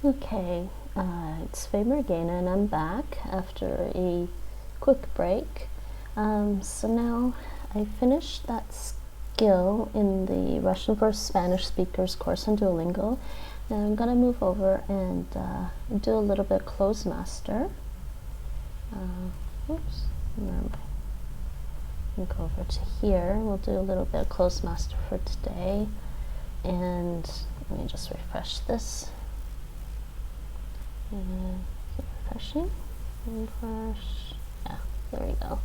Okay, it's Faber again, and I'm back after a quick break. So now I finished that skill in the Russian for Spanish speakers course on Duolingo. Now I'm gonna move over and do a little bit of Clozemaster. Oops, where am I? We'll go over to here. We'll do a little bit of Clozemaster for today, and let me just refresh this. Refreshing. Refresh. Yeah, there we go.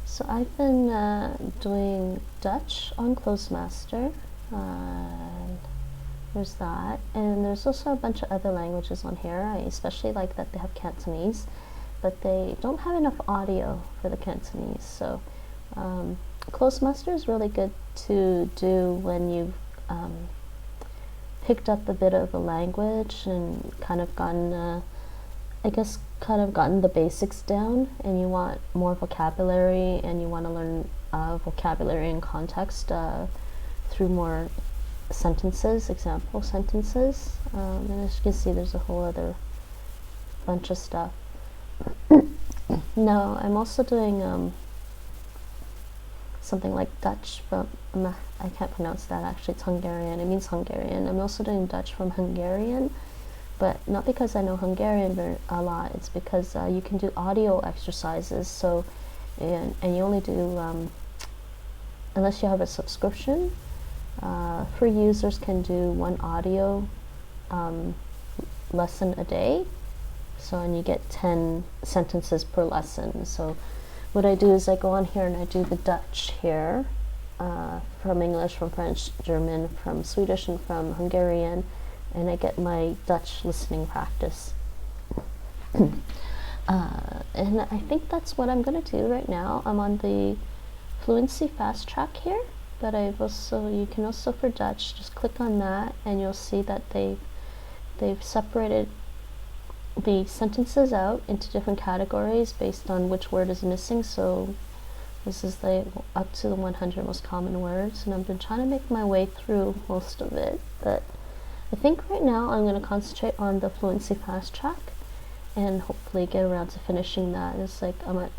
So I've been doing Dutch on Clozemaster. There's that, and there's also a bunch of other languages on here. I especially like that they have Cantonese, but they don't have enough audio for the Cantonese. So Clozemaster is really good to do when you've picked up a bit of a language and kind of gotten, gotten the basics down, and you want more vocabulary, and you want to learn vocabulary and context through more sentences, example sentences. And as you can see, there's a whole other bunch of stuff. Now, I'm also doing something like Dutch from, I can't pronounce that actually, it's Hungarian, it means Hungarian. I'm also doing Dutch from Hungarian, but not because I know Hungarian a lot, it's because you can do audio exercises, so, and you only do, unless you have a subscription, free users can do one audio lesson a day, so, and you get 10 sentences per lesson. So what I do is I go on here and I do the Dutch here, from English, from French, German, from Swedish, and from Hungarian, and I get my Dutch listening practice. And I think that's what I'm going to do right now. I'm on the Fluency Fast Track here, but I've also, you can also for Dutch, just click on that and you'll see that they've separated the sentences out into different categories based on which word is missing. So this is like up to the 100 most common words, and I've been trying to make my way through most of it, but I think right now I'm going to concentrate on the Fluency Fast Track and hopefully get around to finishing that. It's like I'm at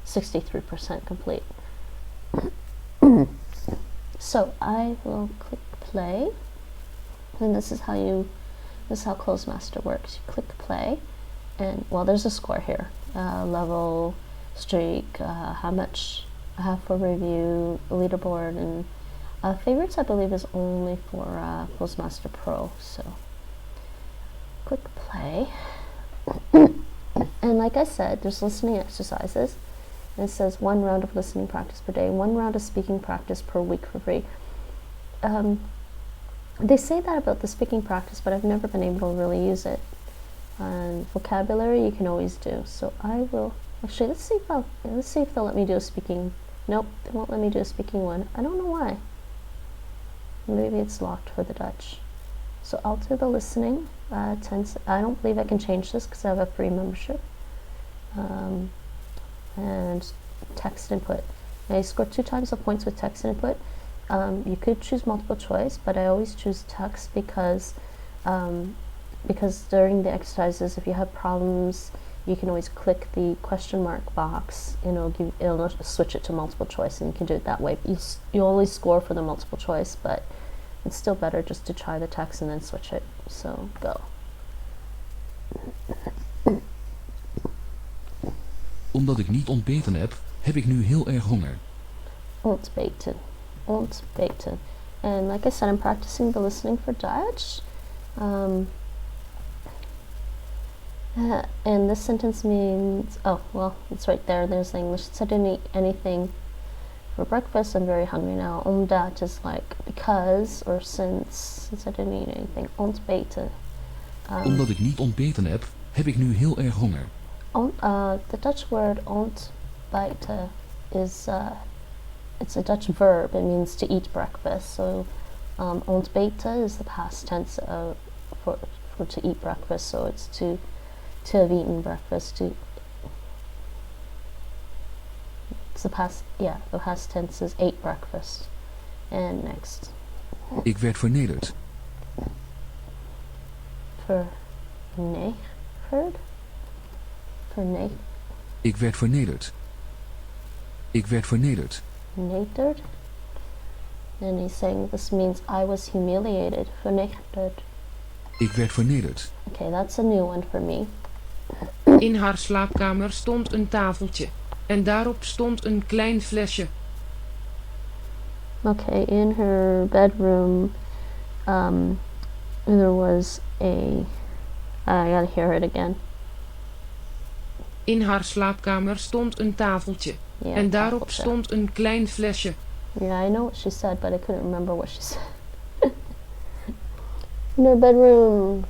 63% complete. So I will click play, and this is how Clozemaster works. You click play, and well, there's a score here, level, streak, how much I have for review, leaderboard, and favorites I believe is only for Clozemaster Pro. So click play, and like I said, there's listening exercises. And it says 1 round of listening practice per day, 1 round of speaking practice per week for free. They say that about the speaking practice, but I've never been able to really use it. And vocabulary you can always do. So I will actually let's see if they'll let me do a speaking. Nope, they won't let me do a speaking one. I don't know why. Maybe it's locked for the Dutch. So I'll do the listening. I don't believe I can change this because I have a free membership. And text input. Now you score 2 times the points with text input. You could choose multiple choice, but I always choose text because during the exercises, if you have problems, you can always click the question mark box, and it'll switch it to multiple choice, and you can do it that way. You always score for the multiple choice, but it's still better just to try the text and then switch it. So go. Omdat ik niet ontbeten heb ik nu heel erg honger. Ontbeten. And like I said, I'm practicing the listening for Dutch. And this sentence means, oh, well, it's right there. There's English. It said I didn't eat anything for breakfast. I'm very hungry now. Omdat is like because or since I didn't eat anything. Ontbeten. Omdat ik niet ontbeten heb ik nu heel erg honger. The Dutch word ontbijten is it's a Dutch verb. It means to eat breakfast. So ontbeten is the past tense for to eat breakfast. So it's to have eaten breakfast. It's the past tense is ate breakfast. And next. Ik werd vernederd. vernederd. Vernederd. Ik werd vernederd. Ik werd vernederd. Vernederd. And he's saying this means I was humiliated. Vernederd. Ik werd vernederd. Okay, that's a new one for me. In haar slaapkamer stond een tafeltje. En daarop stond een klein flesje. Okay, in her bedroom, there was I gotta hear it again. In haar slaapkamer stond een tafeltje. Yeah, En daarop tafeltje. stond een klein flesje. Yeah, I know what she said, but I couldn't remember what she said. In her bedroom,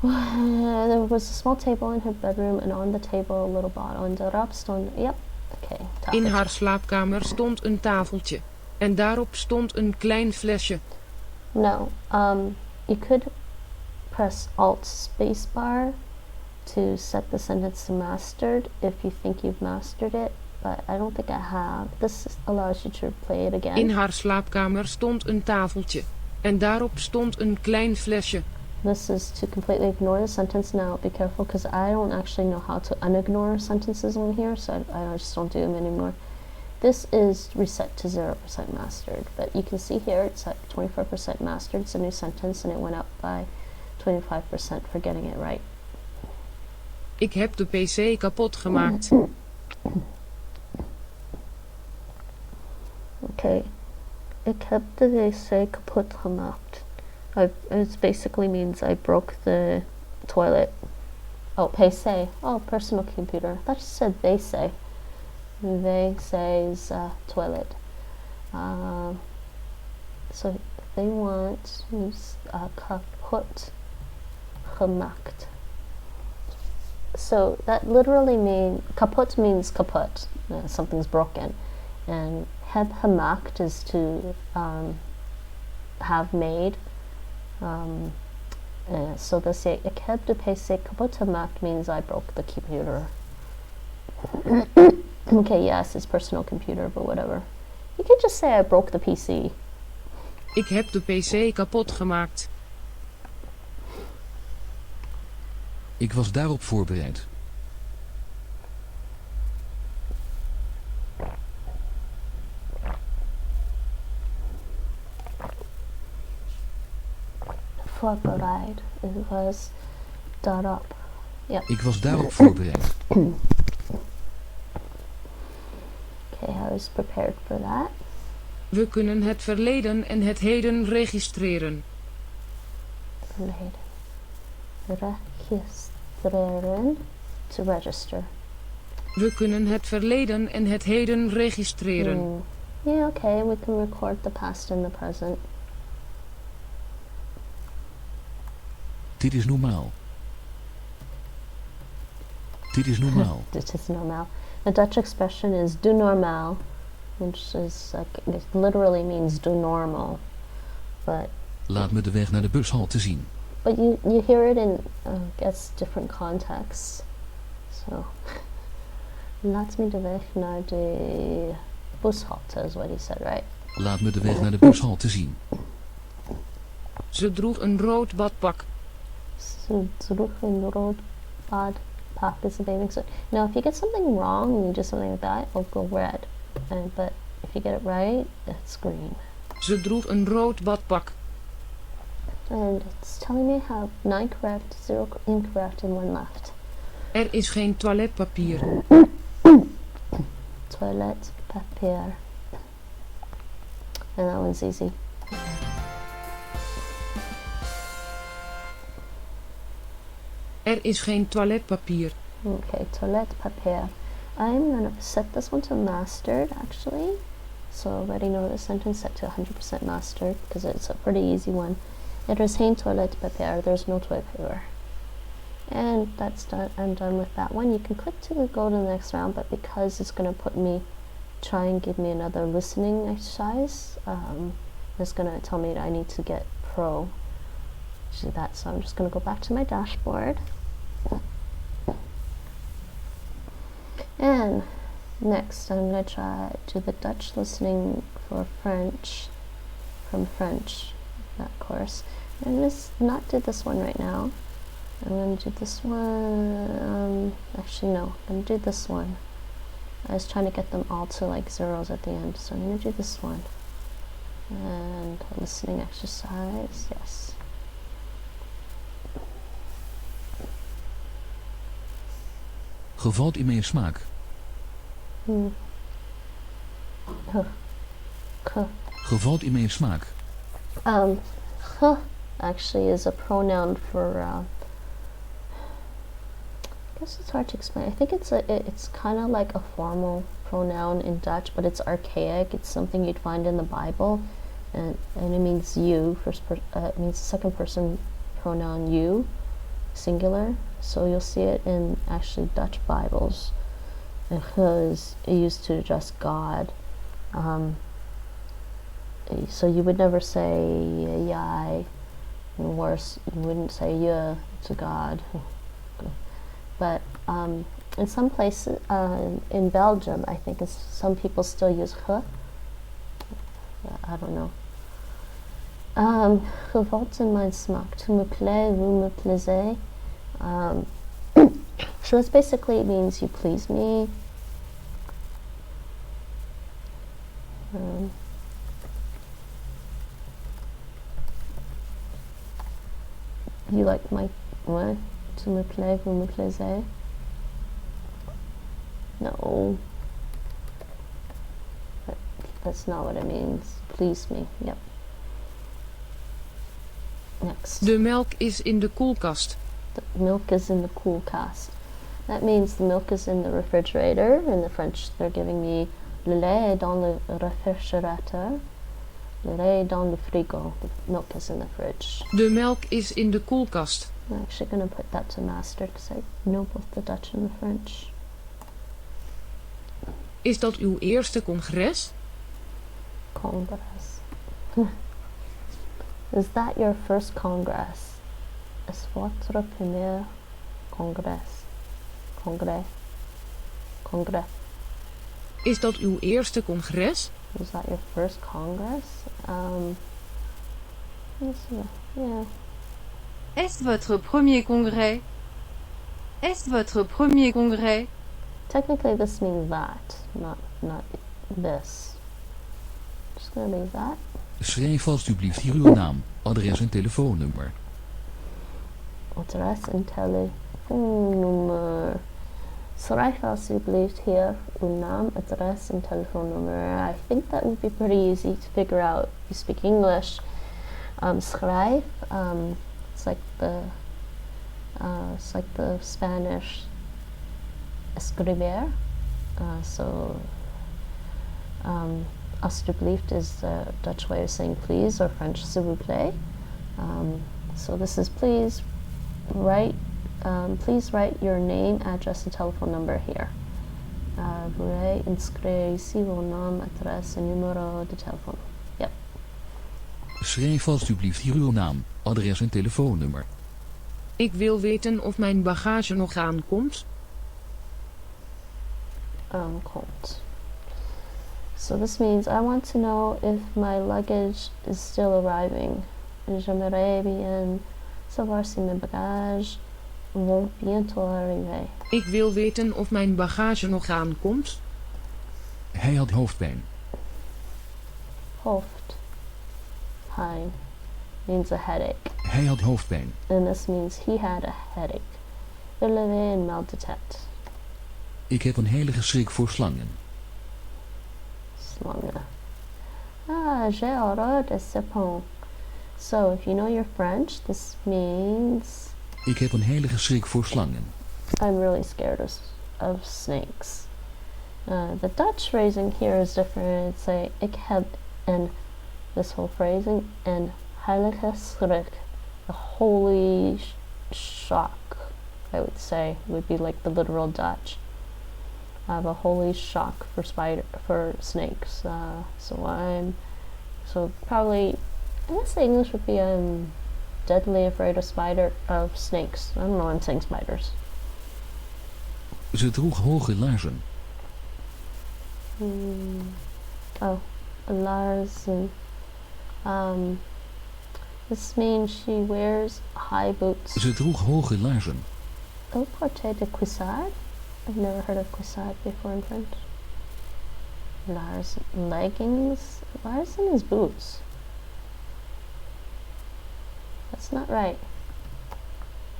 there was a small table in her bedroom, and on the table a little bottle. And daarop stond, yep, okay. In tafeltje. haar slaapkamer stond een tafeltje. En daarop stond een klein flesje. No, you could press Alt spacebar to set the sentence to mastered if you think you've mastered it, but I don't think I have. This allows you to play it again. In haar slaapkamer stond een tafeltje. En daarop stond een klein flesje. This is to completely ignore the sentence. Now be careful because I don't actually know how to unignore sentences on here, so I just don't do them anymore. This is reset to 0% mastered, but you can see here it's at 24% mastered. It's a new sentence and it went up by 25% for getting it right. Ik heb de pc kapot gemaakt. Okay. Ik heb de wc kapot gemaakt. It basically means I broke the toilet. Oh, PC. Oh, personal computer. I thought you said wc. Wc is toilet. So they want kapot gemaakt. So that literally means kaput means kaput. Something's broken, and heb gemaakt is to have made. So they say ik heb de PC kapot gemaakt means I broke the computer. Okay, yes, it's personal computer, but whatever. You could just say I broke the PC. Ik heb de pc kapot gemaakt. Ik was daarop voorbereid. Voorbereid. It was daarop. Yep. Ik was daarop voorbereid. Okay, I was prepared for that. We kunnen het verleden en het heden registreren. Verleden. Registreren. To register. We kunnen het verleden en het heden registreren. Yeah, okay, we can record the past and the present. Dit is normaal. Dit is normaal. Dit is normaal. The Dutch expression is doe normaal, which is like, it literally means do normal. But Laat me de weg naar de bushalte zien. you hear it in gets different contexts. So laat me de weg naar de bushalte is what he said, right? Laat me de weg naar de bushalte zien. Ze droeg een rood badpak. Ze droeg een rood badpak is a bathing suit. Now, if you get something wrong and you do something like that, it'll go red. But if you get it right, it's green. Ze droeg een rood badpak. And it's telling me I have 9 correct, 0 incorrect, and 1 left. Er is geen toiletpapier. Toiletpapier. And that one's easy. Er is geen toiletpapier. Okay, toiletpapier. I'm going to set this one to mastered, actually. So I already know the sentence set to 100% mastered, because it's a pretty easy one. Er is geen toiletpapier. There's no toilet paper. And that's done. I'm done with that one. You can click to go to the next round, but because it's going to try and give me another listening exercise, it's going to tell me that I need to get pro to do that. So I'm just going to go back to my dashboard. And next I'm going to try to do the Dutch listening for French, from French, that course. I'm going to not do this one right now. I'm going to do this one. Actually, no. I'm going to do this one. I was trying to get them all to like zeros at the end, so I'm going to do this one. And listening exercise, yes. Gevalt in mijn smaak. Gevalt in mijn smaak. Actually is a pronoun for I guess it's hard to explain. I think it's kind of like a formal pronoun in Dutch, but it's archaic. It's something you'd find in the Bible, and it means you. It means second person pronoun you, singular. So you'll see it in actually Dutch Bibles. And is used to address God. So you would never say Yai. Worse, you wouldn't say "ye" to God. But in some places, in Belgium, I think some people still use "ge." I don't know. Gevalt in mijn smaak. Tu me plais, vous me plaisez. So this basically means you please me. You like my what? Tu me plais, vous me plaisez? No. That's not what it means. Please me. Yep. Next. De melk is in de koelkast. The milk is in the koelkast. That means the milk is in the refrigerator. In the French, they're giving me le lait est dans le réfrigérateur. Le lait est dans le frigo. The milk is in the fridge. De melk is in de koelkast. I'm actually going to put that to master because I know both the Dutch and the French. Is dat uw eerste congres? Congress. Is that your first congress? Is votre premier congress? Congrès. Congrès. Is dat uw eerste congres? Was that your first congress? Yeah. Est-ce votre premier congrès? Est-ce votre premier congrès? Technically this means that, not this. Just gonna leave that. Schrijf alstublieft hier uw naam, adres en telefoonnummer. Adres en telefoonnummer. Schrijf alsjeblieft hier uw naam, adres en telefoonnummer. I think that would be pretty easy to figure out if you speak English. Schrijf, it's like the Spanish escribir. Alsjeblieft is the Dutch way of saying please, or French s'il vous plaît. So this is please write your name, address, and telephone number here. Veuillez inscrire ici vos noms, adresse et numéro de téléphone. Yep. Schrijf alstublieft hier uw naam, adres en telefoonnummer. Ik wil weten of mijn bagage nog aankomt. Komt. So this means I want to know if my luggage is still arriving. J'aimerais bien savoir si mes bagages vont bientôt arriver. Ik wil weten of mijn bagage nog aankomt. Hij had hoofdpijn. Hoofdpijn means a headache. Hij had hoofdpijn. And this means he had a headache. Il avait une mal de tête. Ik heb een heilige schrik voor slangen. Slangen. J'ai horreur de serpents. So, if you know your French, this means Ik heb een heilige schrik voor slangen. I'm really scared of snakes. The Dutch phrasing here is different. It's like ik heb and this whole phrasing and heilige schrik, the holy shock, I would say, would be like the literal Dutch. I have a holy shock for snakes. So probably, I guess the English would be I'm deadly afraid of snakes. I don't know, I'm saying spiders. Ze droeg hoge laarzen. Laarzen. This means she wears high boots. Ze droeg hoge laarzen. Oh, porte de cuissard? I've never heard of cuissard before in French. Leggings? Larson is boots. That's not right.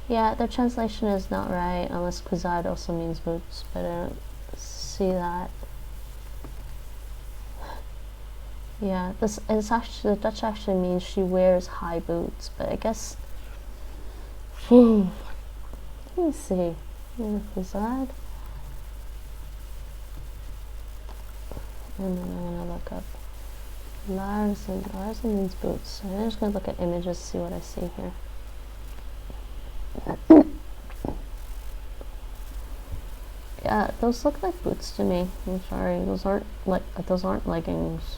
Yeah, the translation is not right, unless cuissard also means boots, but I don't see that. Yeah, this is actually, the Dutch actually means she wears high boots, but I guess, let me see, cuissard. And then I'm going to look up Larsen. Larsen means boots. I'm just going to look at images to see what I see here. Yeah, those look like boots to me. I'm sorry, those aren't leggings.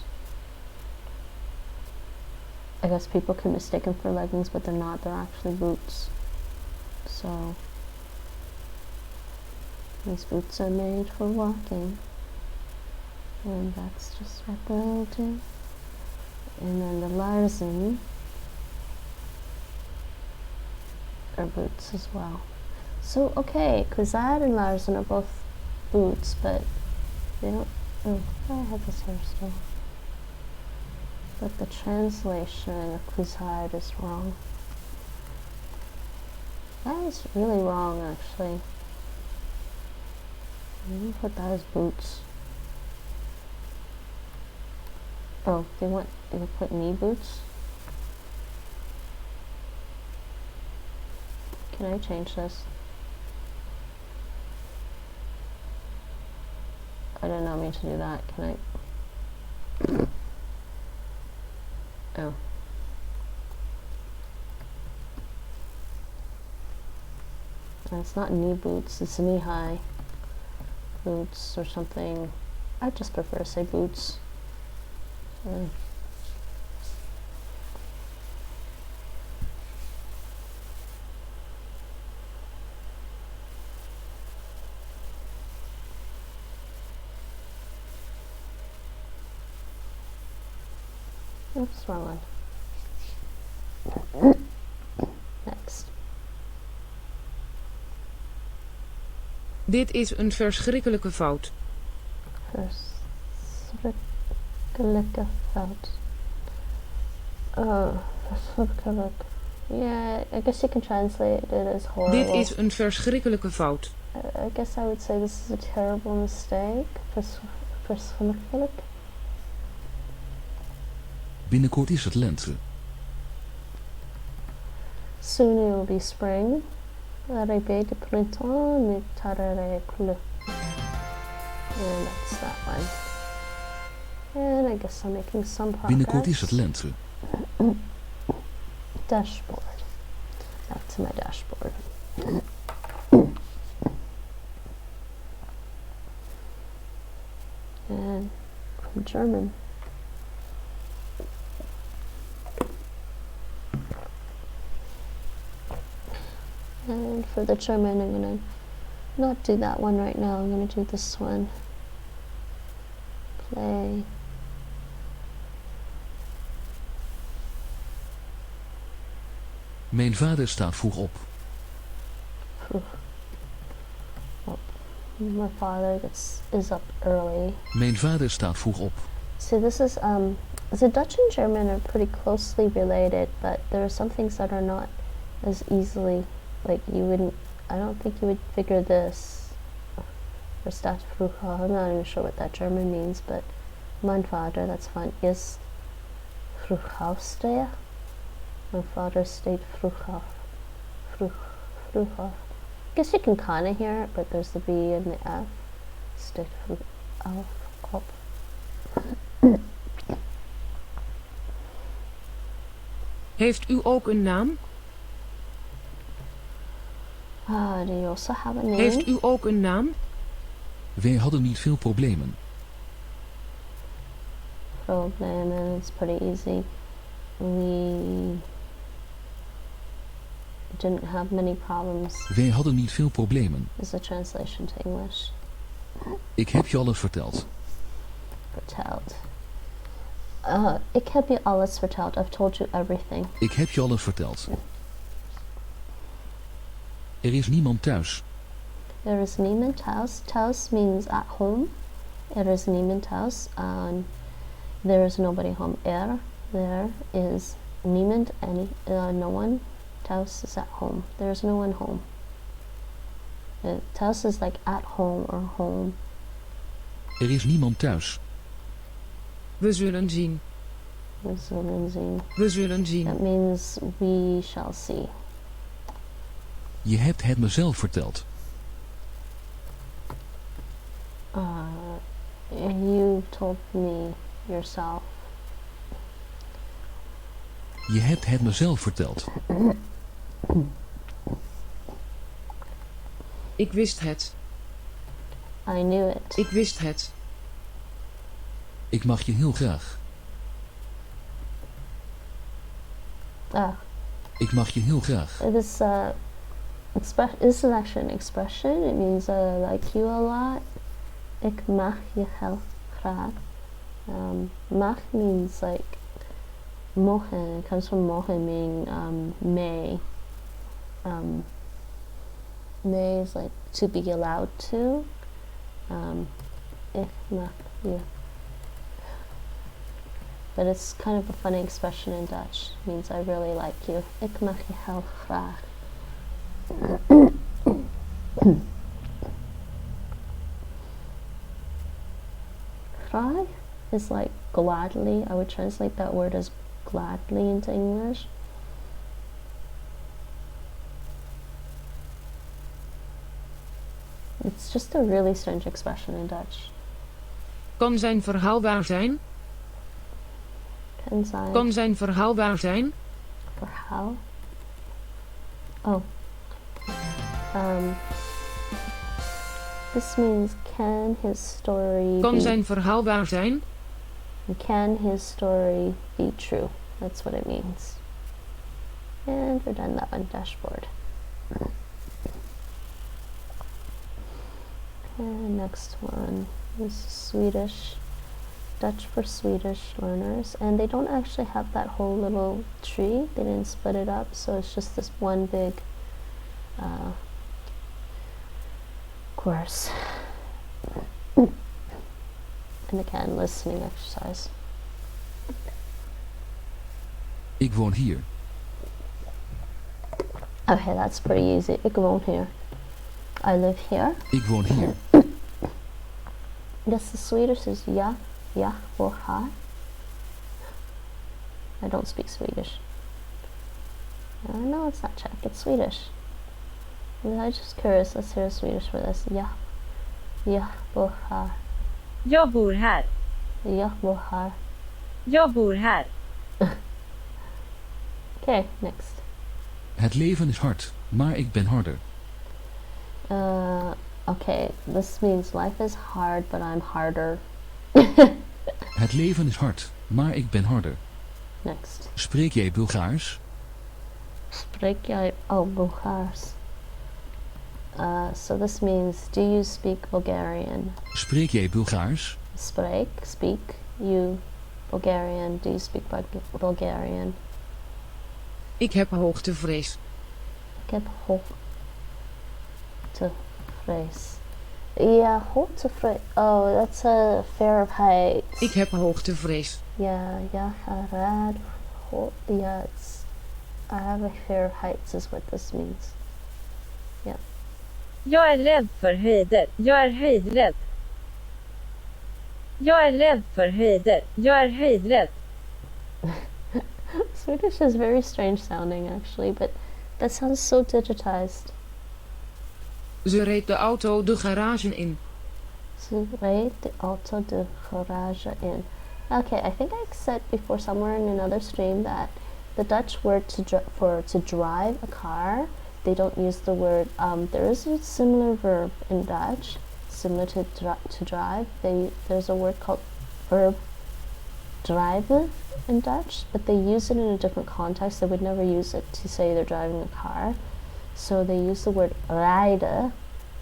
I guess people can mistake them for leggings, but they're not. They're actually boots. So these boots are made for walking. And that's just what they'll do. And then the Larsen are boots as well. So, okay, cuissard and Larsen are both boots, but they don't... Oh, I have this here still. But the translation of cuissard is wrong. That is really wrong, actually. I'm going to put that as boots. Oh, they put knee boots? Can I change this? I did not mean to do that. Can I? Oh. It's not knee boots, it's knee-high boots or something. I just prefer to say boots. Oops, wrong one. Next. Dit is een verschrikkelijke fout. Verschrikkelijke fout. Oh, verschrikkelijk. Yeah, I guess you can translate it as horrible. Dit is een verschrikkelijke fout. I guess I would say this is a terrible mistake. Verschrikkelijk. Binnenkort is het lente. Soon it will be spring. Arrivé de printemps, mais tarare couleur. And that's that one. And I guess I'm making some progress. Binnenkort is het lente. Dashboard. Back to my dashboard. And from German. And for the German, I'm going to not do that one right now. I'm going to do this one. Play. Mijn vader staat vroeg op. Vroeg. Oh. My father is up early. Mijn vader staat vroeg op. So this is, the Dutch and German are pretty closely related, but there are some things that are not as easily, like you wouldn't, I don't think you would figure this, or staat vroeg op. I'm not even sure what that German means, but mein Vater, that's fine, is vroeg aufsteher. My father stayed vroeg op. Vroeg op. I guess you can kind of hear it, but there's the B and the F. Stayed vroeg op. Heeft u ook een naam? Do you also have a name? Heeft u ook een naam? Wij hadden niet veel problemen. Problemen, it's pretty easy. We didn't have many problems. Wij hadden niet veel problemen. Is the translation to English. Ik heb je alles verteld. Verteld. Ik heb je alles verteld. I've told you everything. Ik heb je alles verteld. Er is niemand thuis. There is niemand thuis. Thuis means at home. Er is niemand thuis. There is nobody home. There is niemand, no one. Thuis is at home. There is no one home. Thuis is like at home or home. Er is niemand thuis. We zullen zien. We zullen zien. We zullen zien. That means we shall see. Je hebt het mezelf verteld. You told me yourself. Je hebt het mezelf verteld. Ik wist het. I knew it. Ik wist het. Ik mag je heel graag. Ik mag je heel graag. This is actually an expression. It means I like you a lot. Ik mag je heel graag. Mag means like mogen. It comes from mogen, meaning may. May is like to be allowed to. Ik mag je. But it's kind of a funny expression in Dutch. It means I really like you. Ik mag je heel graag. Graag is like gladly. I would translate that word as gladly into English. It's just a really strange expression in Dutch. Kan zijn verhaal waar zijn? Kan zijn verhaal waar zijn? Verhaal? Oh. This means can his story Kan zijn verhaal waar zijn? Can his story be true? That's what it means. And we're done that one. Dashboard. And next one is Swedish. Dutch for Swedish learners. And they don't actually have that whole little tree. They didn't split it up. So it's just this one big course. And again, listening exercise. Ik woon hier. Okay, that's pretty easy. Ik woon hier. I live here. Ik woon hier. Yes, the Swedish is ja, bor här. I don't speak Swedish. No, it's not Czech. It's Swedish. I'm just curious. Let's hear Swedish for this. Ja, bor här. Jag bor här. Ja, bor här. Jag bor här. Okay, next. Het leven is hard, maar ik ben harder. Okay, this means life is hard, but I'm harder. Het leven is hard, maar ik ben harder. Next. Spreek jij Bulgaars? Spreek jij Bulgaars? So this means, do you speak Bulgarian? Spreek jij Bulgaars? Spreek, speak, you, Bulgarian, do you speak Bulgarian? Ik heb hoogtevrees. Ik heb hoogtevrees. Ja, hoogtevrees. Oh, that's a fear of heights. Ik heb hoogtevrees. Yeah, rad. Yeah, it's. I have a fear of heights, is what this means. Yeah. Jag är rädd för höjder. Jag är höjdrädd. Jag är rädd för höjder. Jag är höjdrädd. Swedish is very strange sounding, actually, but that sounds so digitized. Ze reed de auto de garage in. Ze reed de auto de garage in. Okay, I think I said before somewhere in another stream that the Dutch word to drive a car, they don't use the word. There is a similar verb in Dutch, similar to drive. There's a word called verb drive in Dutch, but they use it in a different context. They would never use it to say they're driving a car. So they use the word rijden,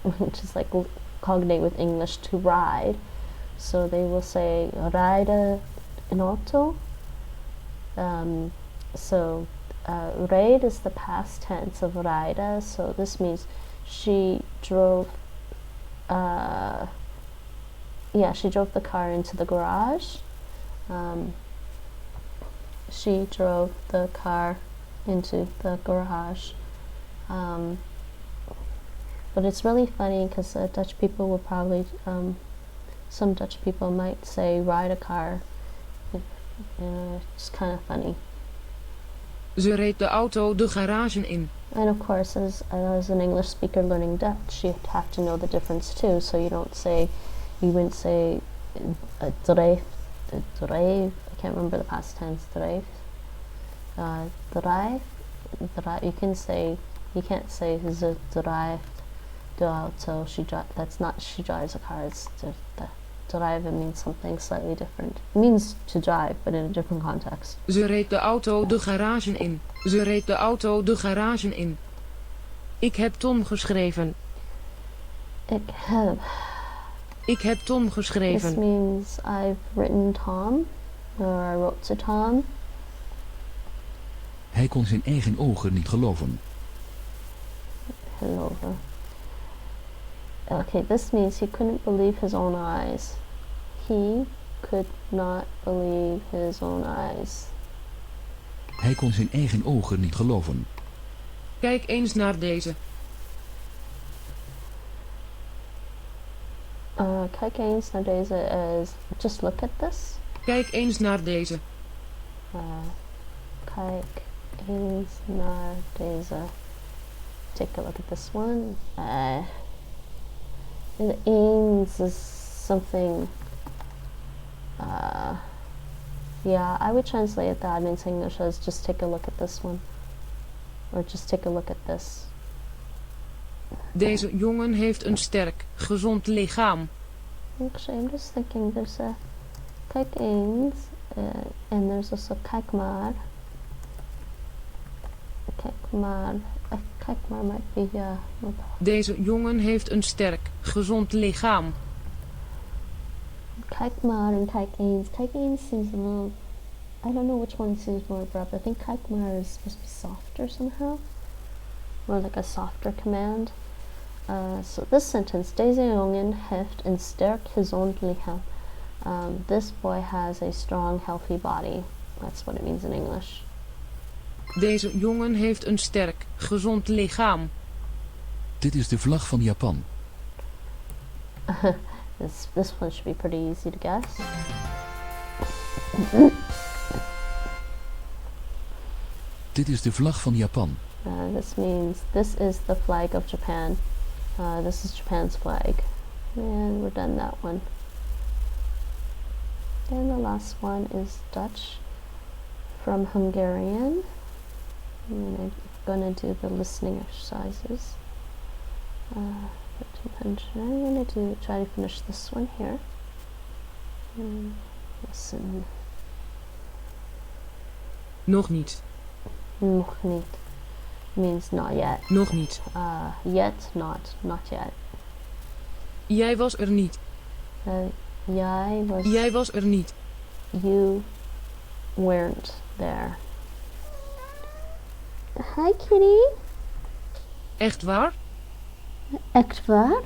which is like cognate with English to ride. So they will say rijden an auto. So reed is the past tense of rijden, so this means she drove she drove the car into the garage. She drove the car into the garage. But it's really funny because Dutch people will probably, some Dutch people might say ride a car. It's kind of funny. Ze reed de auto de garage in. And of course, as an English speaker learning Dutch, you have to know the difference too. So you wouldn't say dreef, I can't remember the past tense, dreef. You can't say ze drijft de auto. She drives a car. It's drive, it means something slightly different. It means to drive, but in a different context. Ze reed de auto de garage in. Ze reed de auto de garage in. Ik heb Tom geschreven. Ik heb Tom geschreven. This means I've written Tom, or I wrote to Tom. Hij kon zijn eigen ogen niet geloven. Geloven. Okay, this means he couldn't believe his own eyes. He could not believe his own eyes. Hij kon zijn eigen ogen niet geloven. Kijk eens naar deze. Kijk eens naar deze is just look at this. Kijk eens naar deze. Kijk eens naar deze. Take a look at this one. Eens is something. I would translate that into English as just take a look at this one. Or just take a look at this. Deze jongen heeft een sterk, gezond lichaam. Actually, I'm just thinking there's a kijk eens and there's also kijk maar. Kijk maar might be Deze jongen heeft een sterk, gezond lichaam. Kijk maar and kijk eens. Kijk eens seems a little, I don't know which one seems more abrupt. I think kijk maar is supposed to be softer somehow. More like a softer command. So this sentence, deze jongen heeft een sterk gezond lichaam. This boy has a strong, healthy body. That's what it means in English. Deze jongen heeft een sterk, gezond lichaam. Dit is de vlag van Japan. This one should be pretty easy to guess. Dit is de vlag van Japan. This means this is the flag of Japan. This is Japan's flag. And we're done that one. And the last one is Dutch from Hungarian. And I'm going to do the listening exercises. 1300. I'm going to try to finish this one here. Listen. Nog niet. Nog niet means not yet. Nog niet. Yet, not yet. Jij was er niet. Jij was er niet. You weren't there. Hi kitty. Echt waar? Echt waar?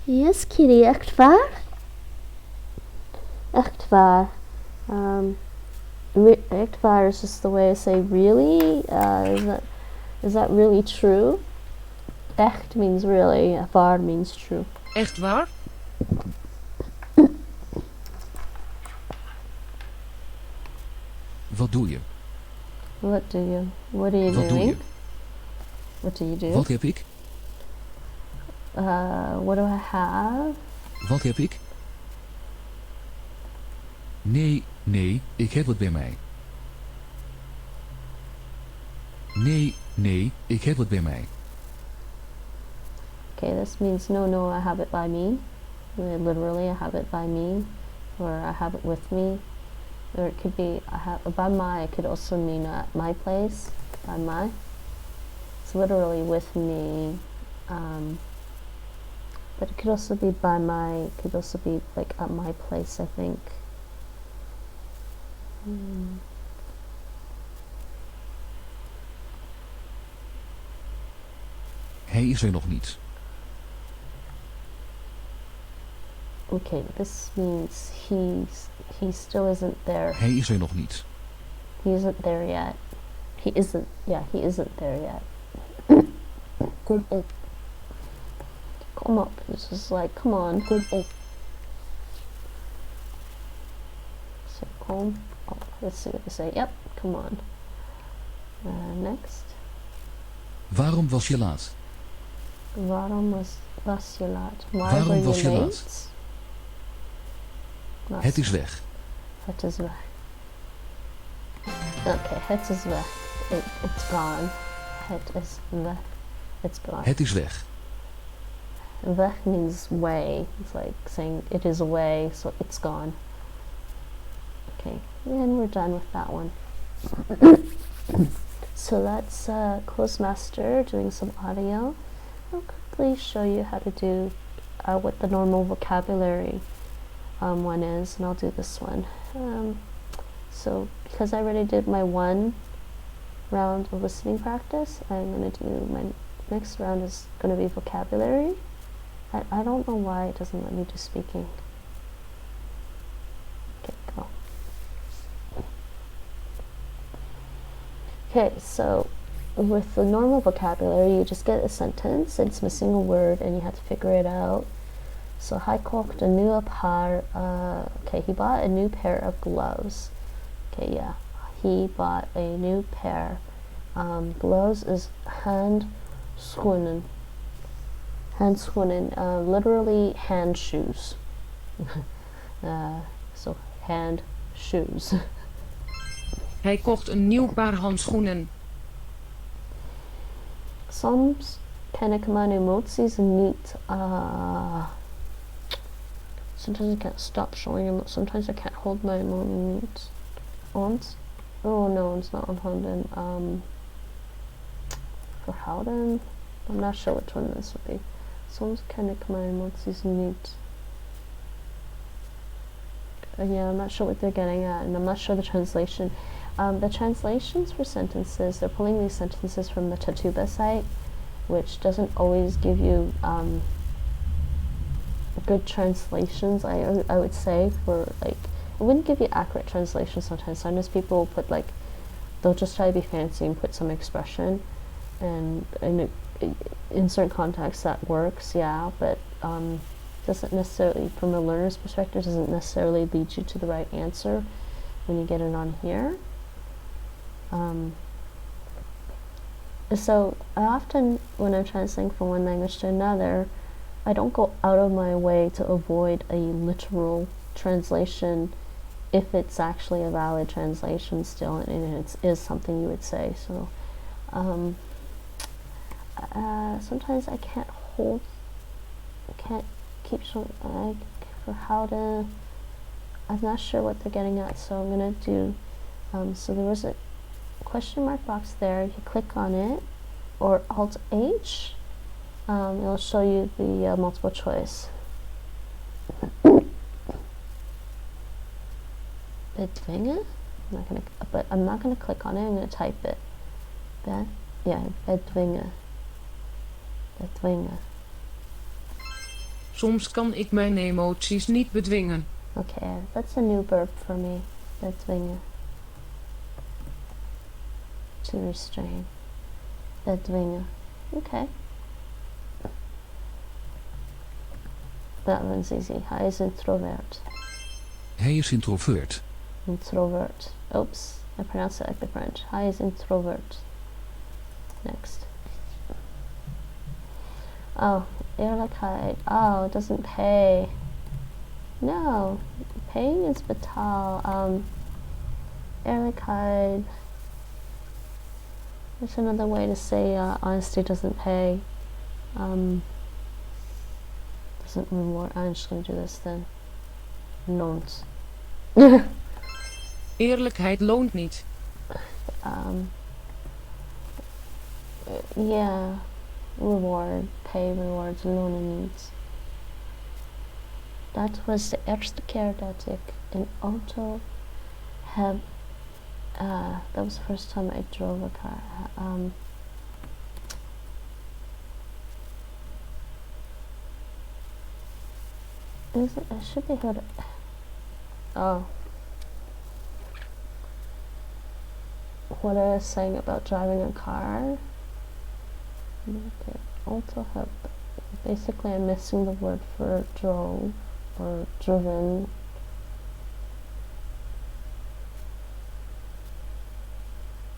Yes kitty, echt waar? Echt waar. Echt waar is just the way I say really. Is that really true? Echt means really. Waar means true. Echt waar? Wat doe je? What do you? What are you Wat doing? doe je? What do you do? Wat heb ik? What do I have? Wat heb ik? Nee, ik heb het bij mij. Nee, ik heb het bij mij. Okay, this means no, I have it by me. Literally, I have it by me, or I have it with me. Or it could be by my. It could also mean at my place, by my. It's literally with me, but it could also be by my. It could also be like at my place, I think. Hij is er nog niet. Okay, this means he still isn't there. Hij is er nog niet. He isn't there yet. He isn't there yet. Kom op. Come up. This is like, come on. Kom op. So come up. Let's see what they say. Yep, come on. Next. Waarom was je laat? Waarom was je laat? Why Waarom were was you je late? laat? Het is weg. Het is weg. Okay, het is weg. It's gone. Het is weg. It's gone. Het is weg. Weg means way. It's like saying it is away, so it's gone. Okay, and we're done with that one. So that's Clozemaster doing some audio. I'll quickly show you how to do what the normal vocabulary one is, and I'll do this one. So because I already did my one round of listening practice, I'm going to do my next round is going to be vocabulary. I don't know why it doesn't let me do speaking. Okay, go. Okay, so with the normal vocabulary, you just get a sentence, it's missing a word, and you have to figure it out. So, hij kocht een nieuwe paar, okay, he bought a new pair of gloves. Okay, yeah, he bought a new pair. Gloves is handschoenen. Handschoenen, literally hand shoes. So, hand shoes. Hij kocht een nieuw paar handschoenen. Soms kan ik mijn emoties niet. Sometimes I can't stop showing them. Sometimes I can't hold my emotions. Oh no, it's not onthouden. Verhouden. I'm not sure which one this would be. Soms kan ik mijn emoties niet. Yeah, I'm not sure what they're getting at, and I'm not sure the translation. The translations for sentences, they're pulling these sentences from the Tatuba site, which doesn't always give you good translations, I would say, for like, it wouldn't give you accurate translations sometimes. Sometimes people put like, they'll just try to be fancy and put some expression, and in certain contexts that works, yeah, but doesn't necessarily, from a learner's perspective, doesn't necessarily lead you to the right answer when you get it on here. So I often, when I'm translating from one language to another, I don't go out of my way to avoid a literal translation if it's actually a valid translation still, and it is something you would say. So sometimes I can't keep showing for how to. I'm not sure what they're getting at, so I'm gonna do. So there was a question mark box there. You click on it, or Alt H. It'll show you the multiple choice. Bedwingen? I'm not gonna click on it. I'm gonna type it. Bedwingen. Bedwingen. Soms kan ik mijn emoties niet bedwingen. Okay, that's a new verb for me. Bedwingen. To restrain. Bedwingen. Okay. That one's easy. Hij is introvert. Hij is introvert. Introvert. Oops, I pronounced it like the French. Hij is introvert. Next. Oh, eerlijkheid. Oh, it doesn't pay. No, paying is betaal. Eerlijkheid. There's another way to say honesty doesn't pay. Doesn't reward. I'm just going to do this then. Loont. Eerlijkheid loont niet. Yeah. Reward. Pay, rewards, lonen niet. Dat was de eerste keer dat ik een auto heb That was the first time I drove a car. It should be heard. Oh. What I was saying about driving a car. Okay. Also have. Basically, I'm missing the word for drove or driven.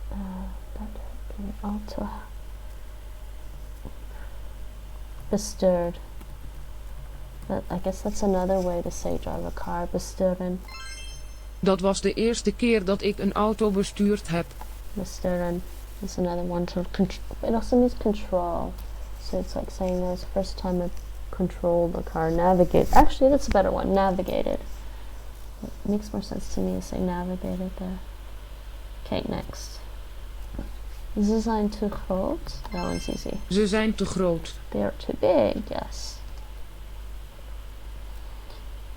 That would be also bestuurd. But I guess that's another way to say drive a car. Besturen. Dat was de eerste keer dat ik een auto bestuurd heb. Besturen is another one to it also means control. So it's like saying that was the first time I controlled the car. Navigate. Actually, that's a better one. Navigated. It makes more sense to me to say navigated there. Okay, next. Ze zijn te groot. That one's easy. Ze zijn te groot. They are too big, yes.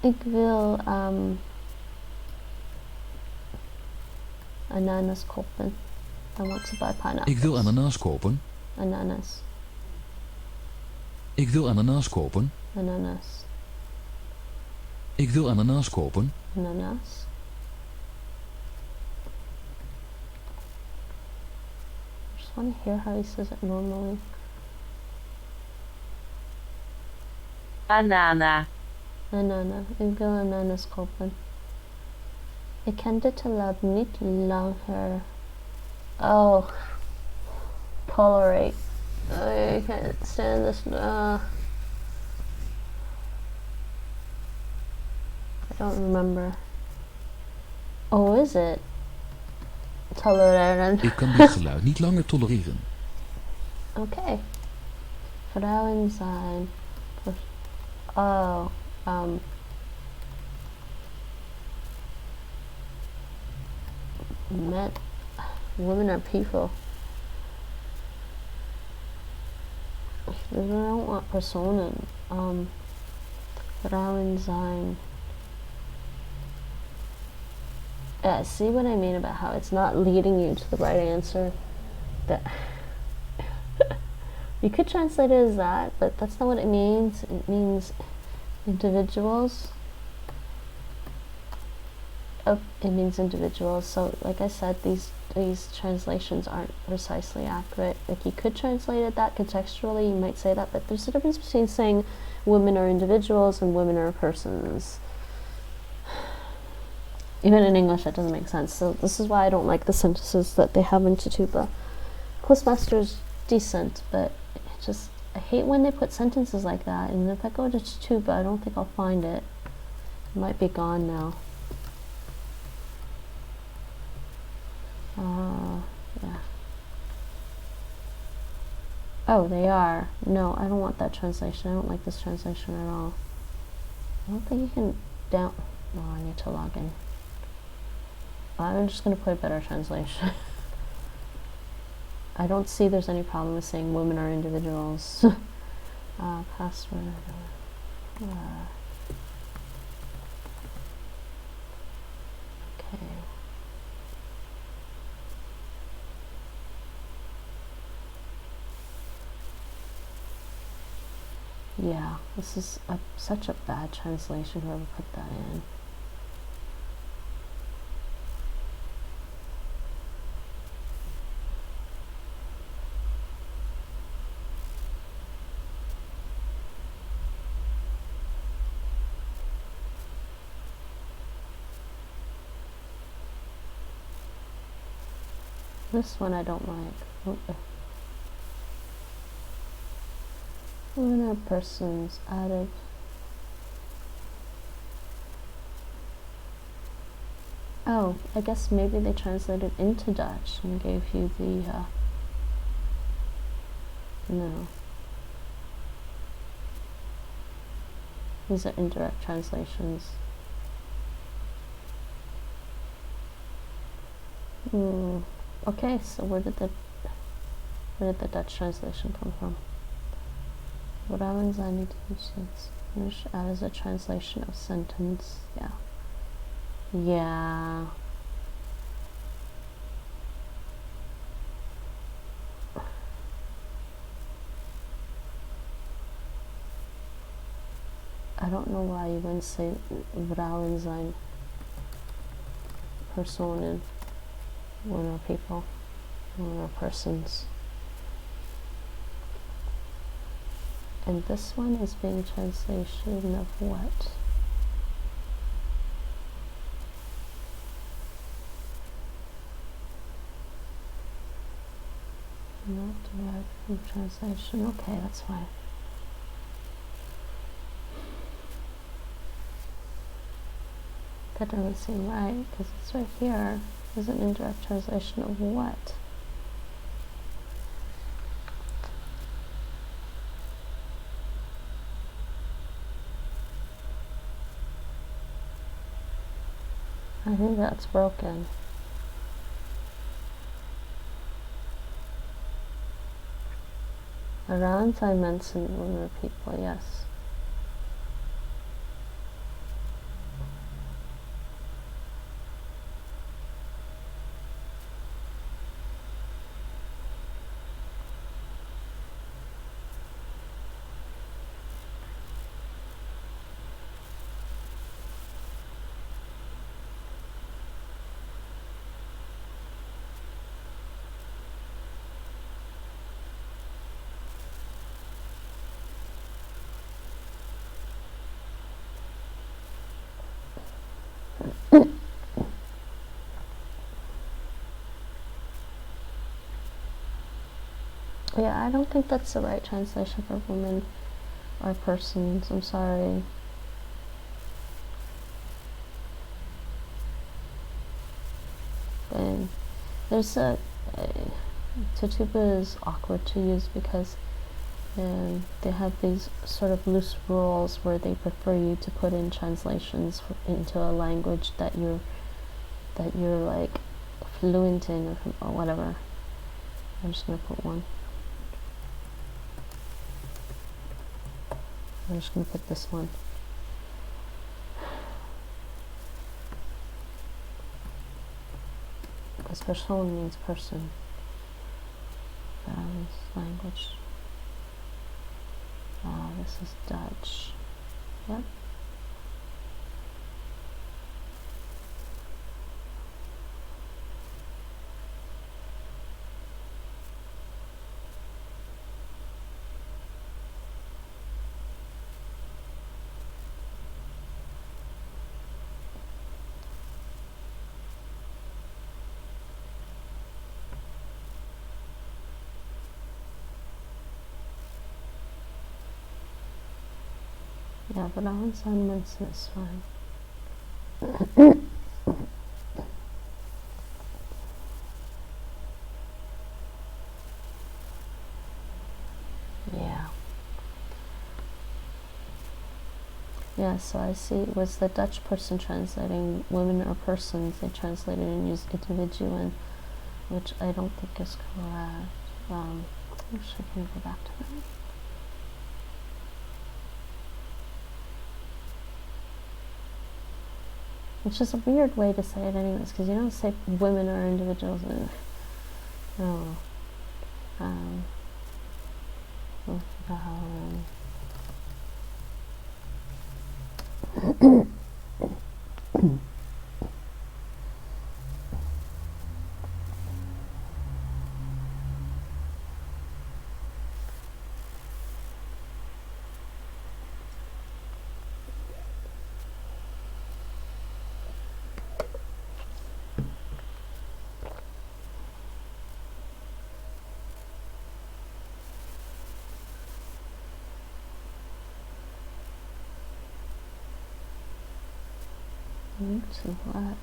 Ik wil ananas kopen. I want to buy pineapples. Ik wil ananas kopen. Ananas. Ik wil ananas kopen. Ananas. Ik wil ananas kopen. Ananas. I just want to hear how he says it normally. Anana. Anana. Ik wil ananas kopen. Ik kan dit lab niet langer. Oh. Tolerate. I can't stand this. I don't remember. Oh, is it? Tolereren. Ik kan dit geluid niet langer tolereren. Okay. Vrouwen zijn. Oh. Women are people. I don't want personen. Vrouwen zijn. Yeah, see what I mean about how it's not leading you to the right answer? That you could translate it as that, but that's not what it means. It means individuals. Oh, it means individuals. So, like I said, these translations aren't precisely accurate. Like, you could translate it that contextually, you might say that, but there's a difference between saying women are individuals and women are persons. Even in English, that doesn't make sense. So this is why I don't like the sentences that they have in Tutuba. Clozemaster is decent, but I hate when they put sentences like that. And if I go to Tutuba, I don't think I'll find it. It might be gone now. Yeah. Oh, they are. No, I don't want that translation. I don't like this translation at all. I don't think you can down. No, I need to log in. I'm just going to put a better translation. I don't see there's any problem with saying women are individuals. Password. Okay. Yeah, this is such a bad translation, whoever put that in. This one I don't like. Women are persons added. Oh, I guess maybe they translated into Dutch and gave you the, no. These are indirect translations. Okay, so where did the Dutch translation come from? Vrouwen zijn niet English as a translation of sentence. Yeah. Yeah. I don't know why you wouldn't say Vrouwen zijn personen when are people, when are persons. And this one is being translation of what? Not derived from translation. Okay, that's fine. That doesn't seem right, because it's right here. Is an indirect translation of what? I think that's broken. Around I mentioned women people, yes. Yeah, I don't think that's the right translation for women or persons. I'm sorry. And there's Tatuba is awkward to use because they have these sort of loose rules where they prefer you to put in translations into a language that you're like fluent in or whatever. I'm just gonna put one. I'm just going to put this one. Because person means person. Language. Oh, this is Dutch. Yep. Yeah, but that one's on Munson is fine. Yeah. Yeah, so I see it was the Dutch person translating women or persons. They translated and used individuum, which I don't think is correct. Actually, can go back to that. Which is a weird way to say it anyways, because you don't say women or individuals. No. To what?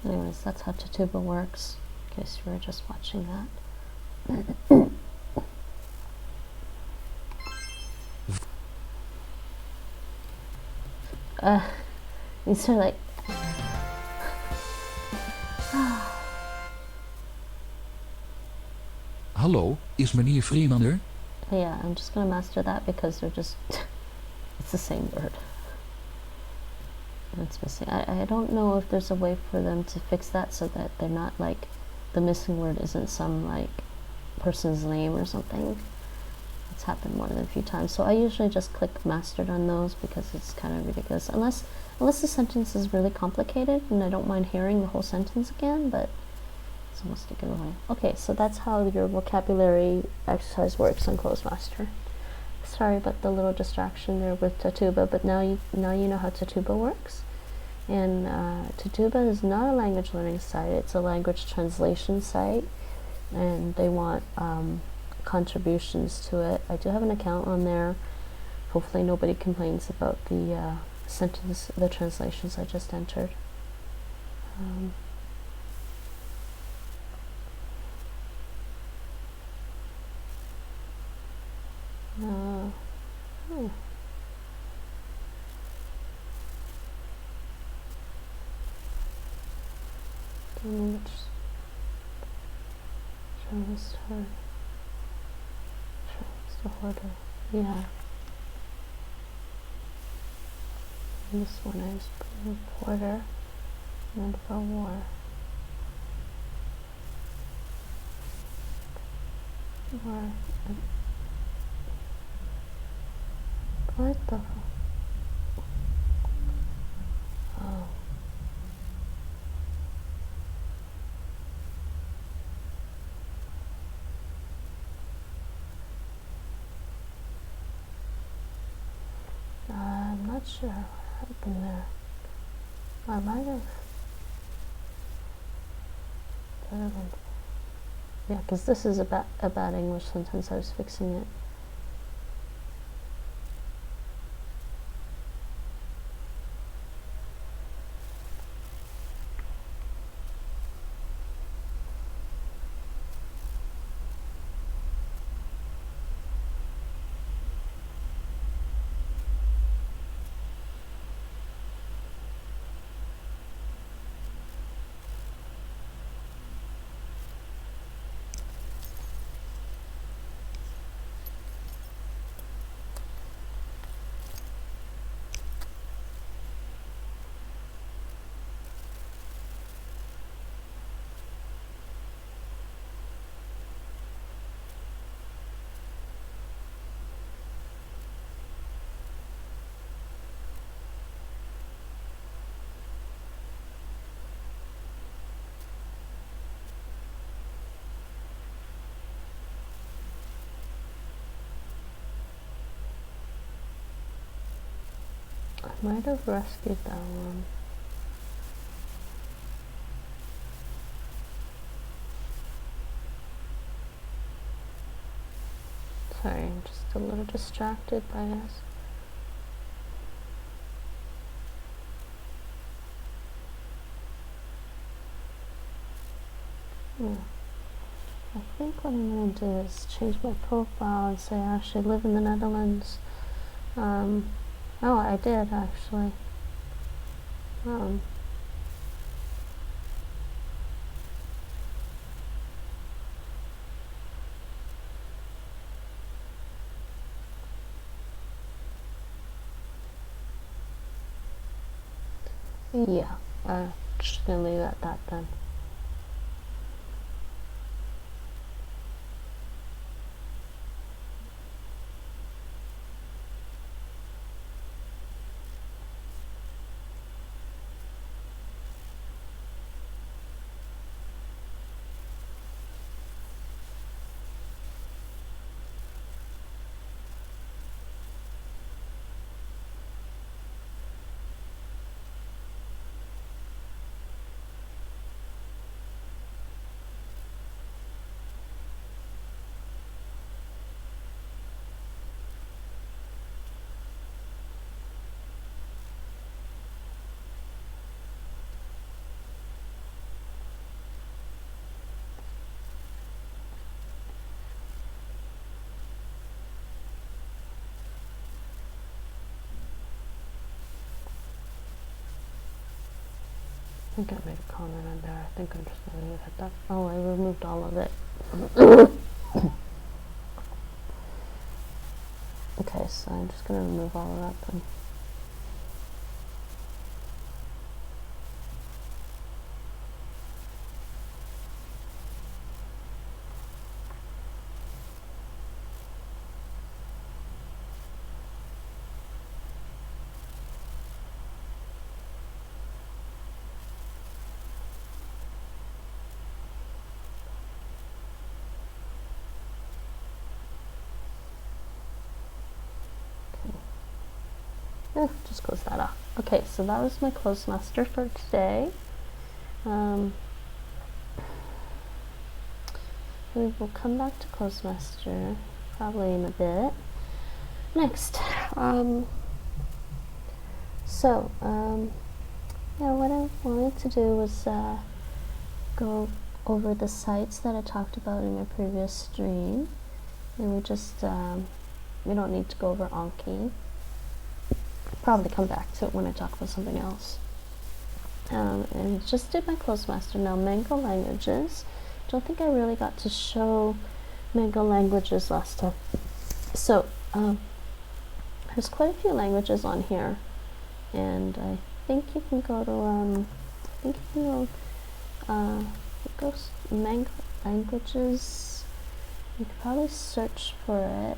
Anyways, that's how Tatuba works. case you were just watching that. These are like Hallo, is meneer Freeman er? yeah, I'm just gonna master that because they're just it's the same word. It's missing. I don't know if there's a way for them to fix that so that they're not like the missing word isn't some like person's name or something. It's happened more than a few times. So I usually just click mastered on those because it's kind of ridiculous. Unless the sentence is really complicated and I don't mind hearing the whole sentence again, but it's almost a giveaway. Okay, so that's how your vocabulary exercise works on Clozemaster. Sorry about the little distraction there with Tatuba, but now you know how Tatuba works. And Tatuba is not a language learning site, it's a language translation site, and they want contributions to it. I do have an account on there. Hopefully nobody complains about the the translations I just entered. Don't know which order. Yeah. And this one is reporter and for war. What the oh. I'm not sure what happened there. I might have. Yeah, because this is a bad English sentence. I was fixing it. I might have rescued that one. Sorry, I'm just a little distracted by this. I think what I'm going to do is change my profile and say I actually live in the Netherlands. Oh, I did actually. Yeah, I'm just going to leave it at that then. think I made a comment on there. I think I'm just going to leave it at that. Oh, I removed all of it. Okay, so I'm just going to remove all of that then. Just close that off. Okay, so that was my Clozemaster for today. We will come back to Clozemaster probably in a bit. Next, yeah, what I wanted to do was go over the sites that I talked about in my previous stream, and we don't need to go over Anki. Probably come back to it when I talk about something else. And just did my Clozemaster. Now, Mango languages. Don't think I really got to show Mango languages last time. So, there's quite a few languages on here, and I think you can go to go Mango languages. You could probably search for it.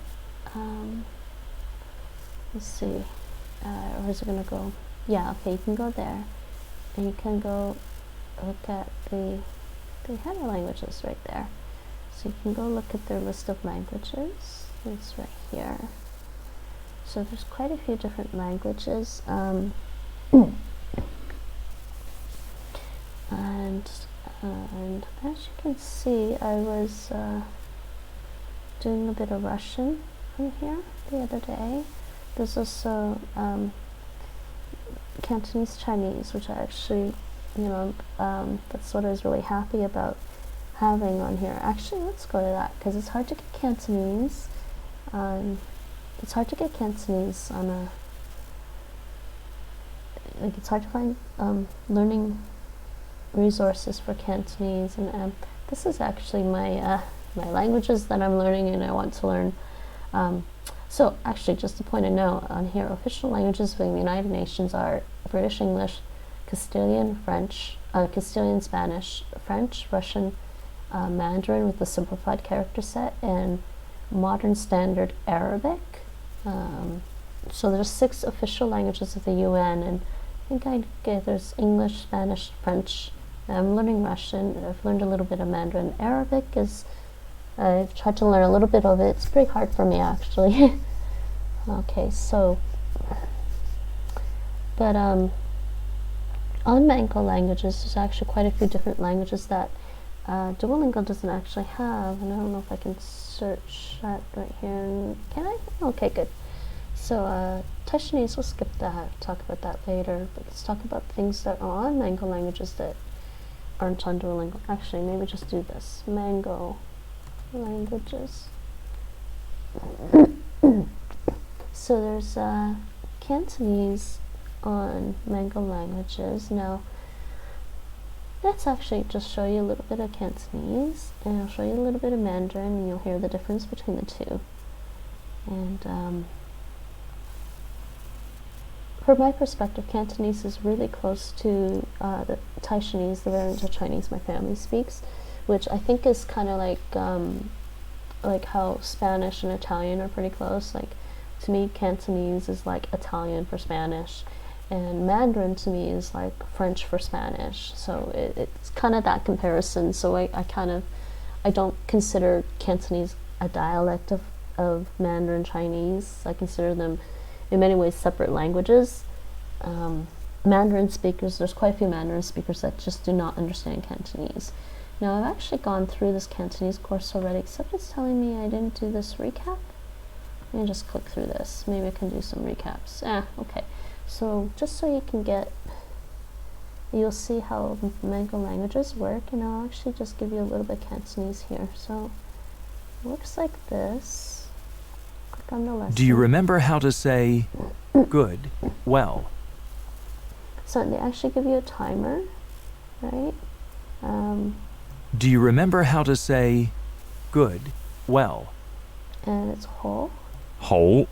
Let's see. Or is it going to go? Yeah, okay, you can go there. And you can go look at they have the languages right there. So you can go look at their list of languages. It's right here. So there's quite a few different languages. And as you can see, I was doing a bit of Russian from here the other day. There's also Cantonese Chinese, which I actually, that's what I was really happy about having on here. Actually, let's go to that, because it's hard to get Cantonese. It's hard to get Cantonese on a, it's hard to find learning resources for Cantonese, and this is actually my my languages that I'm learning and I want to learn. So actually, just to point a note on here, official languages of the United Nations are British English, Castilian French, Castilian Spanish, French, Russian, Mandarin with the simplified character set, and Modern Standard Arabic. So there's 6 official languages of the UN, and I think there's English, Spanish, French. I'm learning Russian. I've learned a little bit of Mandarin. Arabic is I've tried to learn a little bit of it. It's pretty hard for me, actually. Okay, so, but on Mango languages, there's actually quite a few different languages that Duolingo doesn't actually have, and I don't know if I can search that right here. Can I? Okay, good. So, Taishanese, we'll skip that, talk about that later, but let's talk about things that are on Mango languages that aren't on Duolingo. Actually, maybe just do this. Mango languages. So there's Cantonese on Mango languages. Now, let's actually just show you a little bit of Cantonese, and I'll show you a little bit of Mandarin, and you'll hear the difference between the two. And from my perspective, Cantonese is really close to the Taishanese, the variant of Chinese my family speaks, which I think is kind of like how Spanish and Italian are pretty close. Like, to me, Cantonese is like Italian for Spanish, and Mandarin to me is like French for Spanish. So it's kind of that comparison. So I don't consider Cantonese a dialect of Mandarin Chinese. I consider them in many ways separate languages. Mandarin speakers, there's quite a few Mandarin speakers that just do not understand Cantonese. Now, I've actually gone through this Cantonese course already, except it's telling me I didn't do this recap. Let me just click through this. Maybe I can do some recaps. Okay. So, just so you can you'll see how Mango languages work, and I'll actually just give you a little bit of Cantonese here. So, it looks like this. Click on the lesson. Do you remember how to say good, well? So, they actually give you a timer. right? Do you remember how to say good, well? And it's ho, 好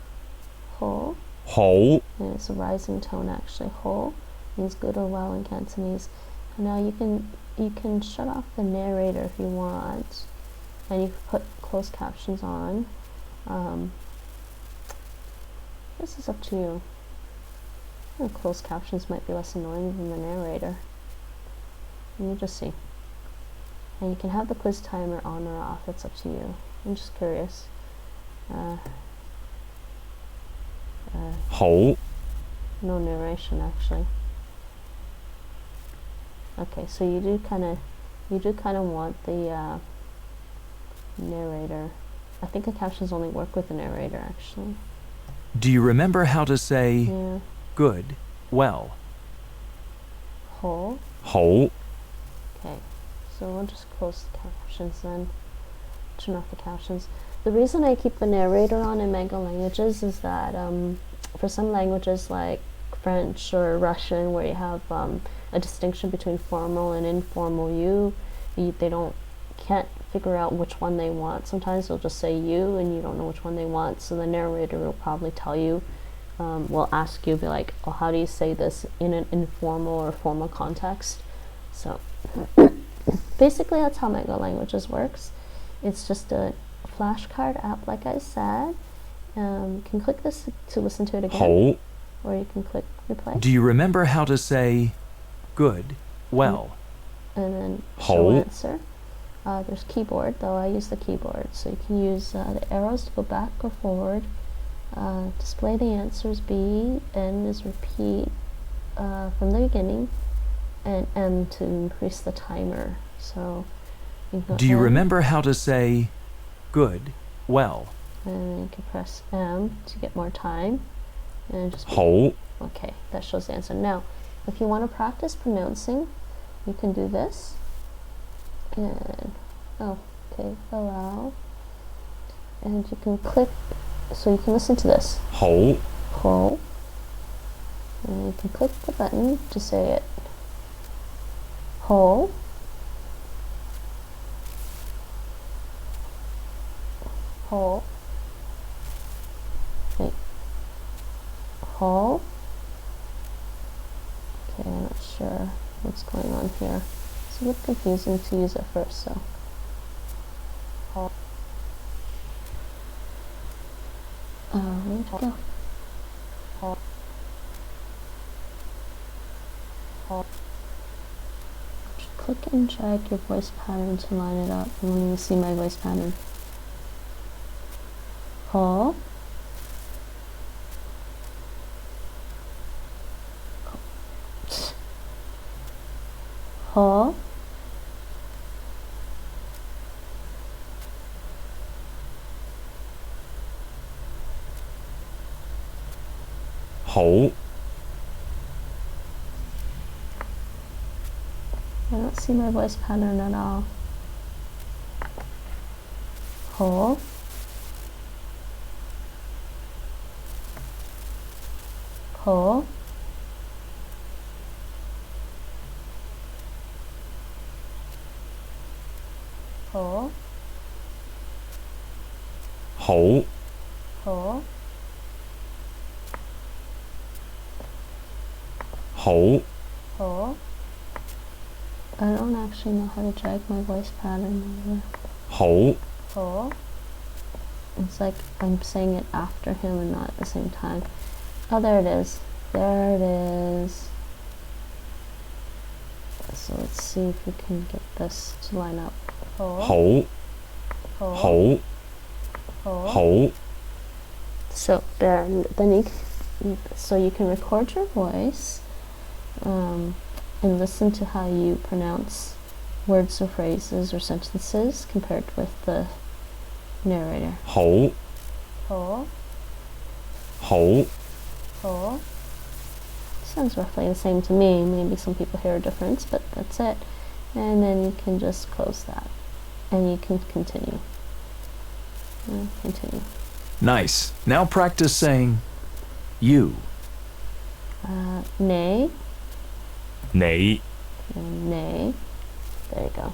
ho, 好 and it's a rising tone actually. Ho means good or well in Cantonese. And now you can shut off the narrator if you want, and you can put closed captions on. This is up to you. Closed captions might be less annoying than the narrator. And you just see. And you can have the quiz timer on or off. It's up to you. I'm just curious. 好 No narration actually. Okay, so you do kind of want the narrator. I think the captions only work with the narrator actually. Do you remember how to say Yeah. good, well? Ho. 好 Okay, so we'll just close the captions then. Turn off the captions. The reason I keep the narrator on in Mango languages is that for some languages like French or Russian, where you have a distinction between formal and informal they can't figure out which one they want. Sometimes they'll just say you and you don't know which one they want, so the narrator will probably tell you, will ask you, be like, oh, how do you say this in an informal or formal context? So basically that's how Mango languages works. It's just a flashcard app, like I said. You can click this to listen to it again, 好 or you can click replay. Do you remember how to say good, well? And then Ho. show answer. There's keyboard, though I use the keyboard, so you can use the arrows to go back or forward. Display the answers. B, N is repeat from the beginning, and M to increase the timer. So you can go Do you M, remember how to say good, well? and then you can press M to get more time, and just好 okay, that shows the answer. Now, if you want to practice pronouncing, you can do this. And okay, allow. And you can click, so you can listen to this. 好 Ho. And you can click the button to say it. Ho. Ho. Wait. Ho. Okay, I'm not sure what's going on here. It's a bit confusing to use at first, so. Ho. Where'd it go? Ho. Ho. Just click and drag your voice pattern to line it up. I want you to see my voice pattern. Ho. Ho. Ho. I don't see my voice pattern at all. Ho. Ho. Ho. Ho. Ho. Ho. Ho. I don't actually know how to drag my voice pattern over. Ho. Ho. It's like I'm saying it after him and not at the same time. Oh, there it is. There it is. So let's see if we can get this to line up. Ho. Ho. Ho. Ho. Ho. Ho. So there, then you can record your voice and listen to how you pronounce words or phrases or sentences compared with the narrator. Ho. Ho. Ho. Ho. Sounds roughly the same to me. Maybe some people hear a difference, but that's it. And then you can just close that, and you can continue. Continue. Nice. Now practice saying you. Nay. Nay. and nay. There you go.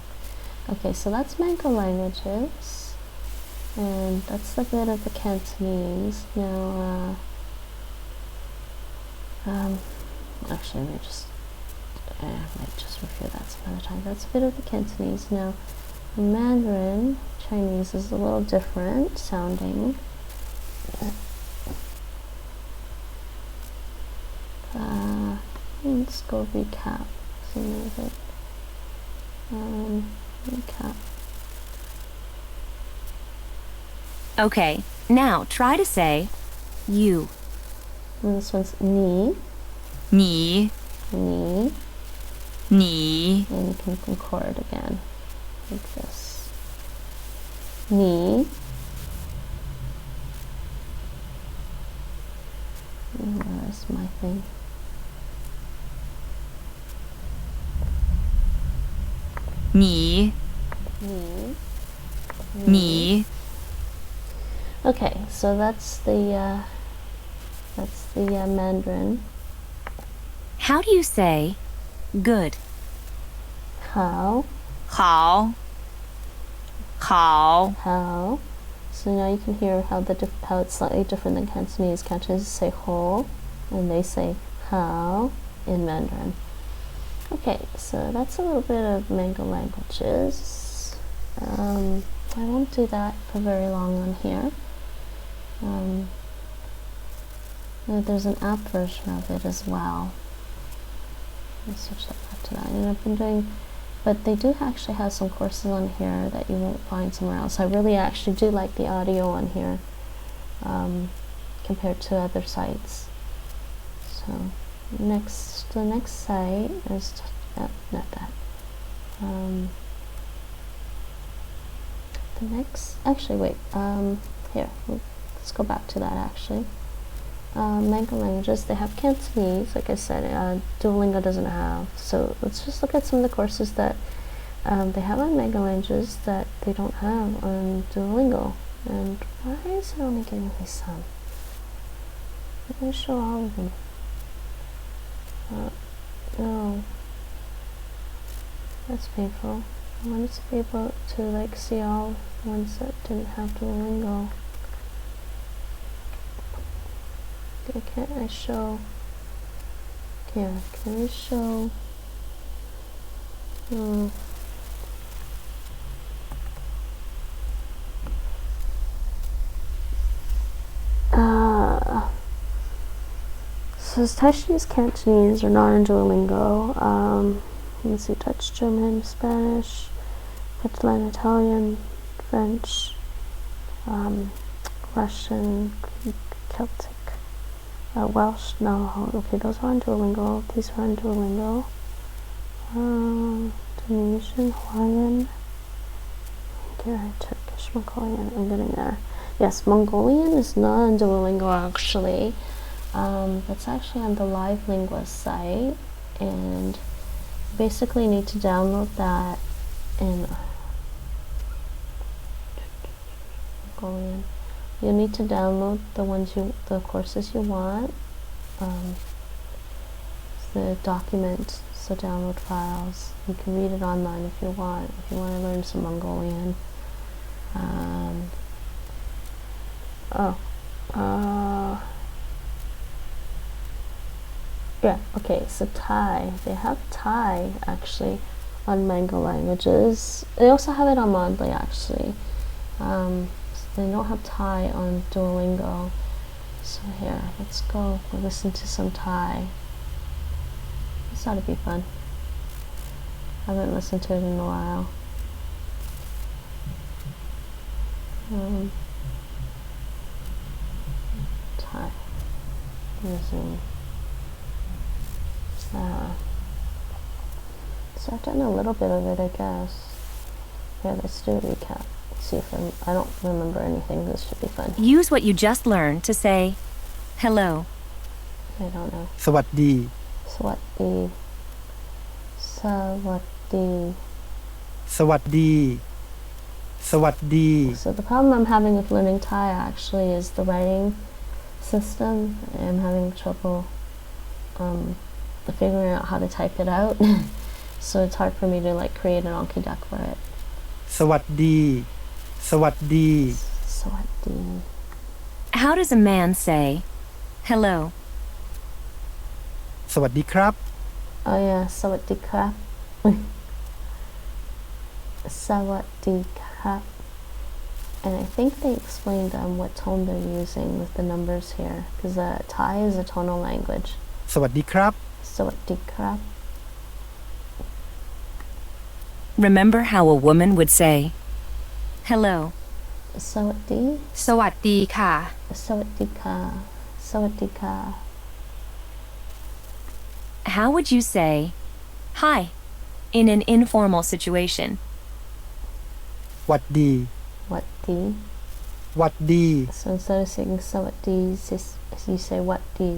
Okay, so that's Mango languages, and that's the bit of the Cantonese. Now, actually, I might just review that some other time. That's a bit of the Cantonese. Now, Mandarin Chinese is a little different sounding. Let's go recap some of it. Recap. Okay, now try to say you. And this one's ni, 你 ni, 你 and you can concord again, like this. Ni. And where's my thing? Ni. Ni. Ni. Okay, so that's the Mandarin. How do you say good? How, 好 好 how. So now you can hear how how it's slightly different than Cantonese. Cantonese say ho, and they say how in Mandarin. Okay, so that's a little bit of Mango languages. I won't do that for very long on here. There's an app version of it as well. Let's switch that back to that. And I've been doing, but they do actually have some courses on here that you won't find somewhere else. I really actually do like the audio on here compared to other sites. So the next site is not that. The next, actually wait, here, let's go back to that actually. Mango languages, they have Cantonese, like I said, Duolingo doesn't have. So let's just look at some of the courses that they have on Mango languages that they don't have on Duolingo. And why is it only giving me some? Let me show all of them. No, that's painful. I wanted to be able to like see all the ones that didn't have Duolingo. Okay, can't I show? Here, can I show? So Taiwanese, Cantonese are not in Duolingo. Let's see, Dutch, German, Spanish, Catalan, Italian, French, Russian, Celtic, Welsh. No, okay, those are on Duolingo. These are on Duolingo. Indonesian, Hawaiian, Turkish, Mongolian. I'm getting there. Yes, Mongolian is not on Duolingo actually. That's actually on the Live Lingua site, and basically you need to download that in Mongolian. You need to download the courses you want, the document, so download files. You can read it online if you want. If you want to learn some Mongolian. Yeah, okay, so Thai. They have Thai actually on Mango languages. They also have it on Mondly actually. So they don't have Thai on Duolingo. So here, let's go listen to some Thai. This ought to be fun. I haven't listened to it in a while. Thai. Resume. So I've done a little bit of it, I guess. Yeah, let's do a recap. Let's see if I don't remember anything. This should be fun. Use what you just learned to say hello. I don't know. สวัสดี สวัสดี สวัสดี สวัสดี สวัสดี So the problem I'm having with learning Thai actually is the writing system. I'm having trouble figuring out how to type it out. So it's hard for me to like create an Anki deck for it. สวัสดี สวัสดี Sawatdi. How does a man say hello? สวัสดีครับ Oh yeah, sawadee krap. Sawadee krap. And I think they explained what tone they're using with the numbers here, because Thai is a tonal language. สวัสดีครับ Sawadee krap. Remember how a woman would say hello? Sawadee. สวัสดีค่ะ Sawadee ka. Sawadee ka. How would you say hi in an informal situation? หวัดดี Watti. หวัดดี So instead of saying sawadee, you say watti.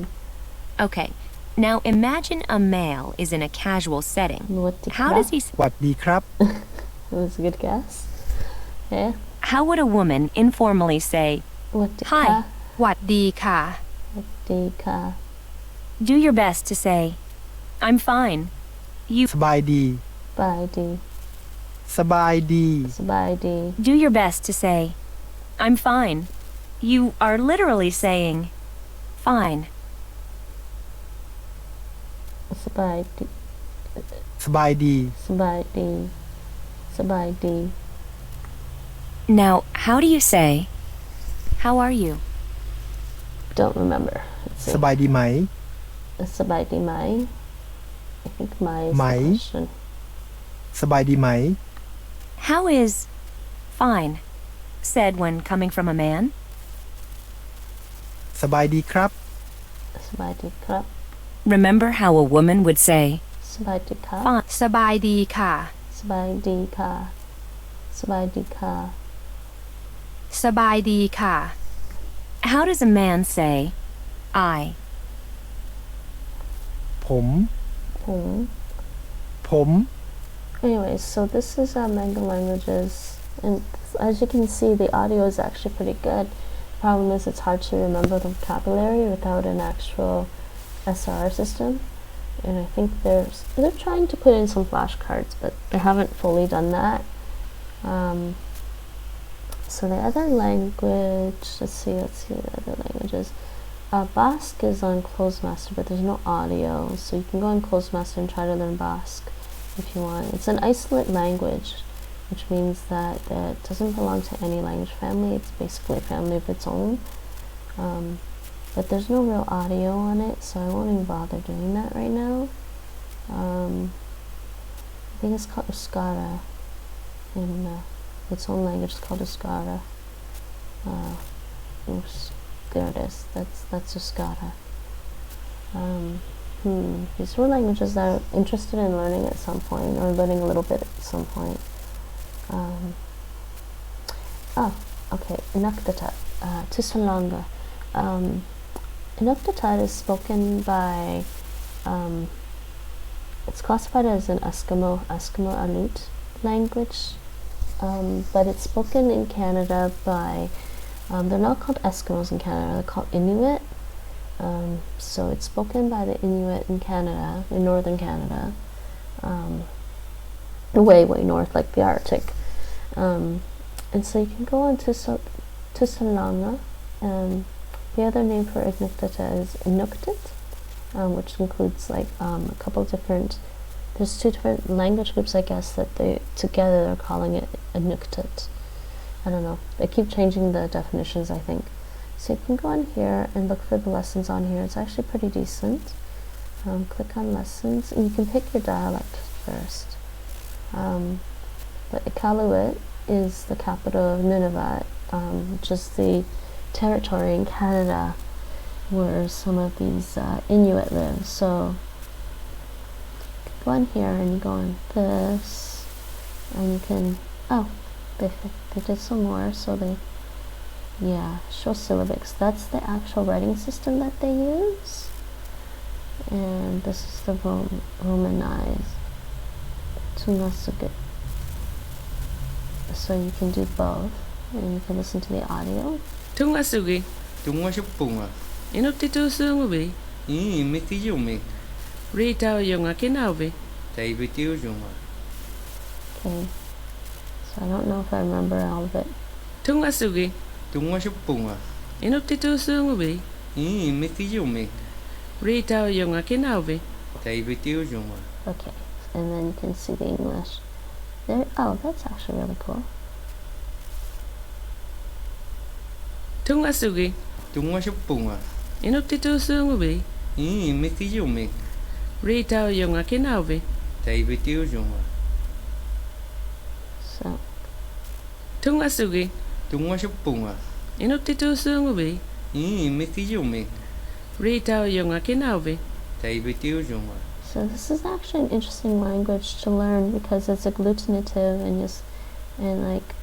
Okay, now imagine a male is in a casual setting. Watti How krap. does he? หวัดดีครับ That was a good guess. Yeah. How would a woman informally say Watti hi? ka. หวัดดีค่ะ Watti ka. Do your best to say I'm fine. You สบายดี Baidi. สบายดี Sabaidi. do your best to say I'm fine. You are literally saying fine. Sabaidi. สบายดี Sabaidi. Sabaidi. Now, how do you say how are you? Don't remember. Let's ส see. บายดีไหม Sabaidi mai. I think mai is Mai? the question. สบายดีไหม How is fine said when coming from a man? สบายดีครับ Sabaidi krap. Remember how a woman would say Sabaidi ka. fine. สบายดีค่ะ Sabaidi ka. Sabaidi ka. สบายดีค่ะ How does a man say I? ผม Hmm. ผม Anyways, so this is Mangal languages, and as you can see, the audio is actually pretty good. Problem is, it's hard to remember the vocabulary without an actual SR system. And I think they're trying to put in some flashcards, but they haven't fully done that. So the other language, let's see the other languages. Basque is on Clozemaster, but there's no audio, so you can go on Clozemaster and try to learn Basque if you want. It's an Icelandic language, which means that it doesn't belong to any language family. It's basically a family of its own. But there's no real audio on it, so I won't even bother doing that right now. I think it's called Uskara. In its own language, it's called Uskara. There it is. That's Uskara. These were languages that I'm interested in learning at some point, or learning a little bit at some point. Okay, Inuktitut, Tisalanga. Inuktitut is spoken by, it's classified as an Eskimo Aleut language, but it's spoken in Canada by, they're not called Eskimos in Canada, they're called Inuit. So it's spoken by the Inuit in Canada, in northern Canada, way north, like the Arctic. And so you can go on to Salanga. The other name for Inuktitut is Inuktitut, which includes like a couple different. There's two different language groups, I guess, that together they're calling it Inuktitut. I don't know. They keep changing the definitions, I think. So you can go on here and look for the lessons on here. It's actually pretty decent. Click on lessons, and you can pick your dialect first. But Iqaluit is the capital of Nunavut, which is the territory in Canada where some of these Inuit live. So go on here and you go on this, and you can, they did some more, so show syllabics. That's the actual writing system that they use, and this is the romanized Tungasugit. So you can do both, and you can listen to the audio. Tungasugi. Tunga siya punga. Inuktitut sungubi. Miki yumi. Rita yung akinawi. David Yuzuma. Okay. So I don't know if I remember all of it. Tungasugi. Tungashupunga. Inuktitut sungubi. Mikiyumi. Rita yunga kinavi. David Yuzuma. Okay. And then you can see the English. There. Oh, that's actually really cool. Tungasugi. Tungashupunga. Inuktitut sungubi. Mikiyumi. Rita yunga kinavi. David Yuzuma. So. Tungasugi. Tungashupunga. Inuktitut sungubi. Mikiyumi. Rita yunga kinavi. David Yuzuma. So this is actually an interesting language to learn because it's agglutinative and like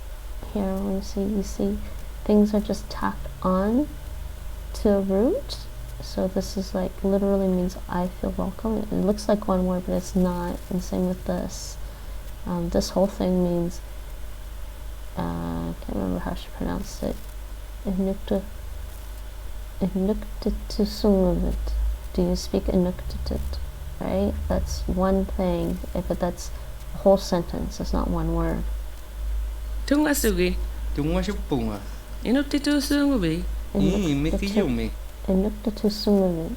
here when you see things are just tacked on to a root. So this is like literally means I feel welcome. It looks like one word, but it's not. And same with this. This whole thing means I can't remember how she pronounced it. Inuktitut. Do you speak Inuktitut? Right? That's one thing, but that's a whole sentence. It's not one word. Tungasugi. Tungashupunga. Inuktitut sungubi. Mikiyumi. Inuktitut.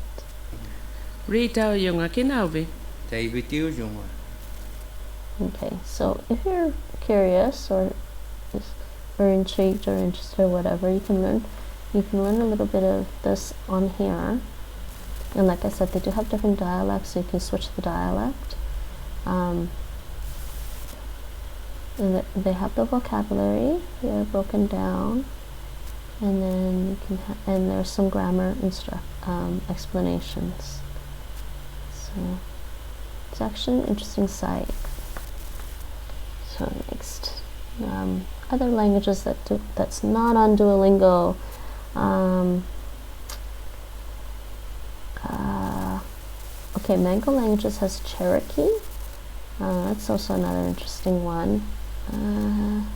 Rita yunga kinavi. David Yuzuma. Okay, so if you're curious or intrigued or interested or whatever, you can learn a little bit of this on here. And like I said, they do have different dialects, so you can switch the dialect. And they have the vocabulary here broken down, and then you can and there's some grammar explanations. So it's actually an interesting site. So next, other languages that's not on Duolingo. Okay, Mango Languages has Cherokee. That's also another interesting one. Don't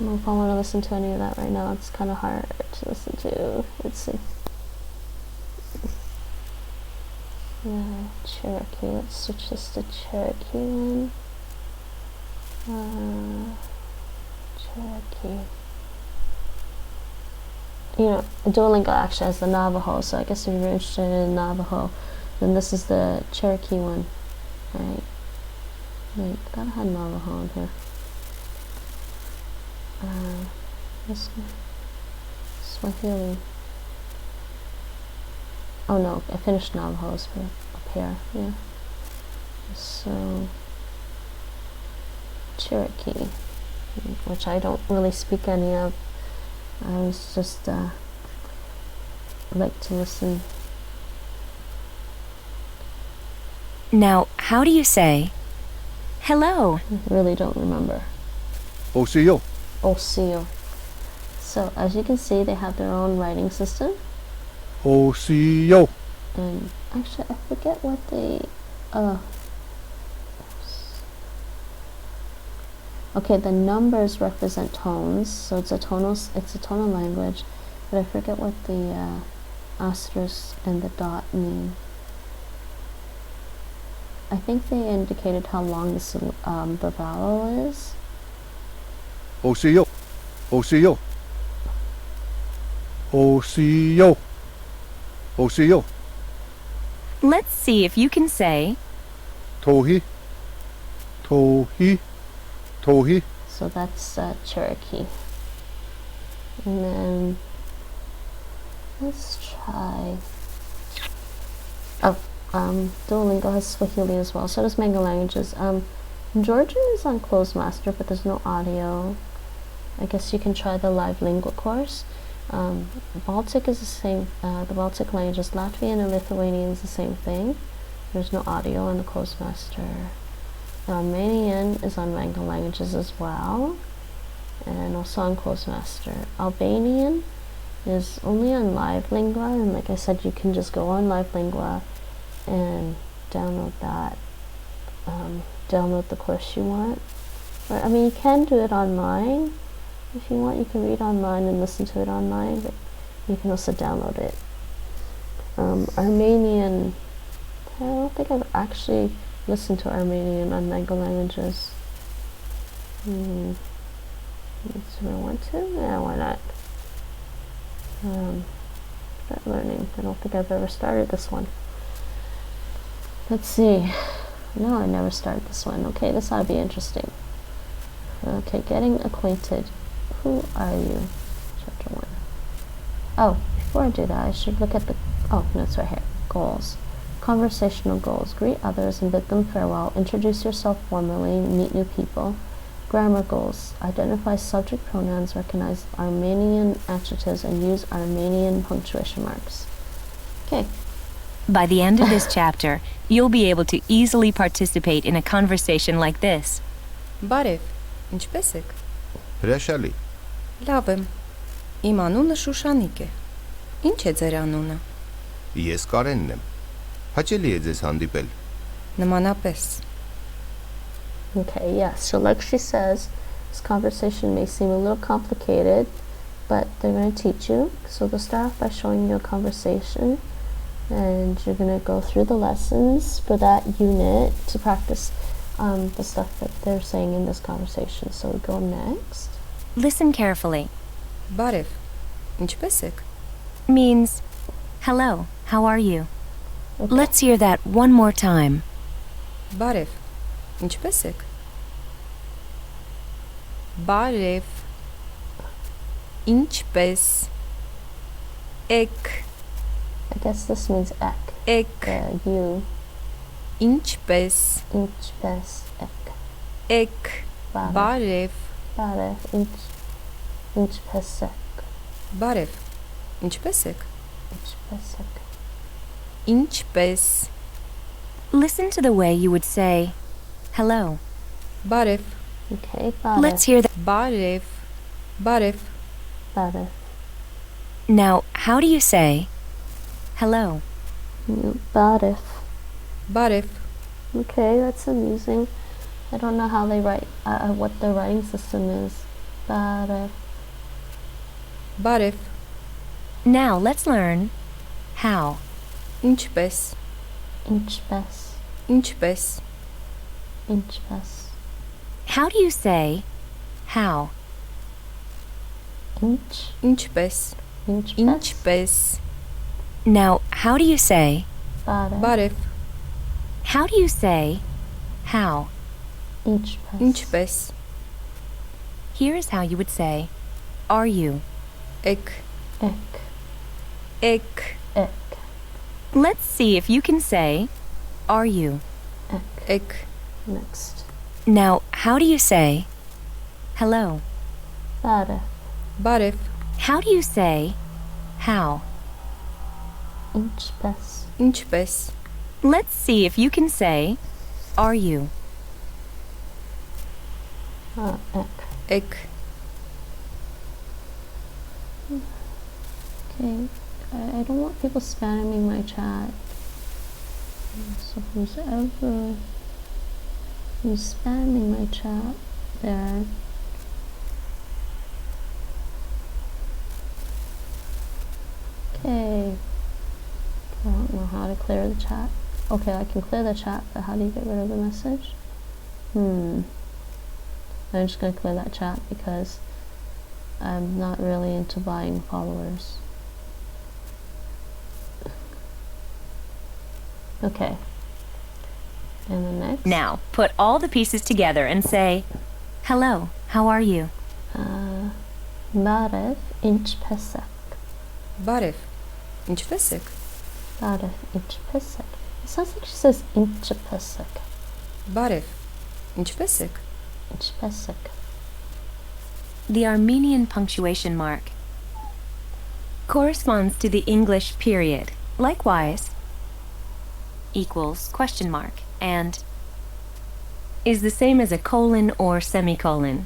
know if I want to listen to any of that right now. It's kind of hard to listen to. Let's see. Cherokee. Let's switch this to Cherokee one. Cherokee. You know, Duolingo actually has the Navajo, so I guess if you're interested in Navajo, then this is the Cherokee one. Right. Wait, gotta have Navajo on here. This one. Swahili. Oh no, I finished Navajo's up here, yeah. So, Cherokee, which I don't really speak any of. I was just like to listen. Now, how do you say hello? I really don't remember. Osio. Osio. So as you can see, they have their own writing system. Osio. And actually, I forget what they. Okay, the numbers represent tones, so it's a tonal language, but I forget what the asterisk and the dot mean. I think they indicated how long the vowel is. Osio. Osio. Osio. Osio. Let's see if you can say Tohi. Tohi. Tohi. So that's Cherokee. And then let's try. Duolingo has Swahili as well. So does Mango Languages. Georgian is on Clozemaster, but there's no audio. I guess you can try the live lingua course. Baltic is the same. The Baltic languages, Latvian and Lithuanian is the same thing. There's no audio on the Clozemaster. Armenian is on Mango Languages as well, and also on Clozemaster. Albanian is only on Live Lingua, and like I said, you can just go on Live Lingua and download that. Download the course you want. Or, I mean, you can do it online. If you want, you can read online and listen to it online, but you can also download it. Armenian, I don't think I've actually listen to Armenian on Mango Languages. Do I want to? Yeah, why not? Start learning. I don't think I've ever started this one. Let's see. No, I never started this one. Okay, this ought to be interesting. Okay, getting acquainted. Who are you? Chapter 1. Oh, before I do that, I should look at the... Oh, no, it's right here. Goals. Conversational goals. Greet others and bid them farewell. Introduce yourself formally. Meet new people. Grammar goals. Identify subject pronouns. Recognize Armenian adjectives and use Armenian punctuation marks. Okay. By the end of this chapter, you'll be able to easily participate in a conversation like this. Բարև, ինչպե՞ս եք։ Հրաշալի։ Լավ եմ։ Իմ անունը Շուշանիկ է։ Ինչ է ձեր անունը։ Ես Կարենն եմ։ Հաճելի է ձեզ հանդիպել։ Նմանապես։ Okay, yes. So like she says, this conversation may seem a little complicated, but they're going to teach you. So they'll start off by showing you a conversation, and you're going to go through the lessons for that unit to practice the stuff that they're saying in this conversation. So we go next. Listen carefully. Բարև, ինչպե՞ս եք։ Means, hello, how are you? Okay. Let's hear that one more time. Բարև, ինչպե՞ս եք։ Բարև, ինչպե՞ս եք։ I guess this means ek. Ek. You. Ինչպե՞ս Ինչպես ek. եք։ Բարև, Բարև. Ինչպես ek. բարև, ինչպե՞ս եք։ Ինչպես ek. Ինչպե՞ս Listen to the way you would say, hello. Բարև, Okay, բարև. Let's hear that. բարև, բարև, Բարև. Now, how do you say, hello? Բարև. բարև, Okay, that's amusing. I don't know how they write, what their writing system is. Բարև. բարև, Now, let's learn how. ինչպե՞ս, Ինչպես. ինչպե՞ս, Ինչպես. How do you say, how? ինչպե՞ս, Ինչպես. ինչպե՞ս, Now, how do you say, Բարև. բարև, how do you say, how? Ինչպես. ինչպե՞ս, Here is how you would say, are you? եք, Ek. եք, Ek. Let's see if you can say, are you? Ek. եք, Next. Now, how do you say, hello? Բարև. բարև, How do you say, how? Ինչպես. ինչպե՞ս, Let's see if you can say, are you? Ek. եք, Okay. I don't want people spamming my chat. So who's spamming my chat there? Okay. I don't know how to clear the chat. Okay, I can clear the chat, but how do you get rid of the message? I'm just going to clear that chat because I'm not really into buying followers. Okay. And the next? Now, put all the pieces together and say, hello, how are you? Բարև, ինչպես եք? բարև, ինչպե՞ս եք, Բարև, ինչպես եք? It sounds like she says ինչպես եք. բարև, ինչպե՞ս եք, Ինչպես եք. The Armenian punctuation mark corresponds to the English period. Likewise, equals question mark and is the same as a colon or semicolon.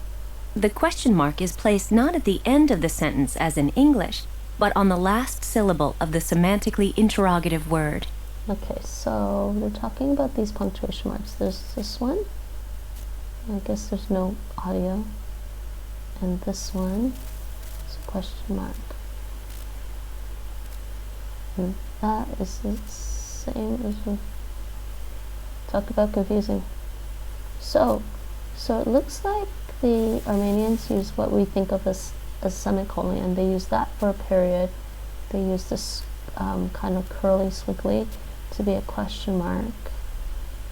The question mark is placed not at the end of the sentence as in English, but on the last syllable of the semantically interrogative word. Okay, so we're talking about these punctuation marks. There's this one. I guess there's no audio. And this one is a question mark. And that is the same as Talk about confusing. So it looks like the Armenians use what we think of as a semicolon, and they use that for a period. They use this kind of curly squiggly to be a question mark,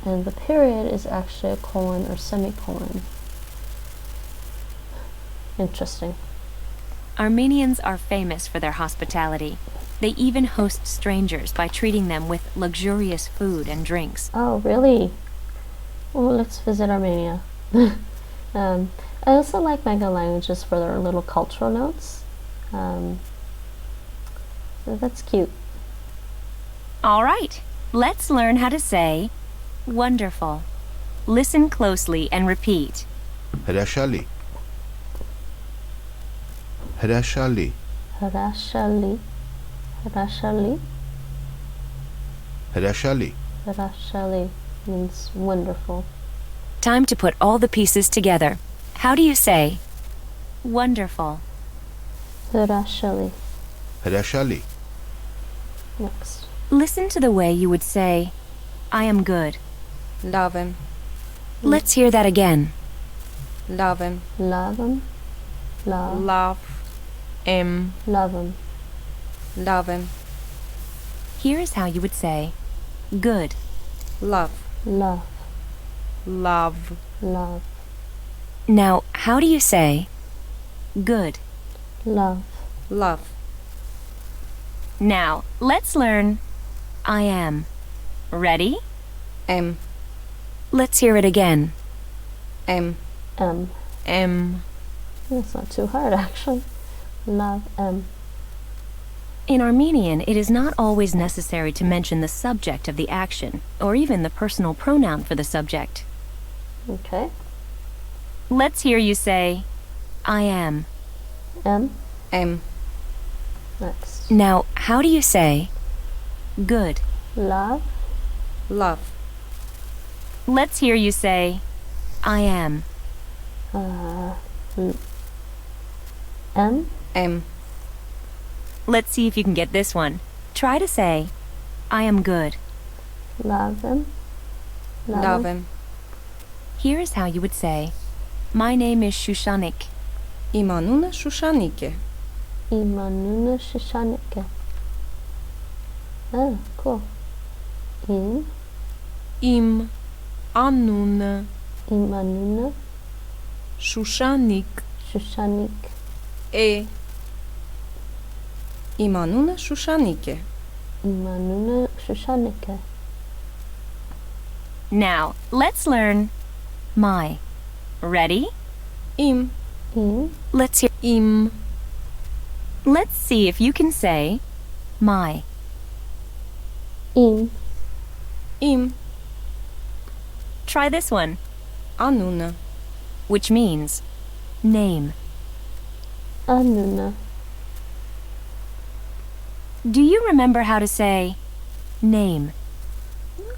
and the period is actually a colon or semicolon. Interesting. Armenians are famous for their hospitality. They even host strangers by treating them with luxurious food and drinks. Oh, really? Well, let's visit Armenia. I also like mega languages for their little cultural notes. So that's cute. All right, let's learn how to say wonderful. Listen closely and repeat. Hrashali. Hrashali. Hrashali. Hrashali. Hrashali. Hrashali means wonderful. Time to put all the pieces together. How do you say wonderful? Hrashali. Hrashali. Next. Listen to the way you would say I am good. Lavem. Let's hear that again. Lavem. Lavem. Love. Lav. Em. Lavem. Lavem. Here's how you would say good. Love. Love. Love. Love. Now, how do you say good? Love. Love. Now, let's learn I am. Ready? Em. Let's hear it again. Em. M. Em. That's not too hard, actually. Love. M. In Armenian, it is not always necessary to mention the subject of the action, or even the personal pronoun for the subject. Okay. Let's hear you say, I am. M. Em. Next. Now, how do you say good? Love. Love. Let's hear you say, I am. M. Em. Let's see if you can get this one. Try to say, I am good. Love them. Lavem. Here is how you would say, my name is Shushanik. Im anune Shushanik e. Imanuna Shishanike. Oh, cool. Im anune Imanuna Shushanik Shushanik. e. Im anune Shushanik e. Imanuna Shushanike. Now, let's learn my. Ready? Im. Let's hear Im. Let's see if you can say my. Im. Im. Try this one, Anune. which means name. Anuna. Do you remember how to say name?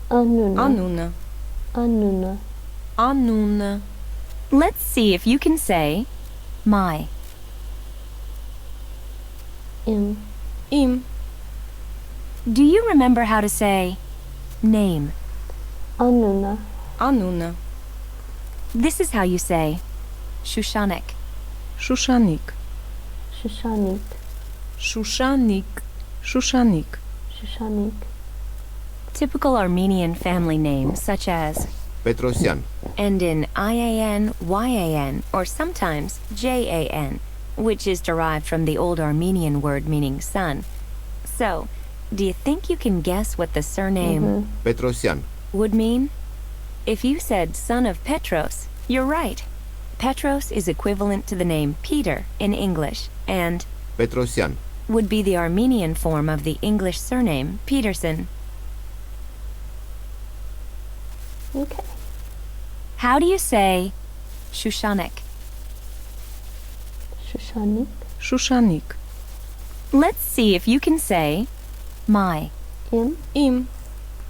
Anuna. Anune. Anuna. Anune. Let's see if you can say my. Im. Im. Do you remember how to say name? Anuna. Anune. This is how you say Shushanik. Shushanik. Shishanik. Shushanik. Shushanik. Shishanik. Typical Armenian family names such as Petrosyan. end in IAN, YAN, or sometimes JAN, which is derived from the old Armenian word meaning son. So, do you think you can guess what the surname Petrosyan. would mean? If you said son of Petros, you're right. Petros is equivalent to the name Peter in English, and Petrosyan. would be the Armenian form of the English surname Peterson. Okay. How do you say Shushanik? Shishanik. Shushanik. Let's see if you can say my. Im. Im.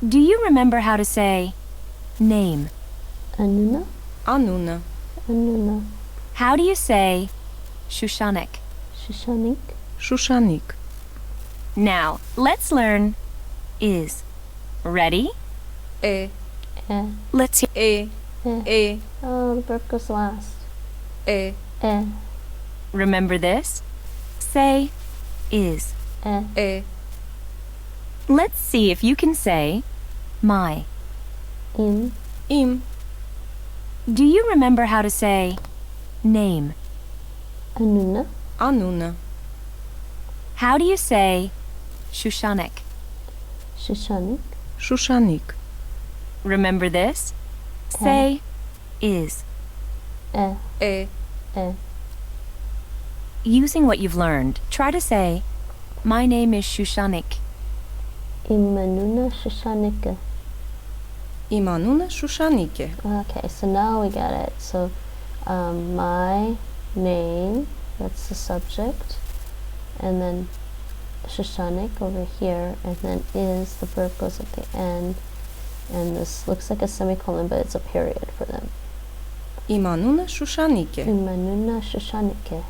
Do you remember how to say name? Anuna. Anune. Anuna. How do you say Shushanik? Shishanik. Shushanik. Now, let's learn is. Ready? E. Let's hear. Oh, the verb goes last. Remember this? Say is. Let's see if you can say my. Im. Do you remember how to say name? Anuna. How do you say Shushanik? Shushanik. Remember this? Say is. Using what you've learned, try to say, my name is Shushanik. Imanuna Shushanike. Imanuna Shushanike. Okay, so now we get it. So, my name, that's the subject, and then Shushanik over here, and then is, the verb goes at the end, and this looks like a semicolon, but it's a period for them. Imanuna Shushanike. Imanuna Shushanike.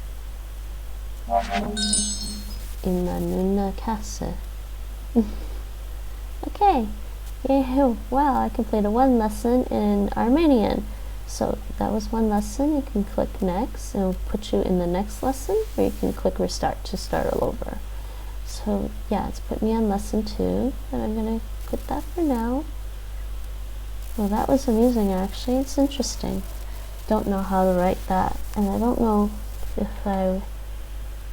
Imanuna Kase. Okay. Yeah, wow, I completed one lesson in Armenian. So that was one lesson. You can click next and it'll put you in the next lesson, or you can click restart to start all over. So yeah, it's put me on lesson 2, and I'm gonna quit that for now. Well, that was amusing actually. It's interesting. Don't know how to write that, and I don't know if I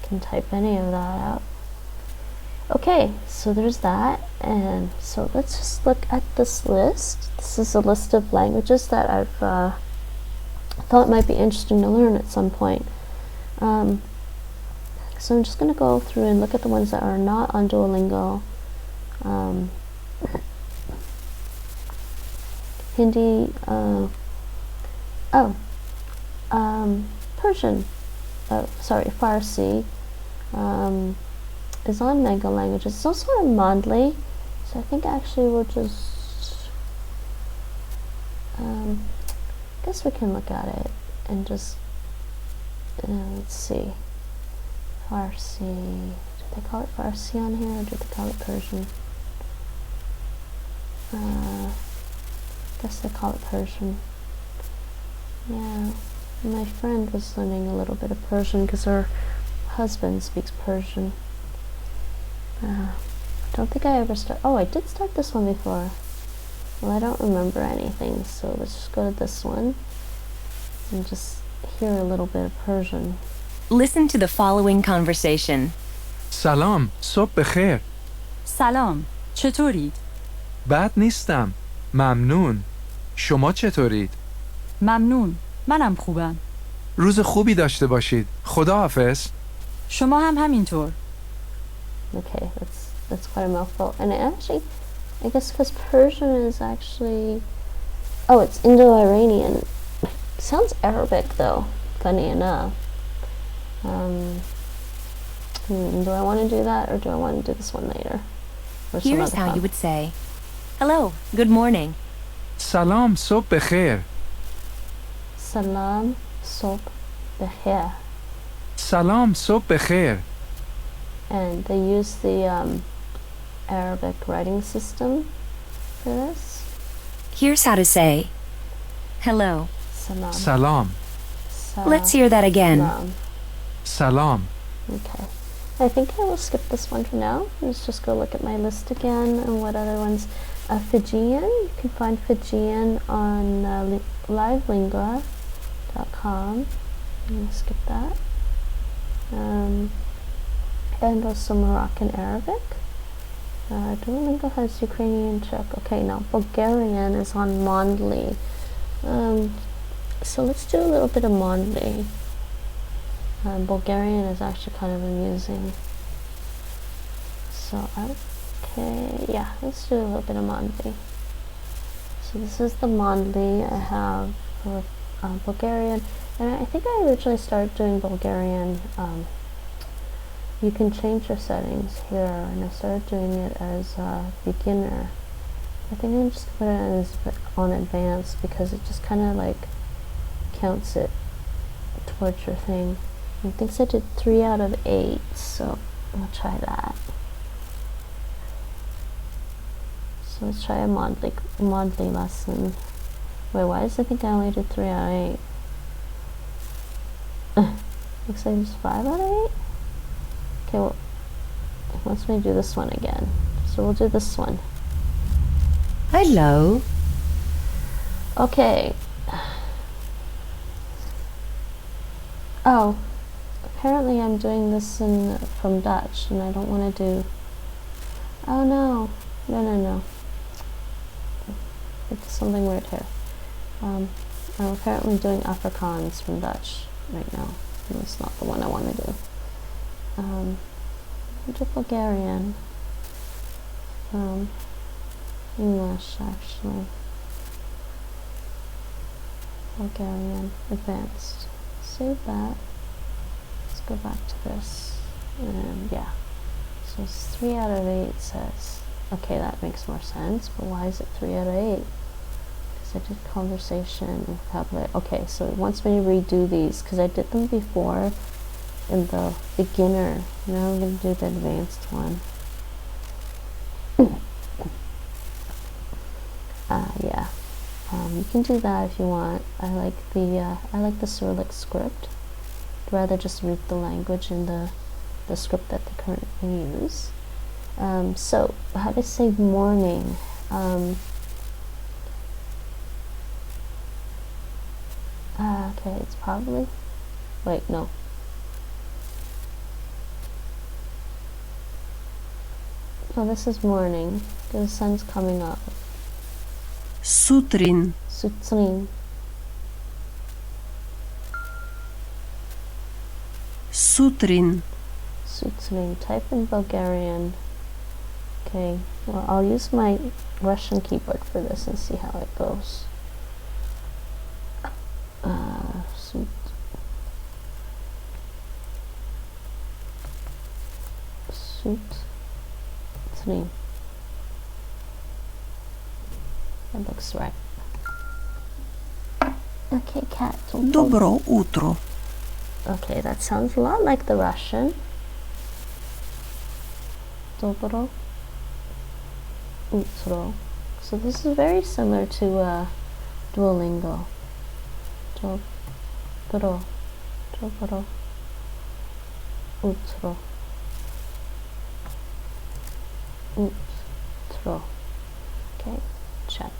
can type any of that out. Okay, so there's that, and so let's just look at this list. This is a list of languages that I've thought might be interesting to learn at some point. So I'm just going to go through and look at the ones that are not on Duolingo. Hindi, Persian, Farsi, is on Mango Languages. It's also on Mondly, so I think actually we'll just, I guess we can look at it and just, let's see, Farsi, do they call it Farsi on here, or do they call it Persian? I guess they call it Persian. Yeah, my friend was learning a little bit of Persian because her husband speaks Persian. I don't think I ever I did start this one before. Well, I don't remember anything, so let's just go to this one and just hear a little bit of Persian. Listen to the following conversation. سلام، صبح بخیر. سلام، چطورید؟ بد نیستم. ممنون. شما چطورید؟ ممنون، منم خوبم. روز خوبی داشته باشید. خداحافظ. شما هم همینطور. Okay, that's quite a mouthful. And actually, I guess because Persian is actually, it's Indo-Iranian. Sounds Arabic though, funny enough. Do I want to do that, or do I want to do this one later? Here's how you would say, hello, good morning. سلام، صبح بخیر. Salam, صبح بخیر. سلام، صبح بخیر. And they use the Arabic writing system for this. Here's how to say, hello. Salam. Salam. Let's hear that again. Salam. Okay. I think I will skip this one for now. Let's just go look at my list again and what other ones. Fijian. You can find Fijian on livelingua.com. I'm going to skip that. And also Moroccan Arabic. Duolingo has Ukrainian, Czech. Okay, now Bulgarian is on Mondly. So let's do a little bit of Mondly. Bulgarian is actually kind of amusing. So, okay, yeah, let's do a little bit of Mondly. So this is the Mondly I have for Bulgarian. And I think I originally started doing Bulgarian. You can change your settings here, and I started doing it as beginner. I think I'm just going to put it as on advanced because it just kind of like counts it towards your thing. I think I did 3 out of 8, so I'll try that. So let's try a Mondly lesson. Wait, why does it think I only did 3 out of 8? Looks like it's 5 out of 8? Okay, well, it wants me to do this one again. So we'll do this one. Hello. Okay. Oh, apparently I'm doing this from Dutch, and I don't want to do... Oh no. No. It's something weird here. I'm apparently doing Afrikaans from Dutch right now. And it's not the one I want to do. I'll do Bulgarian from English, actually. Bulgarian advanced. Save that. Let's go back to this. And yeah. So it's 3 out of 8 says. Okay, that makes more sense, but why is it 3 out of 8? Because I did conversation and vocabulary. Okay, so it wants me to redo these because I did them before in the beginner. Now I'm going to do the advanced one. Yeah. You can do that if you want. I like the Cyrillic script. I'd rather just read the language in the script that they currently use. So how to say morning? Okay, it's probably. Wait, no. Oh, this is morning. The sun's coming up. Сутрин. Sutrин. Сутрин. Sutrин. Type in Bulgarian. Okay, well, I'll use my Russian keyboard for this and see how it goes. Sutrin. That looks right. Okay, cat. Добро утро. Okay, that sounds a lot like the Russian. Dobro utro. So this is very similar to Duolingo. Dobro utro. Utro. Okay, check.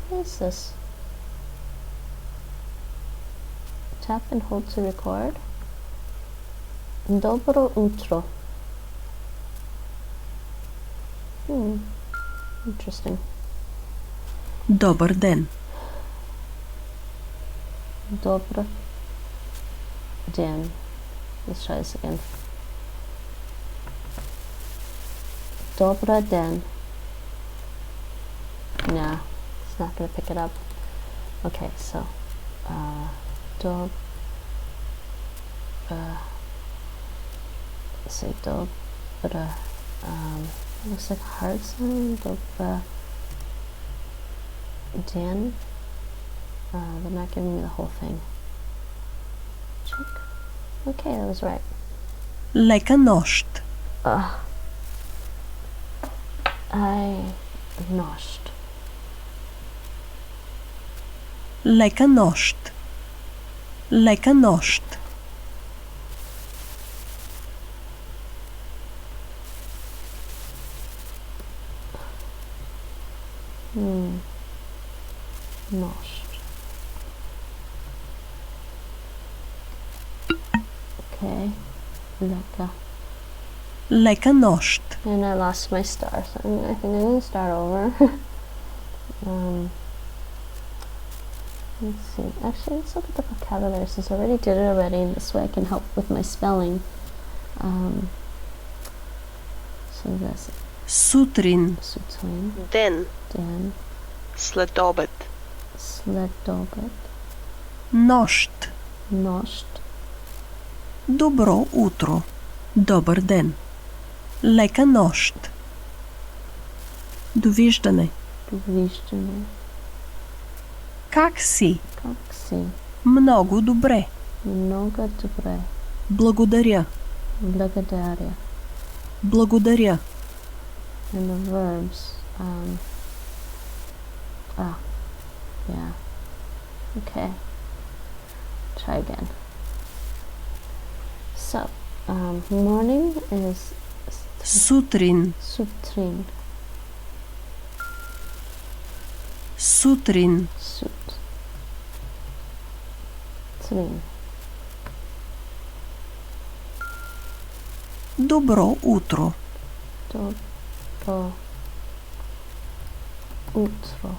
What is this? Tap and hold to record. Dobro utro. Interesting. Добър ден. Добър ден. Let's try this again. Добър ден. Nah, it's not going to pick it up. Okay, so say добър. Looks like a hard sound. Dan. They're not giving me the whole thing. Check. Okay, that was right. Лека нощ. I нощ. Лека нощ. Лека нощ. Нощ. Okay. Лека. Лека нощ. And I lost my star, so I think I'm going to start over. Let's see. Actually, let's look at the vocabulary since I already did it already, and this way I can help with my spelling. So this. Сутрин. Сутрин. Ден. Ден. Следобед. Следобед. Нощ. Нощ. Добро утро. Добър ден. Лека нощ. Довиждане. Довиждане. Как си? Как си? Много добре. Много добре. Благодаря. Благодаря. Благодаря. And the verbs. Oh, yeah. Okay. Try again. So, morning is Сутрин. Sutrin. Сутрин. Sutrin. Добро утро. Dobro utro.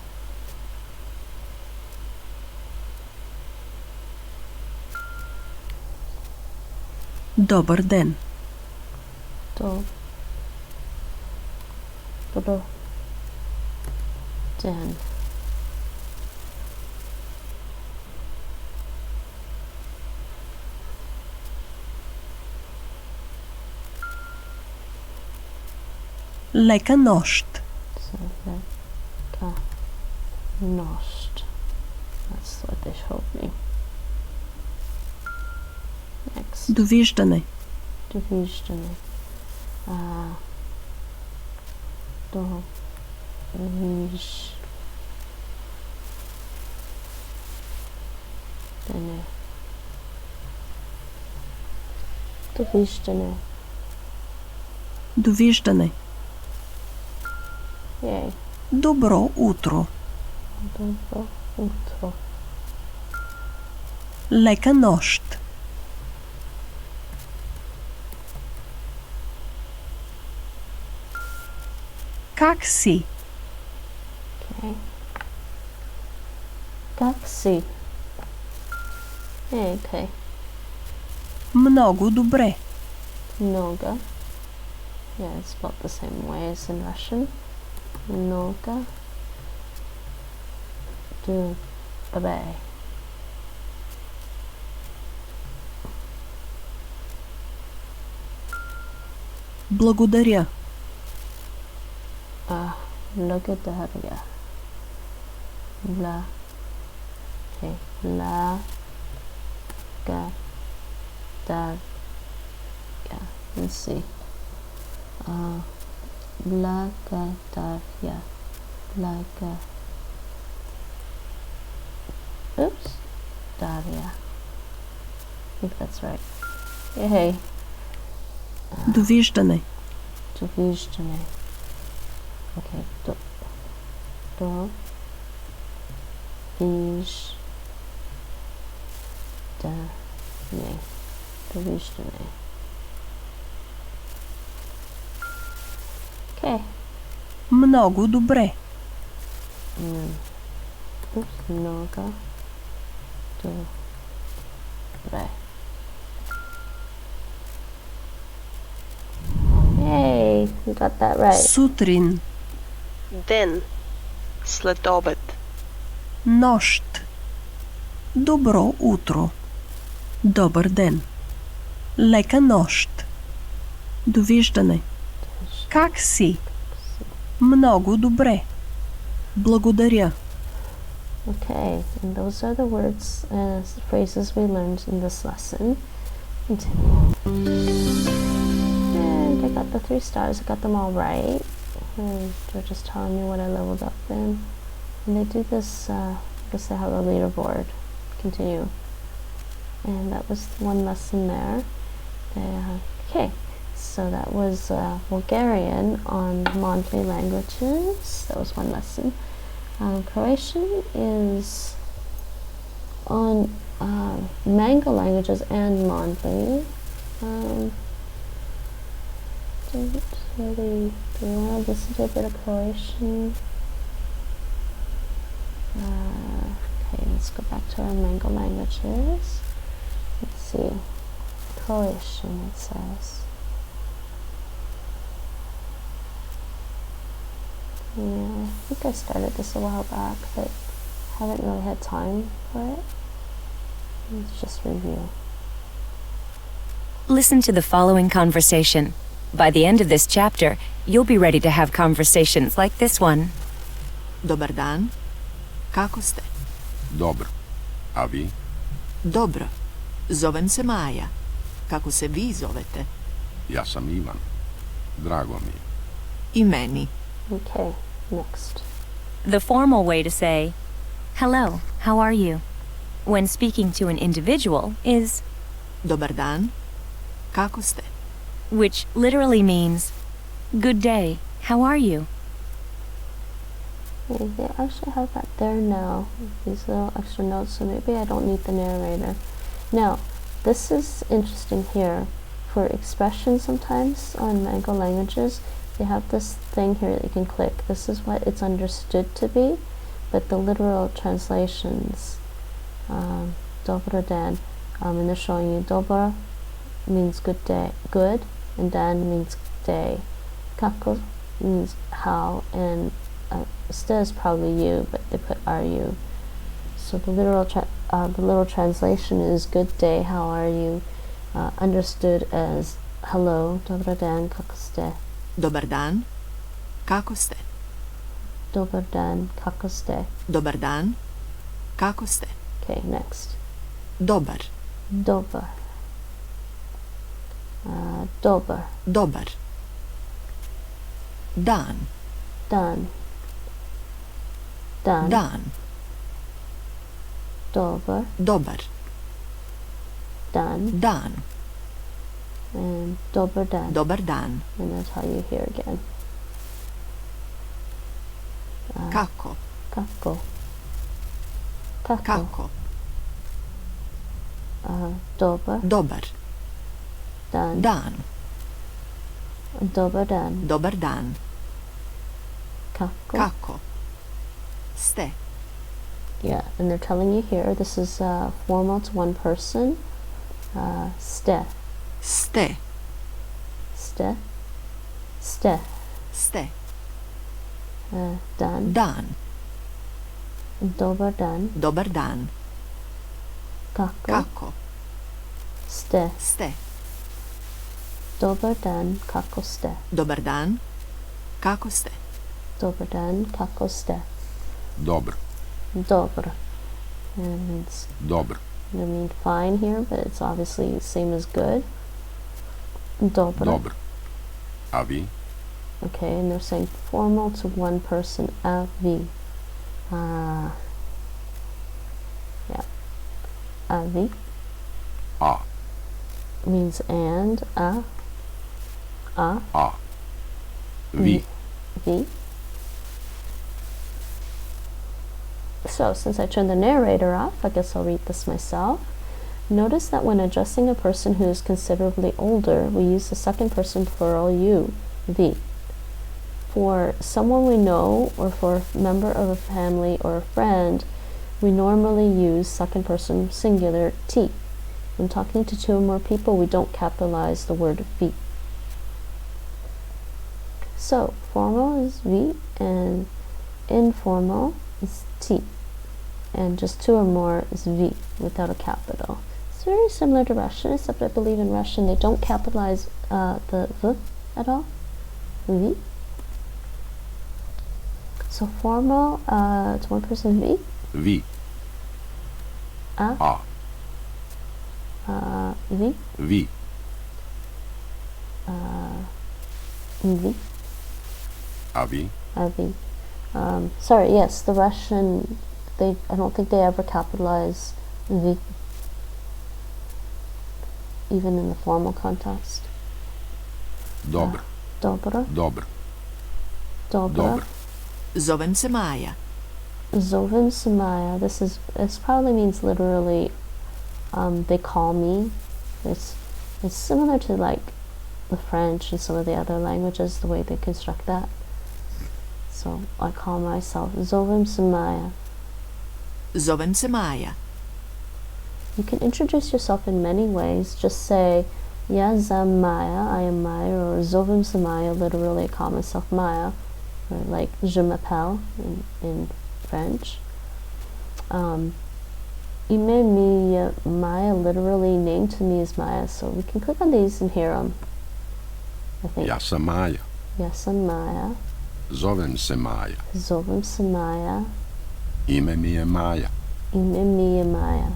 Добър ден. Dobro den. Лека нощ. So leka nost. That's what they showed me. Next. Довиждане. Довиждане. Довиждане. Довиждане. Yay. Добро утро. Dobro utro. Лека нощ. Как си? Okay. Как си? Okay. Много добре. Много. Yeah, it's spelled the same way as in Russian. Много добре. Благодаря. Благодаря. Let's see. Благодаря. Oops. Daria. I think that's right. Yay. Довиждане. Довиждане. Okay. Довиждане. Okay. Много добре. Много добре. Yay, you got that right. Сутрин. Ден. Следобед. Нощ. Добро утро. Добър ден. Лека нощ. Довиждане. Как си? Много добре. Благодаря. Okay, and those are the words and phrases we learned in this lesson. Continue. And I got the 3 stars. I got them all right. And they're just telling me what I leveled up in. And they do this, I guess they have a leaderboard. Continue. And that was one lesson there. Okay, so that was Bulgarian on Mondly languages. That was one lesson. Croatian is on Mango languages and Mondly. Don't really, do you want to listen to a bit of Croatian? Okay, let's go back to our Mango languages. Let's see. Croatian, it says. Yeah, I think I started this a while back, but haven't really had time for it. Let's just review. Listen to the following conversation. By the end of this chapter, you'll be ready to have conversations like this one. Dobar dan. Kako ste? Dobro. A vi? Dobro. Zovem se Maja. Kako se vi zovete? Ja sam Ivan. Drago mi je. I meni. Okay, next. The formal way to say, hello, how are you? When speaking to an individual is Dobar dan, kako ste? which literally means, good day, how are you? Okay, they actually have that there now, these little extra notes, so maybe I don't need the narrator. Now, this is interesting here. For expressions sometimes on Mango languages, they have this thing here that you can click. This is what it's understood to be, but the literal translations, Dobra dan, and they're showing you Dobra means good day, good, and Dan means day. Kako means how, and ste is probably you, but they put are you. So the literal translation is good day, how are you, understood as hello, dobar dan, kako ste. Dobar dan, kako ste? Dobar dan, kako ste. Dobar dan, kako ste? Okay, next. Dobar. Dobar. Dobar. Dobar. Dan. Dan. Dan. Dan. Dobar. Dobar. Dan. Dan. And dobar dan. Dobar dan. And that's how you hear again. Kako. Kako. Kako. Kako. Dobar. Dobar. Dan. Dan. Dobar dan. Dobar dan. Kako. Kako. Ste. Yeah, and they're telling you here, this is formal to one person. Ste. Ste. Ste. Ste. Ste. Dan. Dan. Dobar dan. Dobar dan. Kako. Kako. Ste. Ste. Dobar dan, kako ste. Dobar dan. Kako ste? Dobar dan, kako ste. Dobro. Dobro. And it means Dobro. I mean fine here, but it's obviously the same as good. Dobro. Dobro. A vi? Okay, and they're saying formal to one person. A vi. Yeah. A vi. A. Means and. A. A. A. Vi. Vi. So, since I turned the narrator off, I guess I'll read this myself. Notice that when addressing a person who is considerably older, we use the second person plural you, vi. For someone we know, or for a member of a family or a friend, we normally use second person singular ti. When talking to two or more people, we don't capitalize the word vi. So, formal is vi, and informal is ti. And just two or more is vi, without a capital. It's very similar to Russian, except I believe in Russian they don't capitalize the v at all. Vi. So formal, it's one person vi. Vi. A. A. Vi. Vi. Vi. A vi. A vi. Sorry, yes, the Russian, I don't think they ever capitalize vi, even in the formal context. Dobro. Dobro. Dobro. Dobro. Dobro. Zovem se Maja. Zovem se Maja. This probably means literally, they call me. It's similar to like the French and some of the other languages, the way they construct that. So I call myself Zovem se Maja. Zovem se Maja. You can introduce yourself in many ways. Just say, Ja sam Maja, I am Maya, or Zovem se Maja, literally I call myself Maya, or like Je m'appelle in French. Ime mi Maya, literally name to me is Maya, so we can click on these and hear them. I think. Ja sam Maja. Ja sam Maya. Zovem se Maja. Zovem se Maja. Ime mi je Maja. Ime mi je Maya.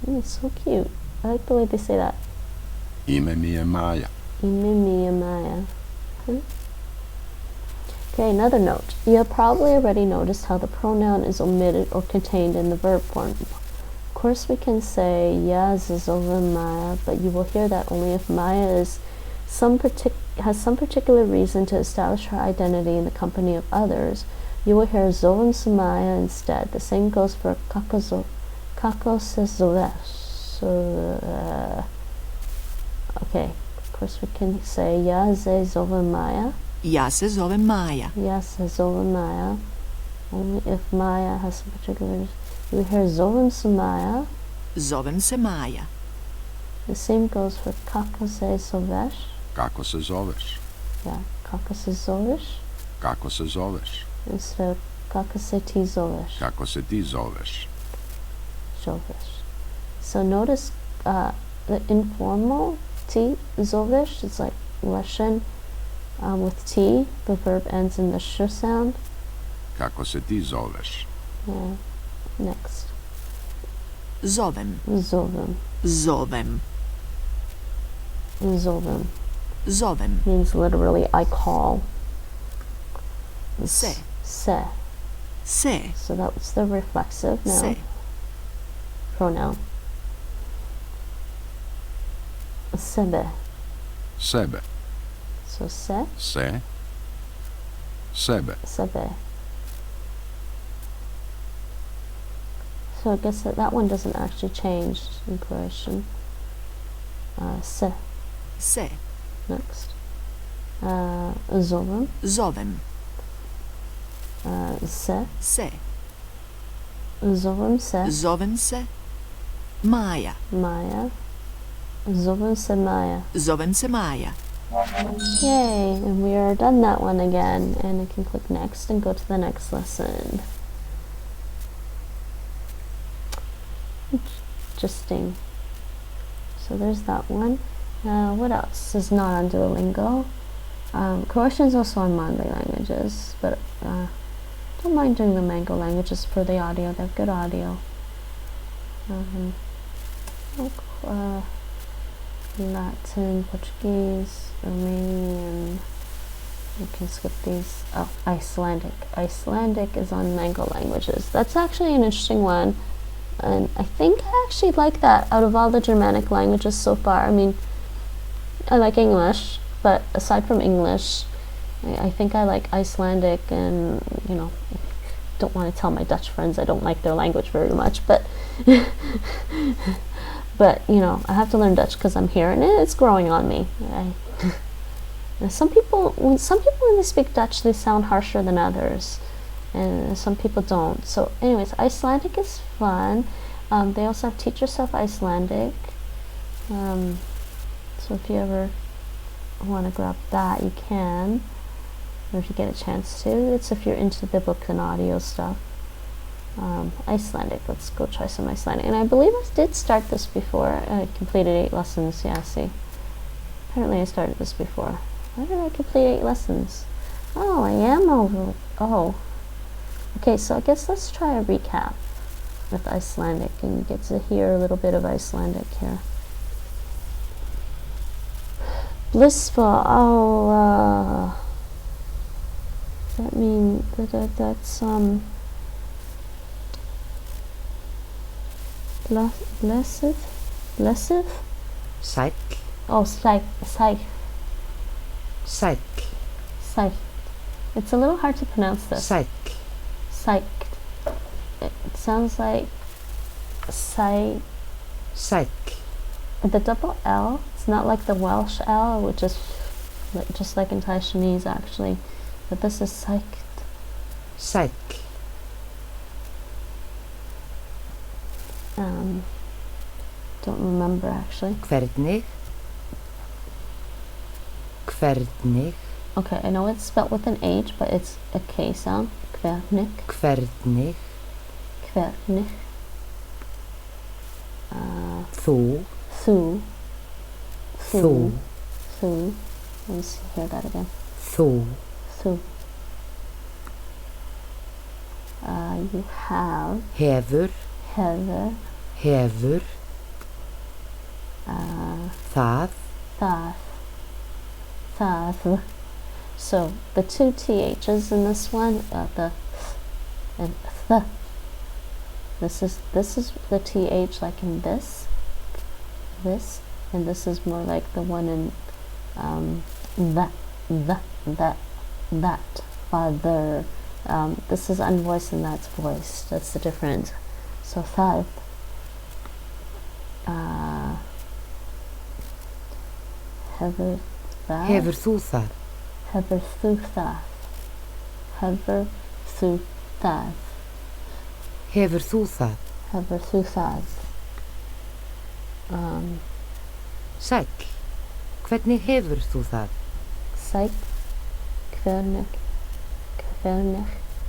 It's so cute. I like the way they say that. Ime mi je Maja. Ime mi je Maya. Okay, Okay, another note. You have probably already noticed how the pronoun is omitted or contained in the verb form. Of course, we can say ya zova maya, but you will hear that only if Maya has some particular reason to establish her identity in the company of others. You will hear zovem samaya instead. The same goes for kako se zovesh. Okay, of course we can say ya ze zova maya. Ja se zovem Maja. Ja se zovem Maya. Only if Maya has some particular. You hear zovem se Maya. Zovem se Maja. The same goes for kako se zoveš. Kako se zoveš? Yeah, kako se zoveš. Kako se zoveš? Instead of kako se ti zoveš. Kako se ti zoveš? Zoveš. So notice the informal ti zoveš. It's like Russian. With T, the verb ends in the sh sound. Kako se ti zoveš? Yeah. Next. Zovem. Zovem. Zovem. Zovem. Zovem. Means literally I call. Se. Se. Se. So that's the reflexive noun. Se. Pronoun. Sebe. Sebe. So se. Se. Sebe. Sebe. So I guess that one doesn't actually change in Croatian. Se. Se. Next. Zovem. Zovem. Se. Se. Zovem se. Zovem se. Maja. Maja. Zovem se Maja. Zovem se Maja. Yay, and we are done that one again, and I can click next and go to the next lesson. Interesting. So there's that one. What else is not on Duolingo? Croatian is also on Mondly languages, but don't mind doing the Mango languages for the audio. They have good audio. Latin, Portuguese, Armenian. You can skip these. Oh, Icelandic. Icelandic is on Mango languages. That's actually an interesting one. And I think I actually like that out of all the Germanic languages so far. I mean, I like English, but aside from English, I think I like Icelandic, and, you know, don't want to tell my Dutch friends I don't like their language very much, but but, you know, I have to learn Dutch because I'm here, and it's growing on me. Some people, when they speak Dutch, they sound harsher than others, and some people don't. So anyways, Icelandic is fun. They also have Teach Yourself Icelandic. So if you ever want to grab that, you can, or if you get a chance to. It's if you're into the book and audio stuff. Icelandic, let's go try some Icelandic. And I believe I did start this before. I completed 8 lessons, yeah, see. Apparently I started this before. Why did I complete 8 lessons? Oh, I am over. Oh. Okay, so I guess let's try a recap with Icelandic, and you get to hear a little bit of Icelandic here. Blissful, oh, does that mean that's, blessed? Blessed? Psych. Oh, psych. Psych. Psych. Psych. It's a little hard to pronounce this. Psych. Psych. It sounds like psych. Psych. The double L, it's not like the Welsh L, which is just like in Chinese actually. But this is psych. Psych. Don't remember actually. Hvernig. Hvernig. Okay, I know it's spelled with an H, but it's a K sound. Hvernig. Hvernig. Hvernig. Þú. Thu. Thu. Thu. Let's hear that again. Þú. Thu. You have. Hefur. Hefur. Hefur. Það. Það. Það. So the two THs in this one, the and the. This is the TH like in this, and this is more like the one in that, father. This is unvoiced and that's voiced. That's the difference. So that. Hefur það. Hefur þú það? Hefur þú það? Hefur þú það? Hefur þú það? Hefur þú það? Sæll. Hvernig hefur þú það? Sæll. Hvernig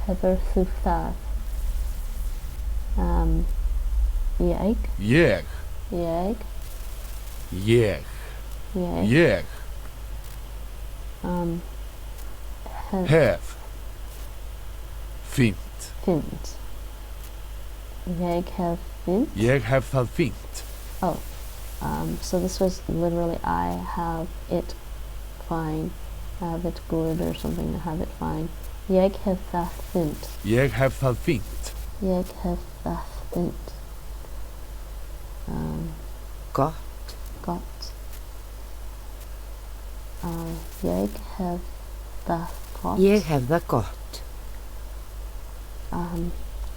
hefur þú það? Ég. Ég. Ég. Ég. Ég. Ég. Hef. Fínt. Fínt. Ég hef fínt. Ég hef það fínt. Oh, so this was literally I have it fine, have it good or something, have it fine. Ég hef það fínt. Ég hef það fínt. Ég hef það fínt. Gott. Gott. Ég hef það gott. Ég hef það gott.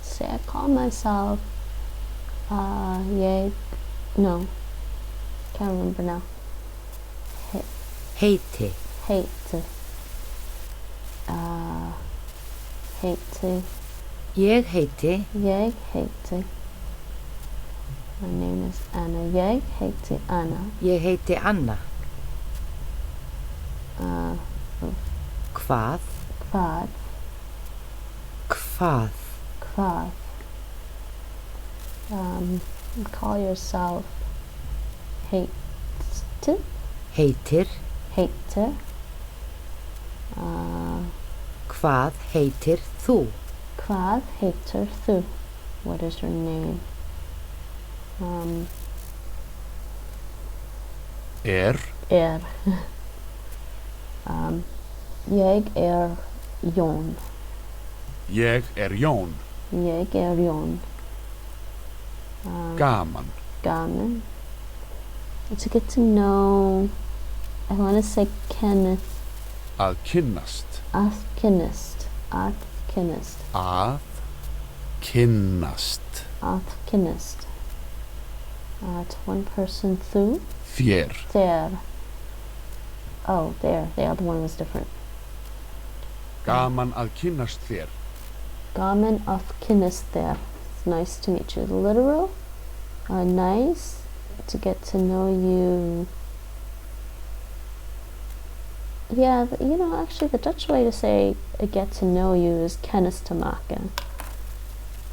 Say I call myself, no, can't remember now. Heiti. Heiti. Heiti. Ég heiti. Ég heiti. My name is Anna. Ég heiti Anna. Ég heiti Anna. Hvað? Hvað? Hvað? Hvað? Call yourself heitir. Heitir. Heitir. Hvað heitir þú? Hvað heitir þú? What is your name? Er. Ég Jón. Ég Jón. Ég Jón. Gaman. Gaman. To get to know, I want to say Kenneth. Að kynnast. Að kynnast. Að kynnast. Að kynnast. Að kynnast. To one person, þú. Þér. Þér. Oh, there. The other one was different. Gaman að kynnast þér. Gaman að kynnast þér. It's nice to meet you. The literal, nice to get to know you. Yeah, actually the Dutch way to say get to know you is kennis te maken.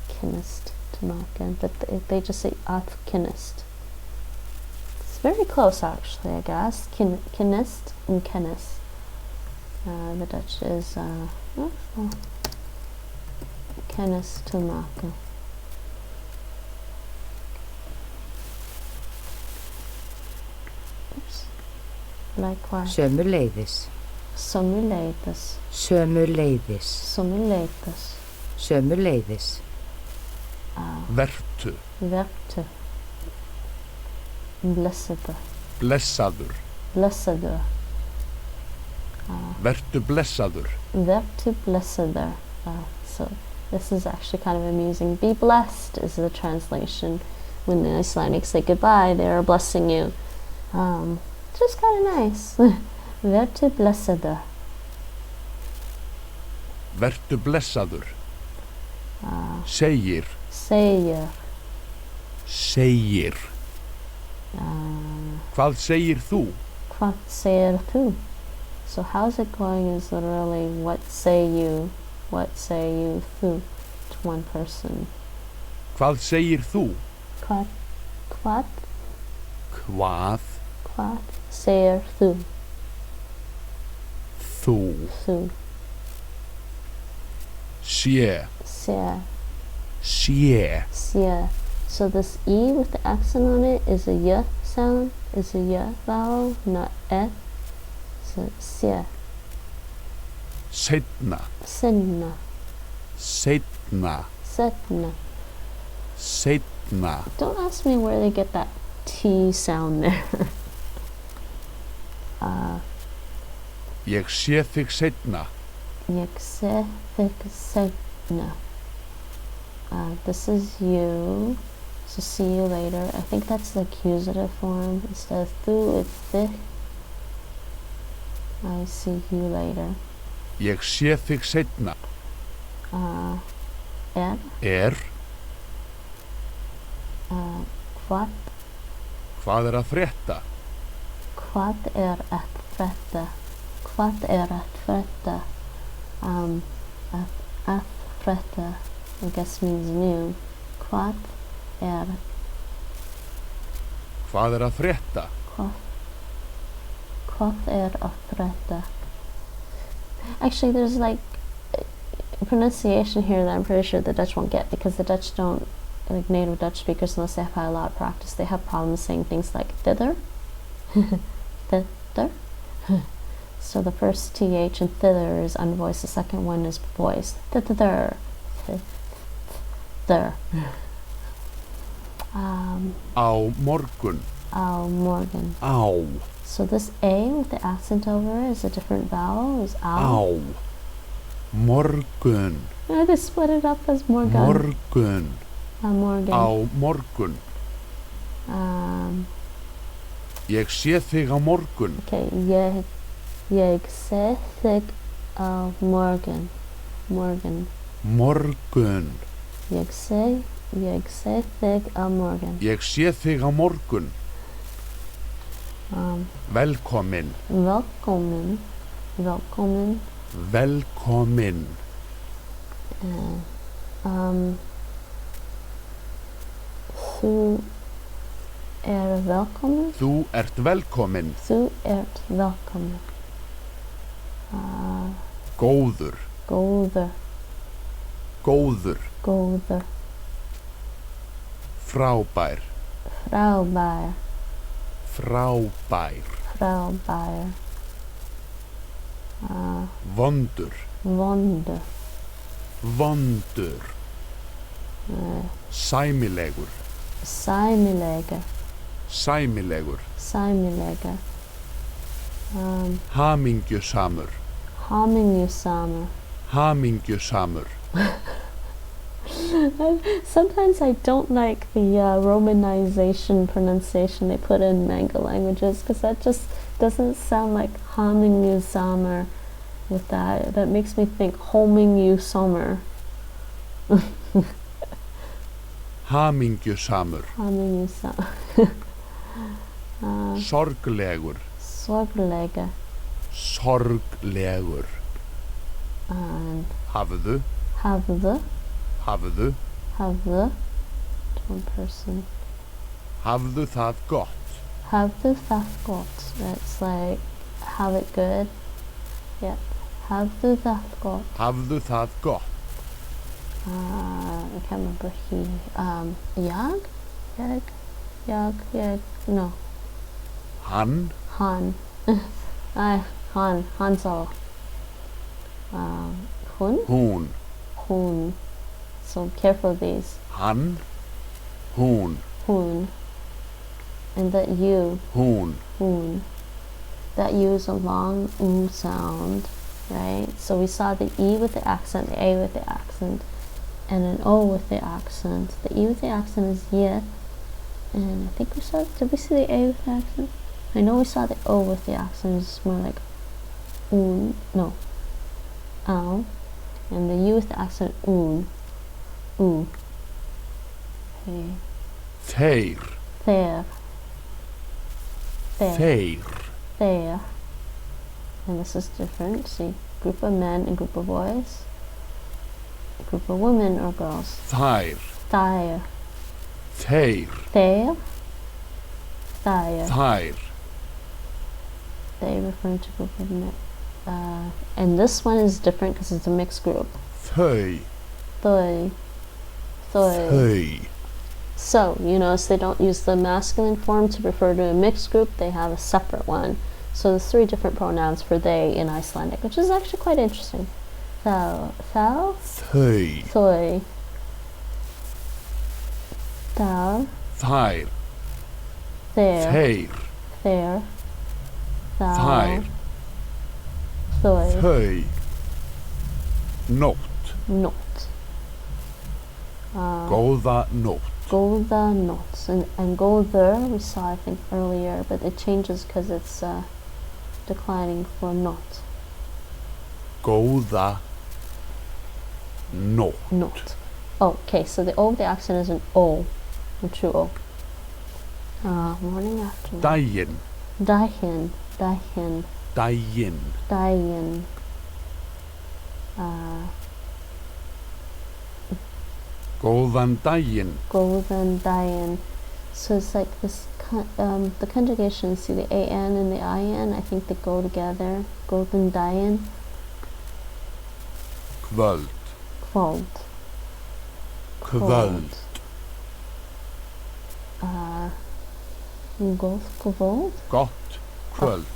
Kennis te maken. But they just say at kennis. It's very close actually, I guess. Kennis and kennis. The Dutch is kennis te maken. Oops. Likewise. Sömuleiðis. Sömuleiðis. Sömuleiðis. Sömuleiðis. Sömuleiðis. Vertu. Vertu. Blessaður. Blessaður. Blessaður. Vertu blessaður. Vertu blessaður. So this is actually kind of amusing. Be blessed is the translation. When the Icelandic say goodbye, they are blessing you. Just kind of nice. Vertu blessaður. Vertu blessaður. Segir. Segir. Segir. Hvað segir þú? Hvað segir þú? So how's it going is literally what say you þú to one person. Hvað segir þú? Hvað? Hvað? Hvað segir þú? Þú. Þú. Sé. Sé. Sé. Sé. So this E with the accent on it is a Y sound, is a Y vowel, not E. So sé. Seinna. Sinna. Seinna. Setna. Seinna. Don't ask me where they get that T sound there. Ég sé þig seinna. Ég sé þig seinna. This is you. So see you later. I think that's the accusative form. Instead of þú, it's þig. I see you later. Ég sé þig seinna. Er. Hvað? Hvað er að frétta? Hvað er að frétta? Hvað er að frétta? Að frétta, I guess means new. Hvað er að frétta? Hvað er að frétta? Actually, there's like a pronunciation here that I'm pretty sure the Dutch won't get, because the Dutch don't, like native Dutch speakers, unless they have had a lot of practice, they have problems saying things like thither. Thither. So the first TH in thither is unvoiced, the second one is voiced. Thither. Thither. Á morgun. Á morgun. Á. So this A with the accent over is a different vowel, is á. Á. Morgun. I just split it up as morgun. Morgun. Morgun. Á morgun. Ég sé þig á morgun. Okay, ég sé þig á morgun. Morgun. Morgun. Ég sé þig á morgun. Ég sé þig á morgun. Velkomin. Velkomin. Velkomin. Velkomin. Þú velkomin. Þú ert velkomin. Þú ert velkomin. Góður. Góður. Góður. Góður. Frábær. Frábær. Frábær. Frábær. Vondur. Vondur. Vondur. Sæmilegur. Sæmilegur. Sæmilegur. Sæmilegur. Hamingjusamur. Hamingjusamur. Hamingjusamur. Sometimes I don't like the Romanization pronunciation they put in Manga languages, because that just doesn't sound like hamingjusamur with that. That makes me think homingjusamur. Hamingjusamur. Hamingjusamur. Sorglegur. Sorglegur. Sorglegur. Hafðu. Hafðu. Hafðu. Hafðu. One person. Hafðu það gott. Hafðu það gott. It's like have it good. Yeah. Hafðu það gott. Hafðu það gott. I can't remember he. Jag? No. Hann. Han. Han sa. Hun. Hún. Hun. So careful of these. Hann. Hún. Hun. And that you. Hún. Hun. That U is a long U sound, right? So we saw the E with the accent, the A with the accent, and an O with the accent. The E with the accent is ye, and I think we saw, did we see the A with the accent? I know we saw the O with the accent, it's more like un, no, ow, and the U with the accent, un, u. Okay. Þeir. Þeir. Þeir. There, and this is different. See, group of men and group of boys, a group of women or girls. Þær. Thire. Þeir. There. Thire. Þær. They referring to group of men. And this one is different because it's a mixed group. Þau. Thoi. Thoi. Þau. So, you notice they don't use the masculine form to refer to a mixed group, they have a separate one. So there's 3 different pronouns for they in Icelandic, which is actually quite interesting. Thou, Þau. thoi, thou, Þær. there, Þeir. there, thou, Þær. thoi, Þau. Nótt. not. Góða nótt. Góða nótt. And góður we saw I think earlier, but it changes because it's declining for not. Góða nótt. Not. Oh, okay, so the O, the accent is an O, a true O. Morning, afternoon. Daginn. Daginn, daginn, Daginn. daginn. Góðan daginn. Góðan daginn. So it's like this, the conjugation, see the AN and the IN, I think they go together. Góðan daginn. Kvöld. Kvöld. Kvöld. Góð kvöld. Gott kvöld.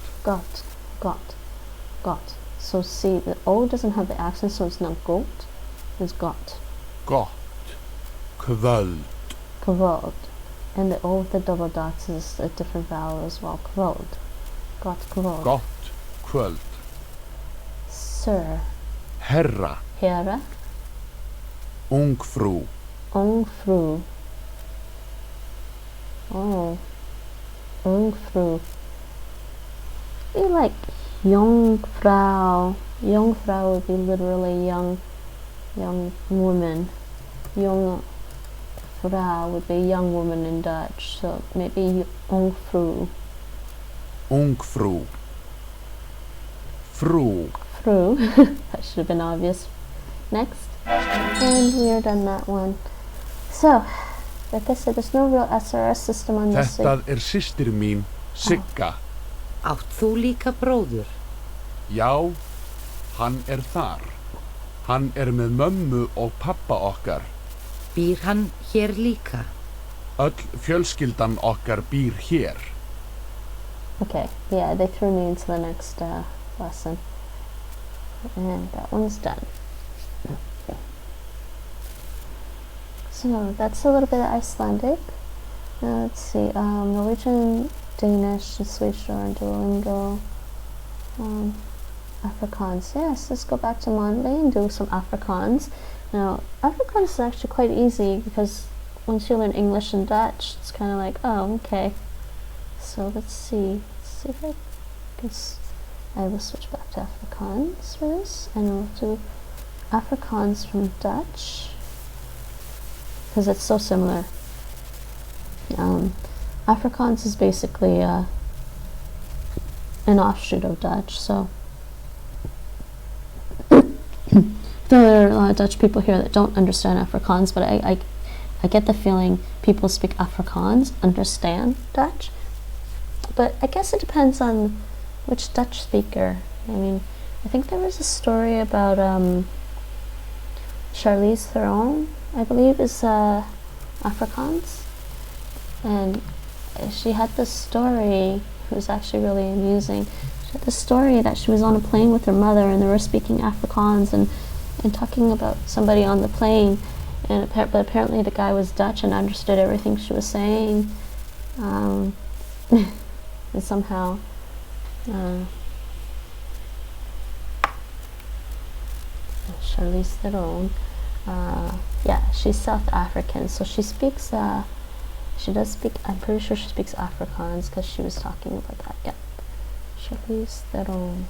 Got. So see, the O doesn't have the accent, so it's not got, it's got. Gott kvöld. Kvöld. And the O with the double dots is a different vowel as well. Kvöld. Gott kvöld. Gott kvöld. Sir. Herra. Herra. Ungfrú. Ungfrú. Oh. Ungfrú. You like Jungfrau. Jungfrau would be literally young woman. Jungfrau would be young woman in Dutch. So maybe Ungfrú. Ungfrú. Frú. Frú. That should have been obvious. Next. And we are done that one. So, like I said, there's no real SRS system on this. Þetta systir mín, Sigga. Átt þú líka bróður? Já, hann þar. Hann með mömmu og pappa okkar. Býr hann hér líka? Öll fjölskyldan okkar býr hér. Okay, yeah, they threw me into the next lesson. And that one's done. So that's a little bit of Icelandic. Now let's see, Norwegian, Danish, Swedish, and Duolingo, Afrikaans. Yes, let's go back to Mondly and do some Afrikaans. Now, Afrikaans is actually quite easy because once you learn English and Dutch, it's kind of like, oh, okay. So let's see if I can. I will switch back to Afrikaans for this, and we'll do Afrikaans from Dutch because it's so similar. Afrikaans is basically an offshoot of Dutch, so there are a lot of Dutch people here that don't understand Afrikaans, but I get the feeling people speak Afrikaans understand Dutch, but I guess it depends on which Dutch speaker. I mean, I think there was a story about Charlize Theron, I believe, is Afrikaans, and she had this story. It was actually really amusing. She had this story that she was on a plane with her mother, and they were speaking Afrikaans and talking about somebody on the plane, and but apparently the guy was Dutch and understood everything she was saying, and somehow Charlize Theron, yeah, she's South African, so she speaks, she does speak, I'm pretty sure she speaks Afrikaans because she was talking about that, yeah. Charlize Theron.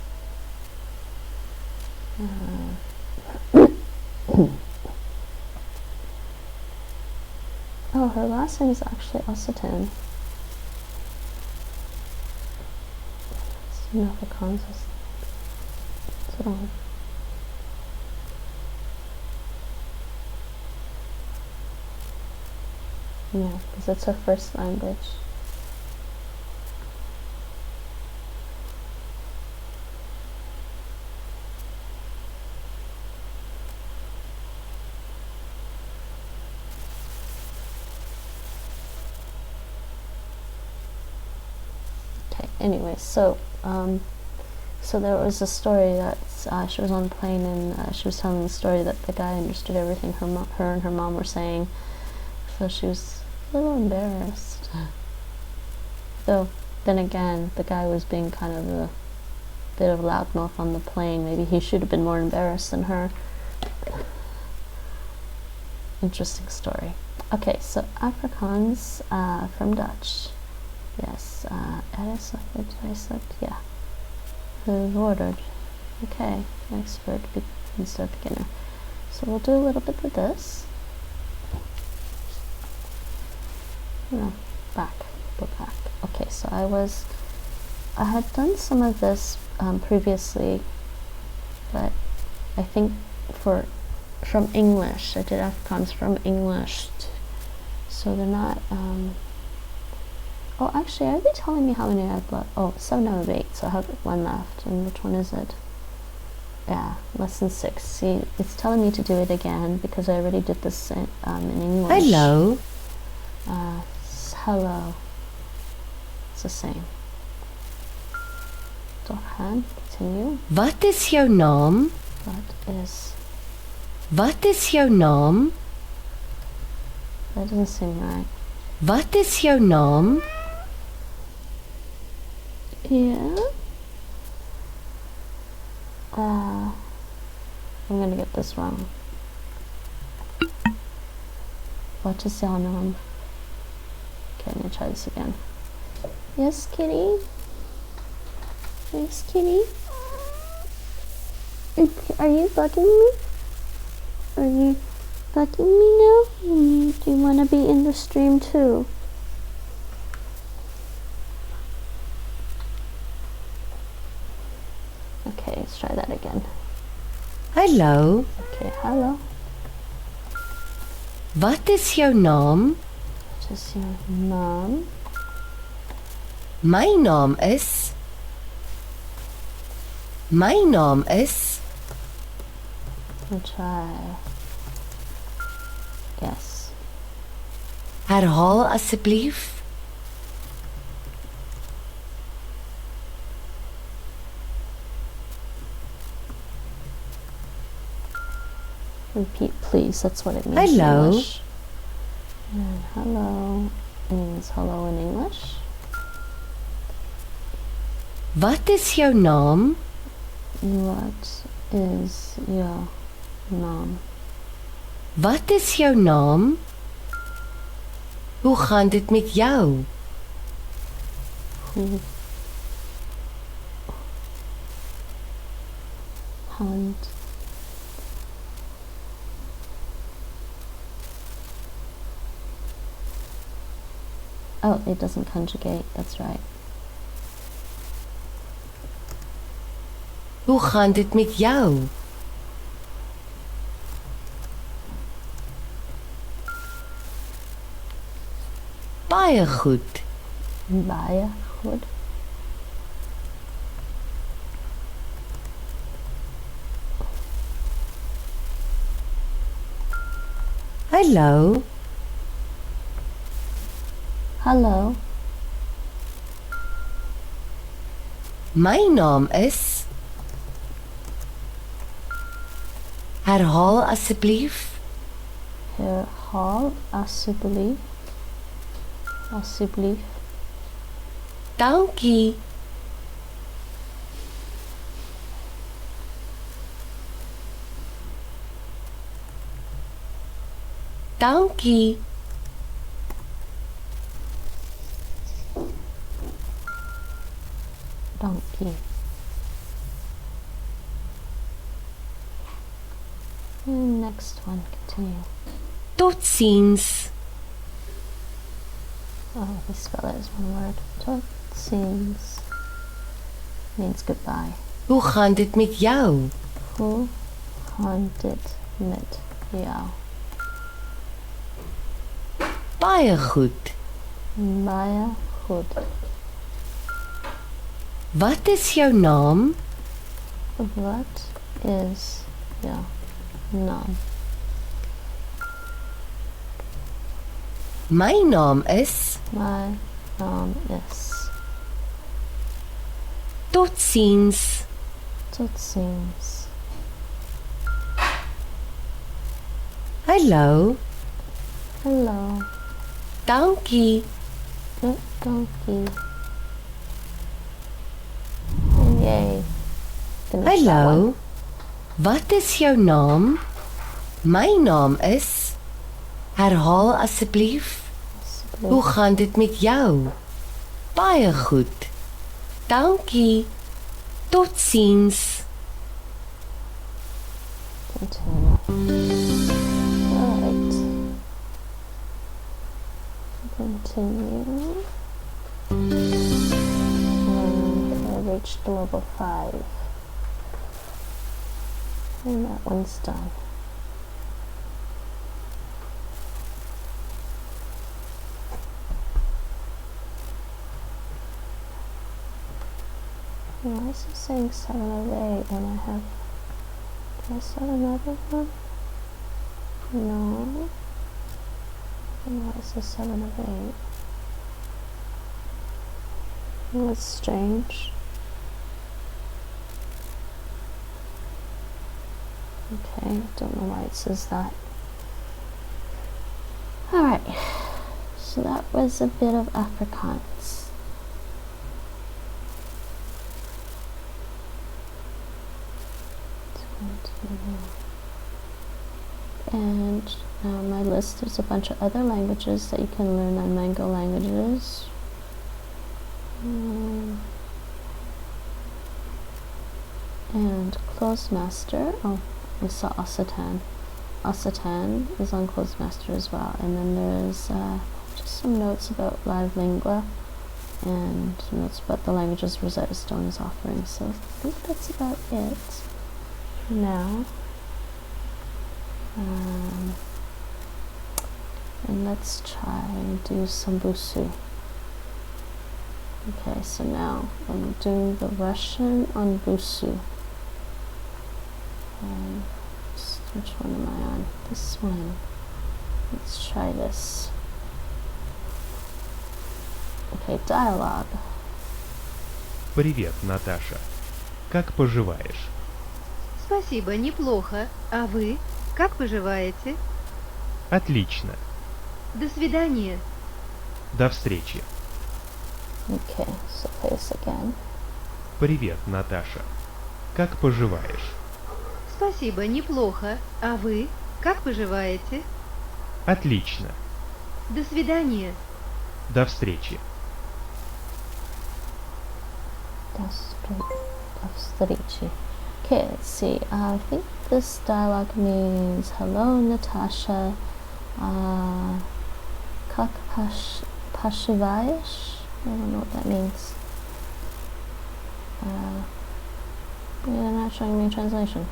Oh, her last name is actually Occitan. It's not Afrikaans. Theron. Yeah, because it's her first language. Okay, anyway, so So there was a story that she was on the plane and she was telling the story that the guy understood everything her and her mom were saying. So she was a little embarrassed. Though, then again, the guy was being kind of a bit of a loudmouth on the plane. Maybe he should have been more embarrassed than her. Interesting story. Okay, so Afrikaans from Dutch. Yes, yeah. Who's ordered? Okay, expert, start beginner. So we'll do a little bit of this. No, go back. Okay, so I had done some of this previously, but I think from English, I did Afrikaans from English, so they're not, oh, actually, are they telling me how many I've left? Oh, 7 out of 8, so I have 1 left, and which one is it? Yeah, lesson 6. See, it's telling me to do it again, because I already did this in English. Hello. Hello. It's the same. Doorgaan, continue. Wat is jouw naam? Wat is jouw naam? That doesn't seem right. Wat is jouw naam? Yeah. I'm gonna get this wrong. What is your name? Okay, I'm gonna try this again. Yes, kitty? Yes, kitty? Are you bugging me? Are you bugging me now? Do you want to be in the stream too? Okay, let's try that again. Hallo. Okay, hallo. Wat is jouw naam? Wat is jouw naam? My naam is... My naam is... I'll try. Yes. Herhaal asseblief. Repeat, please. That's what it means. Hello. In English. And hello means hello in English. Wat is jouw naam? What is your naam? Wat is jouw naam? Hoe gaan dit met jou? Hoe hand Oh, it doesn't conjugate, that's right. Hoe gaan dit met jou? Baie goed. Baie goed. Hallo. Hallo. My naam is... Herhaal asseblief. Herhaal asseblief. Asseblief. Dankie. Dankie. Donkey. And next one, continue. Tot ziens. Oh, they spell it as one word. Tot ziens means goodbye. Hoe gaan dit met jou? Hoe gaan dit met jou? Baie goed. Baie goed. Wat is jouw naam? Wat is jouw naam? My naam is... My naam is... Tot ziens. Tot ziens. Hallo. Hallo. Dankie. Dankie. Yay. Hallo. Wat is jou naam? My naam is. Herhaal asseblief. Hoe gaan dit met jou? Baie goed. Dankie. Tot ziens. Continue. Alright. Continue. I reached level 5. And that one's done. Why is it saying 7 of 8 when I have... Did I set another one? No. And why is it 7 of 8? Well, that's strange. Okay, don't know why it says that. Alright, so that was a bit of Afrikaans. And now on my list there's a bunch of other languages that you can learn on Mango Languages. And Clozemaster. Oh, we saw Occitan. Occitan is on Clozemaster as well. And then there's just some notes about Live Lingua and notes about the languages Rosetta Stone is offering. So I think that's about it for now. And let's try and do some Busuu. Okay, so now I'm doing the Russian on Busuu. Which one am I on? This one. Let's try this. Okay, dialogue. Привет, Наташа. Как поживаешь? Спасибо, неплохо. А вы? Как поживаете? Отлично. До свидания. До встречи. Okay, so play this again. Привет, Наташа. Как поживаешь? Спасибо, неплохо. А вы? Как поживаете? Отлично. До свидания. До встречи. До встречи. Okay, let's see. I think this dialogue means hello, Natasha. Как поживаешь? I don't know what that means. They're not showing me a translation.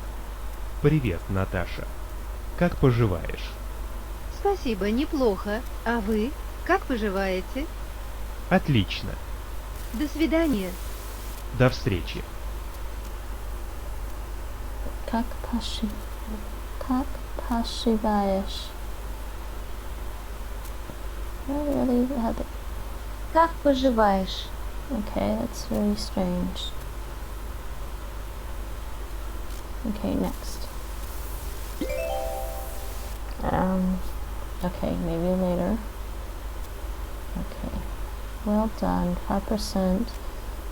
Привет, Наташа. Как поживаешь? Спасибо, неплохо. А вы? Как поживаете? Отлично. До свидания. До встречи. Как поживаешь? I really had it. Как поживаешь? Okay, that's very strange. Okay, next. Okay, maybe later. Okay, well done. 5%,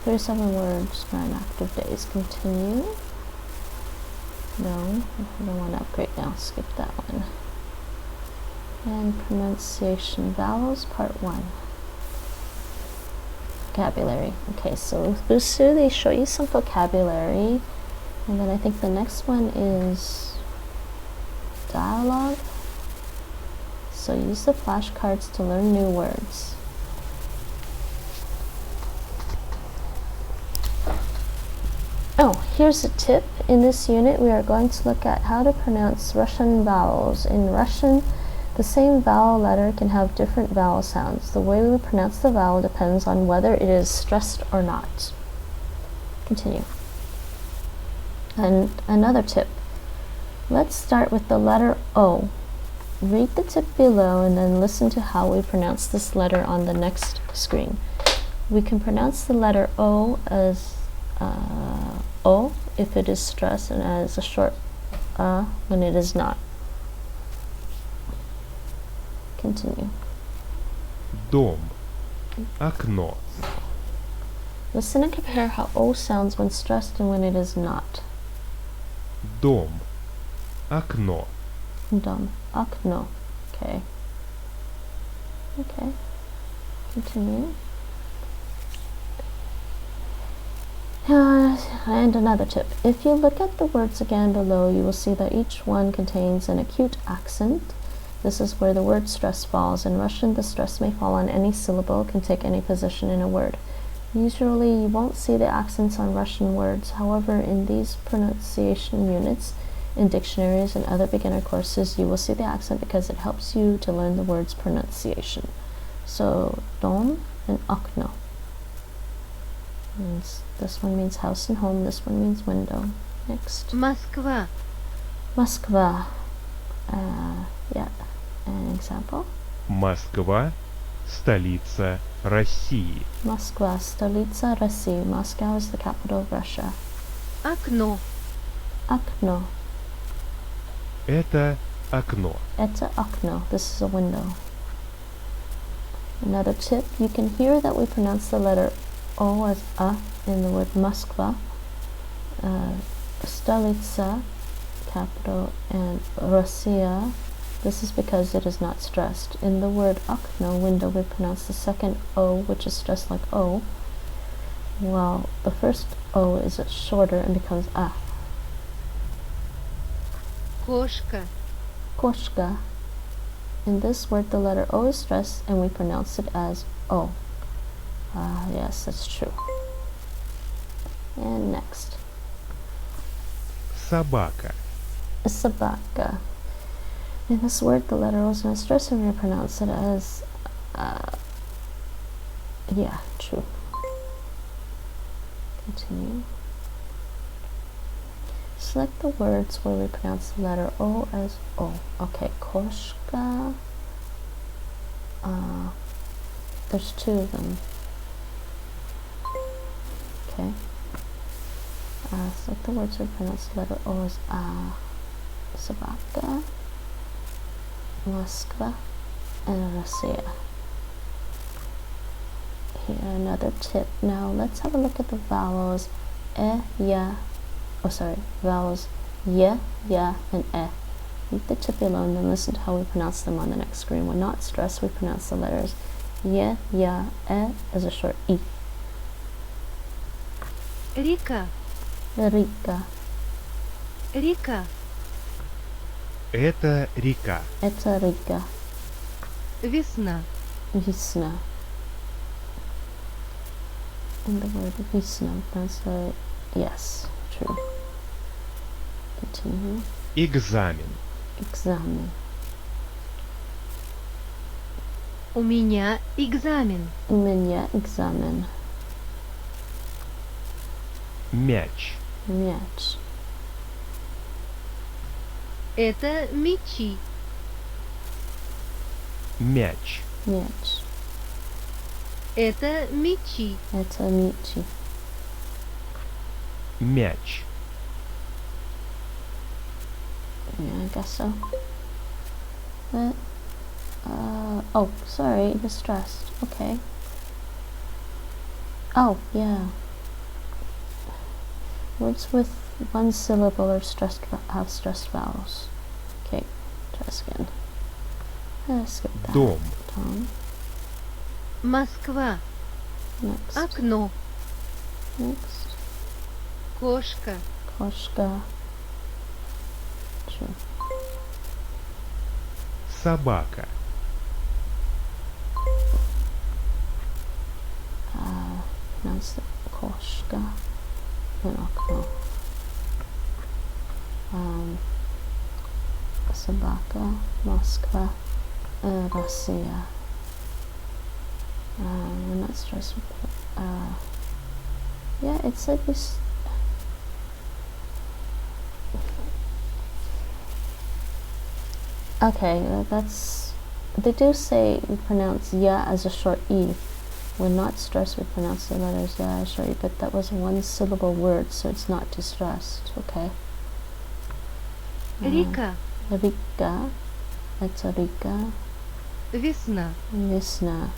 37 words, 9 active days. Continue. No, I don't want to upgrade now. Skip that one. And pronunciation vowels, part 1. Vocabulary. Okay, so with Busuu, they show you some vocabulary. And then I think the next one is dialogue. So use the flashcards to learn new words. Oh, here's a tip. In this unit, we are going to look at how to pronounce Russian vowels. In Russian, the same vowel letter can have different vowel sounds. The way we pronounce the vowel depends on whether it is stressed or not. Continue. And another tip. Let's start with the letter O. Read the tip below and then listen to how we pronounce this letter on the next screen. We can pronounce the letter O as O if it is stressed and as a short when it is not. Continue. Дом. Окно. Listen and compare how O sounds when stressed and when it is not. Дом. Окно. Dom. Akno. Okay. Okay. Continue. And another tip. If you look at the words again below, you will see that each one contains an acute accent. This is where the word stress falls. In Russian, the stress may fall on any syllable, can take any position in a word. Usually, you won't see the accents on Russian words. However, in these pronunciation units, in dictionaries and other beginner courses, you will see the accent because it helps you to learn the word's pronunciation. So, dom and okno. And this one means house and home, this one means window. Next. Москва. Moskva. Yeah. An example. Москва – столица России. Moskva, stolica России. Moscow is the capital of Russia. Окно. Okno. Это окно. Это okno. This is a window. Another tip, you can hear that we pronounce the letter O as A in the word Moskva. Stolica, capital, and Russia. This is because it is not stressed. In the word okno, window, we pronounce the second O, which is stressed like O, while the first O is shorter and becomes A. Кошка. Koshka. In this word, the letter O is stressed, and we pronounce it as O. Yes, that's true. And next. Собака. Sabaka. In this word, the letter O is not stressed, and we pronounce it as yeah, true. Continue. Select the words where we pronounce the letter O as O. Okay, koshka. There's two of them. Okay. Select the words where we pronounce the letter O as Sabaka, Moskva, and Russia. Here, another tip. Now, let's have a look at the vowels ya. Oh, sorry, vowels ya, and Leave the tip alone, then listen to how we pronounce them on the next screen. When not stressed, we pronounce the letters ya, as a short e. Река. Rika. Река. Это река. Это река. Весна. Visna. And the word Visna, that's yes, true. Continue. Экзамен. Examen. У меня экзамен. У меня экзамен. Мяч. Мяч. Это мячи. Мяч. Мяч. Это мячи. Это мячи. Мяч. Yeah, I guess so. But, oh, sorry, distressed. Okay. Oh, yeah. Words with one syllable are stressed, have stressed vowels. Okay, try this again. Skip that. Дом. Tom. Москва. Next. Окно. Next. Кошка. Koshka. True. Собака. Pronounce it Koshka. And okno. Sabaka, Moskva, Russia. We're not stressed. Yeah, it said we. Okay, that's. They do say we pronounce ya as a short e, When not stressed, we pronounce the letters. Yeah, I show you, but that was a one-syllable word, so it's not too stressed. Okay. Река. Rika. That's a Rika. Весна. Весна.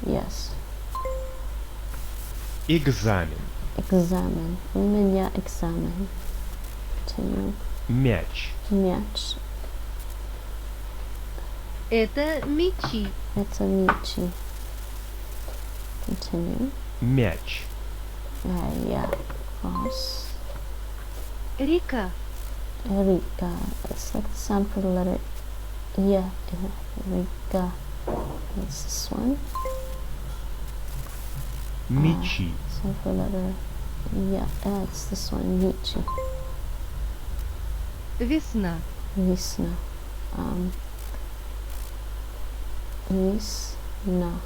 Yes. Экзамен. Examen. У меня экзамен. Continue. Мяч. Мяч. Это мячи. Это мячи. Continue. Мяч. Yeah. False. Река. Rika. It's like the sound for the letter. Yeah. Rika. That's this one. Мячи. Sound for letter. Yeah. It's this one. Michi. Весна. Весна. Весна.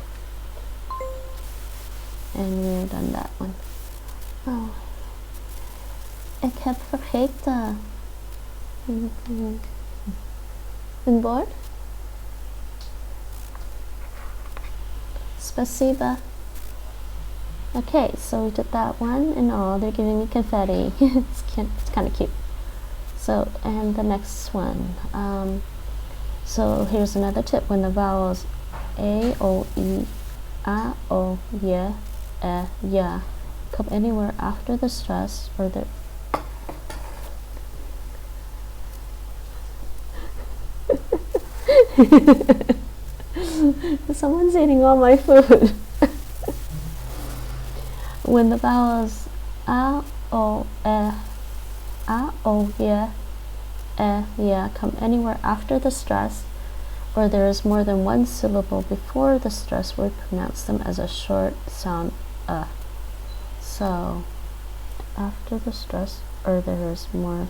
And we're done that one. Oh. Ik heb vergeten. Een board? Spasiba. Okay, so we did that one, and oh, they're giving me confetti. It's kind of cute. So, and the next one. So here's another tip. When the vowels A, O, E, A, O, Y, E, Ya come anywhere after the stress or the Someone's eating all my food. When the vowels A, O, E, A, O, Y, E, Ya come anywhere after the stress, or there is more than one syllable before the stress, we pronounce them as a short sound So, after the stress, or there is more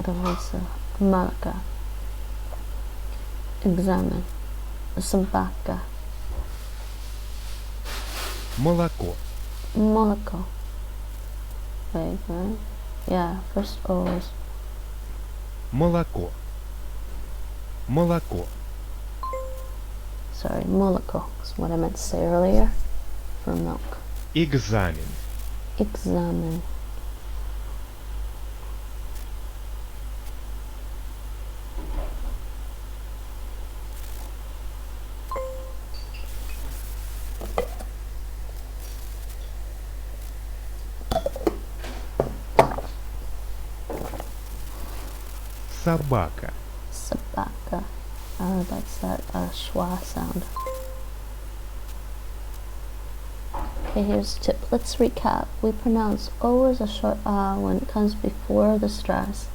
than one syllable. Malaka. Examen. Собака. Молоко. Молоко. Wait, right? Yeah, first O's. Молоко. Молоко. Sorry, молоко is what I meant to say earlier for milk. Экзамен. Examen. Собака. Собака. Oh, that's that schwa sound. Okay, here's a tip. Let's recap. We pronounce O as a short when it comes before the stress.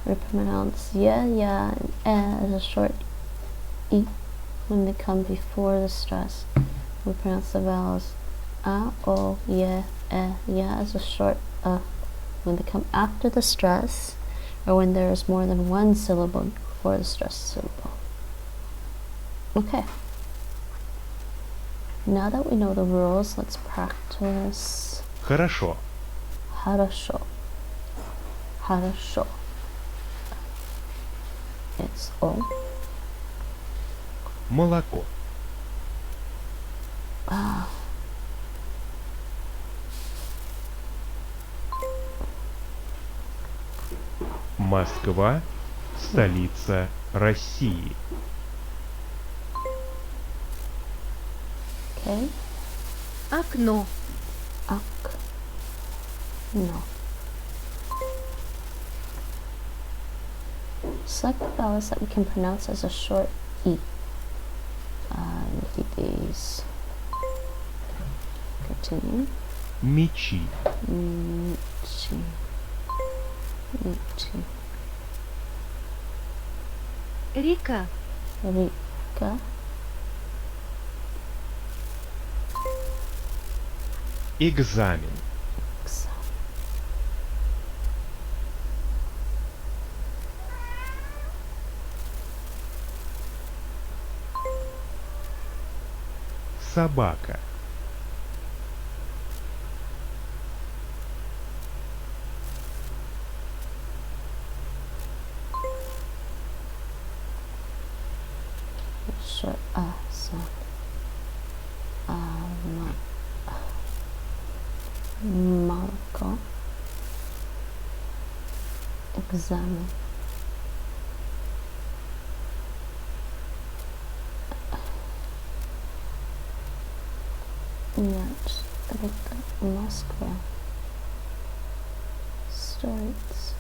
We pronounce ya and as a short E when they come before the stress. We pronounce the vowels A, O, ya as a short when they come after the stress, or when there is more than one syllable before the stress syllable. Okay. Now that we know the rules, let's practice. Хорошо. Хорошо. Хорошо. It's O. Молоко. Москва – столица России. Okay. Окно. No. Select the vowels that we can pronounce as a short E. Look at these. Continue. Мечи. Мечи. Мечи. Река. Река. Экзамен. Собака. Short sound. Marco. Examine. Нет, Rika, Moskva. Starts.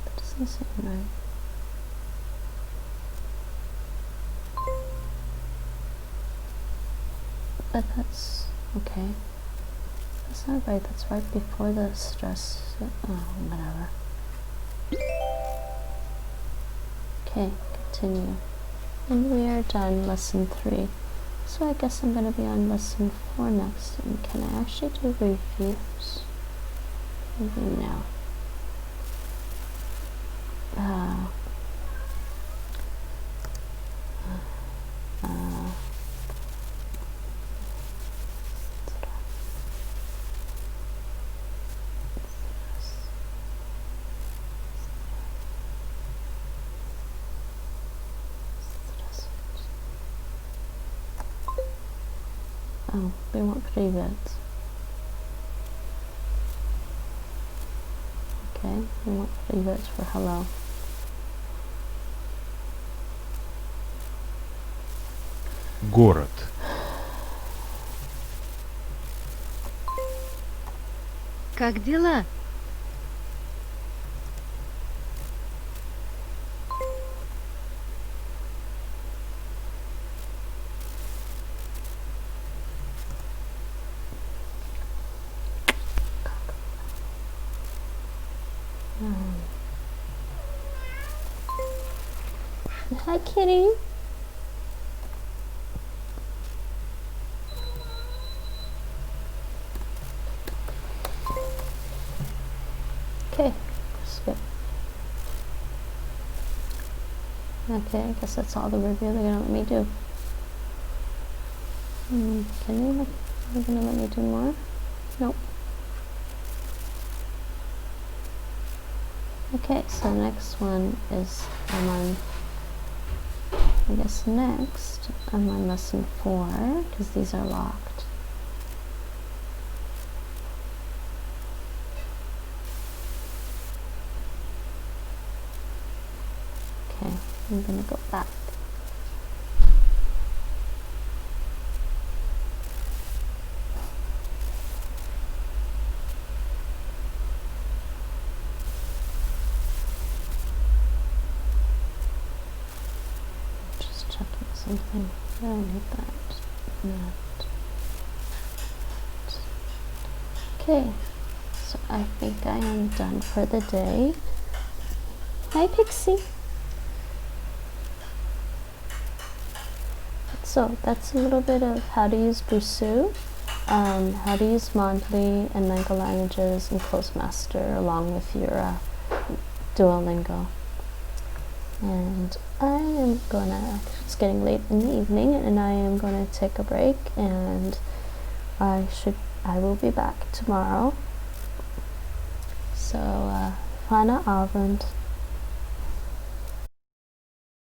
That doesn't seem right. But that's okay. That's not right. That's right before the stress. Oh, whatever. Okay, continue. And we are done lesson 3. So I guess I'm going to be on lesson 4 next. And can I actually do reviews? Maybe no. Oh, we want привет. Okay, we want привет for hello. Город. Как дела? Hi, kitty. Okay, skip. Okay, I guess that's all the review they're gonna let me do. Are they gonna let me do more? Nope. Okay, so the next one is I guess next I'm on lesson 4 because these are locked. Okay, I'm gonna go back. Something. I don't need that. Okay, so I think I am done for the day. Hi, Pixie. So that's a little bit of how to use Busuu, how to use Mondly and Manga languages and Clozemaster along with your Duolingo. And I am it's getting late in the evening and I am gonna take a break, and I will be back tomorrow. So, fijne avond.